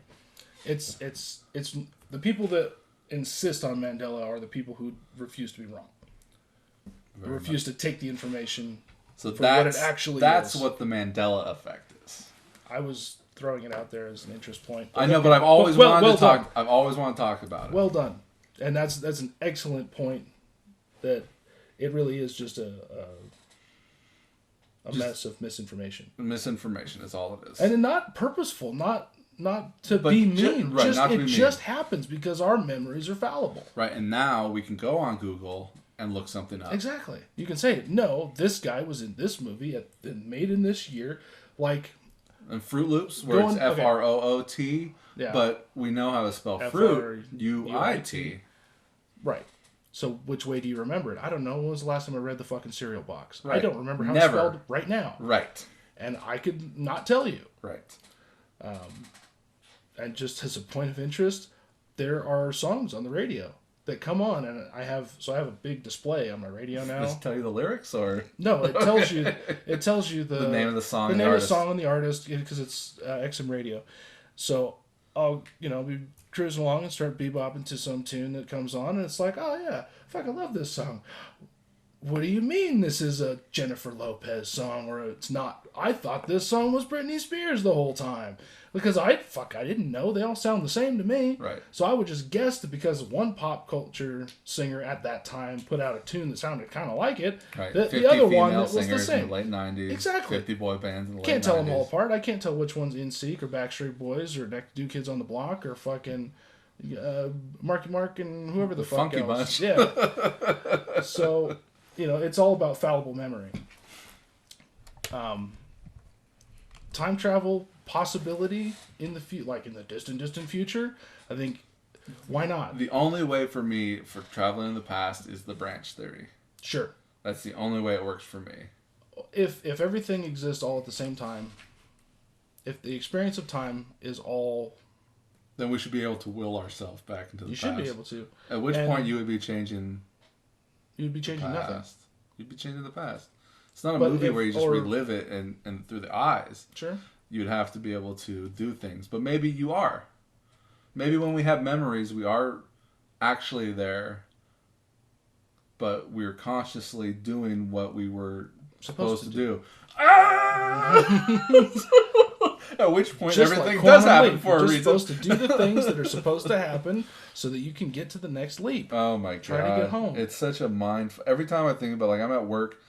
It's the people that insist on Mandela are the people who refuse to be wrong. Who refuse to take the information So for that's what it actually that's is. what the Mandela effect is. I was throwing it out there as an interest point. I know, but I've always wanted to talk. I've always wanted to talk about it. Well done, and that's an excellent point. That it really is just a mess of misinformation. Misinformation is all it is. And not purposeful, not to But be mean. right, not to be mean. Just happens because our memories are fallible. Right, and now we can go on Google and look something up. Exactly. You can say, no, this guy was in this movie made in this year. Like, And Fruit Loops, where it's F-R-O-O-T, Yeah. but we know how to spell fruit, F-R-U-I-T. U-I-T. right. So which way do you remember it? I don't know. When was the last time I read the fucking cereal box? I Right. don't remember how Never. it's spelled right now. Right. And I could not tell you. Right. And just as a point of interest, there are songs on the radio that come on, and I have a big display on my radio now. Does it tell you the lyrics, or No, it tells you the name of the song, the and the name of the artist? song and the artist, because it's XM radio. So I'll be cruising along and start bebopping to some tune that comes on, and it's like, oh yeah, fuck, I love this song. what do you mean this is a Jennifer Lopez song or it's not? I thought this song was Britney Spears the whole time. Because I didn't know. They all sound the same to me. Right. So I would just guess that because one pop culture singer at that time put out a tune that sounded kind of like it, Right. that 50 the other female one that was the singers same. in the late 90s. Exactly. 50 boy bands in the late 90s. Can't tell them all apart. I can't tell which one's NSYNC or Backstreet Boys or New Kids on the Block or fucking Marky Mark and whoever the fuck Funky else. Bunch. Yeah. So, it's all about fallible memory. Time travel possibility in the in the distant future. I think, why not? The only way for me for traveling in the past is the branch theory. Sure. That's the only way it works for me. If everything exists all at the same time, if the experience of time is all, then we should be able to will ourselves back into the past. You should be able to. At which point you would be changing. You'd be changing past. nothing. You'd be changing the past. It's not a movie where you just relive it and through the eyes. Sure. You'd have to be able to do things. But maybe you are. Maybe when we have memories, we are actually there, but we're consciously doing what we were supposed to do. At which point just everything like does happen leap. for a You're reason. Supposed to do the things that are supposed to happen so that you can get to the next leap. Oh my god! Try to get home. It's such a mind. Every time I think about, I'm at work,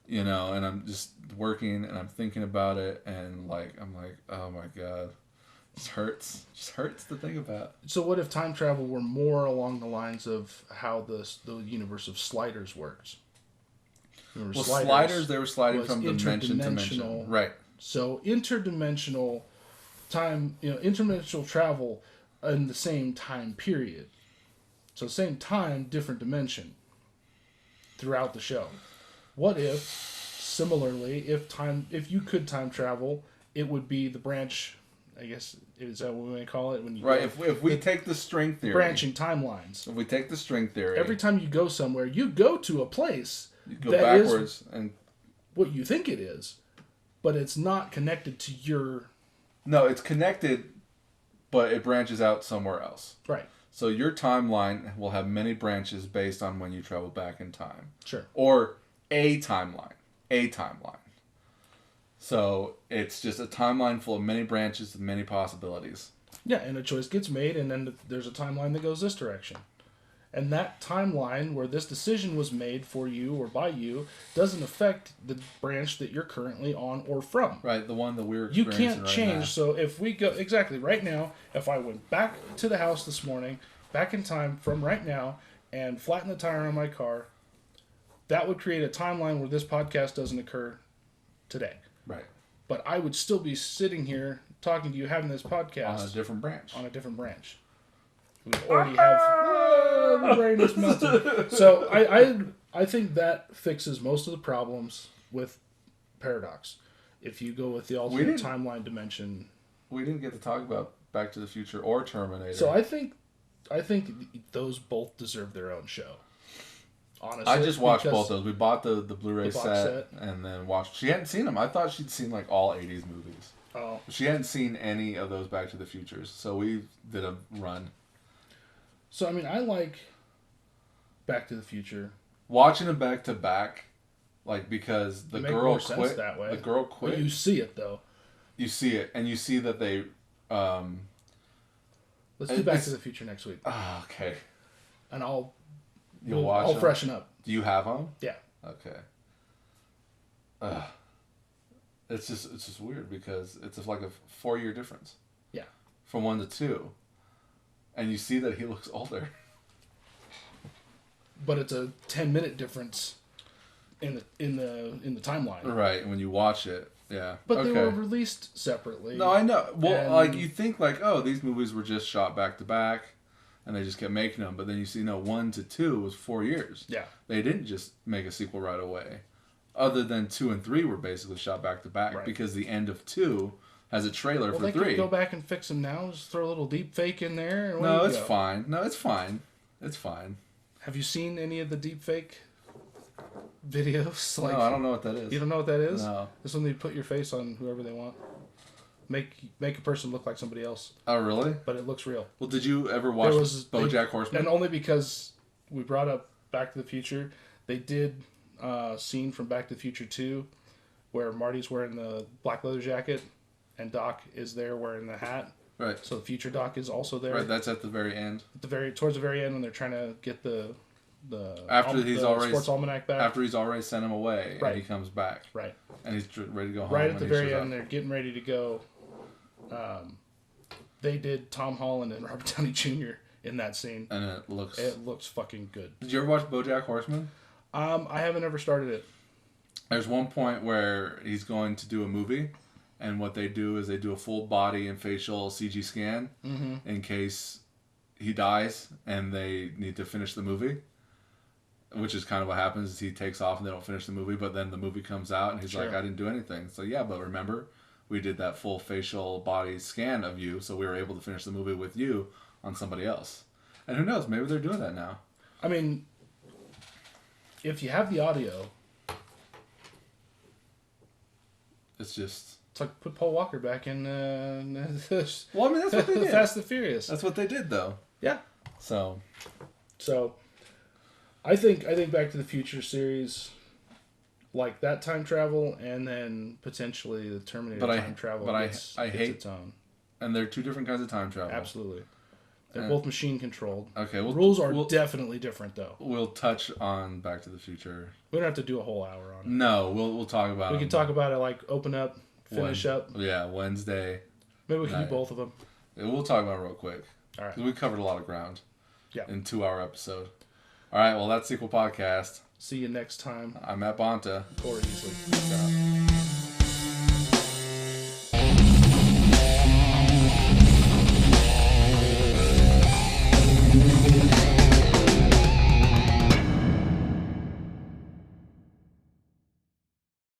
and I'm just working, and I'm thinking about it, and I'm like, oh my god, it hurts. It just hurts to think about. So what if time travel were more along the lines of how the universe of Sliders works? Sliders, they were sliding from dimension to dimension. Right. So interdimensional time, interdimensional travel in the same time period. So same time, different dimension throughout the show. What if, similarly, if you could time travel, it would be the branch, I guess, is that what we want to call it? When you right, if we take the string theory. Branching timelines. If we take the string theory. Every time you go somewhere, you go to a place you go backwards and what you think it is, but it's not connected to your... No, it's connected, but it branches out somewhere else. Right. So your timeline will have many branches based on when you travel back in time. Sure. Or a timeline. A timeline. So it's just a timeline full of many branches and many possibilities. Yeah, and a choice gets made, and then there's a timeline that goes this direction. And that timeline where this decision was made for you or by you doesn't affect the branch that you're currently on or from. Right, the one that we're You experiencing can't right change. now. So if we go... Exactly, right now, if I went back to the house this morning, back in time from right now, and flattened the tire on my car, that would create a timeline where this podcast doesn't occur today. Right. But I would still be sitting here talking to you, having this podcast... On a different branch. On a different branch. We already have... the brain is melted. So I think that fixes most of the problems with Paradox. If you go with the alternate timeline dimension... We didn't get to talk about Back to the Future or Terminator. So I think those both deserve their own show. Honestly, I just watched both those. We bought the Blu-ray set and then watched. She hadn't seen them. I thought she'd seen all 80s movies. Oh. She hadn't seen any of those Back to the Futures, so we did a run. So I mean, I like Back to the Future. Watching them back to back, because the girl quit. That way. The girl quit. But you see it though. You see it, and you see that they. Let's do Back to the Future next week. Oh, okay. And I'll watch them? freshen up. Do you have them? Yeah. Okay. It's just weird because it's like a 4-year difference. Yeah. From 1 to 2, and you see that he looks older. But it's a 10-minute difference in the timeline. Right, when you watch it, yeah. But they were released separately. No, I know. Well, you think these movies were just shot back to back, and they just kept making them. But then you see, 1 to 2 was 4 years. Yeah. They didn't just make a sequel right away. Other than 2 and 3 were basically shot back to back because the end of 2 has a trailer for 3. They could go back and fix them now. Just throw a little deep fake in there. No, it's fine. No, it's fine. It's fine. Have you seen any of the deep fake videos? No, I don't know what that is. You don't know what that is? No. It's when they put your face on whoever they want. Make a person look like somebody else. Oh, really? But it looks real. Well, did you ever watch BoJack Horseman? And only because we brought up Back to the Future, they did scene from Back to the Future 2 where Marty's wearing the black leather jacket and Doc is there wearing the hat. Right. So the future Doc is also there. Right. That's at the very end. Towards the very end when they're trying to get the sports almanac back. After he's already sent him away, right. and he comes back. Right. And he's ready to go home. Right at the very end, they're getting ready to go. They did Tom Holland and Robert Downey Jr. in that scene. And it looks fucking good. Did you ever watch BoJack Horseman? I haven't ever started it. There's one point where he's going to do a movie, and what they do is they do a full body and facial CG scan in case he dies and they need to finish the movie. Which is kind of what happens is he takes off and they don't finish the movie, but then the movie comes out and he's like, I didn't do anything. So yeah, but remember, we did that full facial body scan of you, so we were able to finish the movie with you on somebody else. And who knows, maybe they're doing that now. I mean, if you have the audio, it's like put Paul Walker back in. Well, I mean, that's what they did. Fast and Furious. That's what they did, though. Yeah. So, I think Back to the Future series, like that time travel, and then potentially the Terminator time travel. But I hate its own. And they're two different kinds of time travel. Absolutely. They're both machine controlled. Okay, rules are definitely different, though. We'll touch on Back to the Future. We don't have to do a whole hour on it. No, we'll talk about it. We can talk about it, like open up, finish up. Yeah, Wednesday. Maybe we can do both of them. We'll talk about it real quick. All right. We covered a lot of ground. Yeah. In 2-hour episode. All right, well, that's Sequel Podcast. See you next time. I'm Matt Bonta. Cory Easley. Peace out.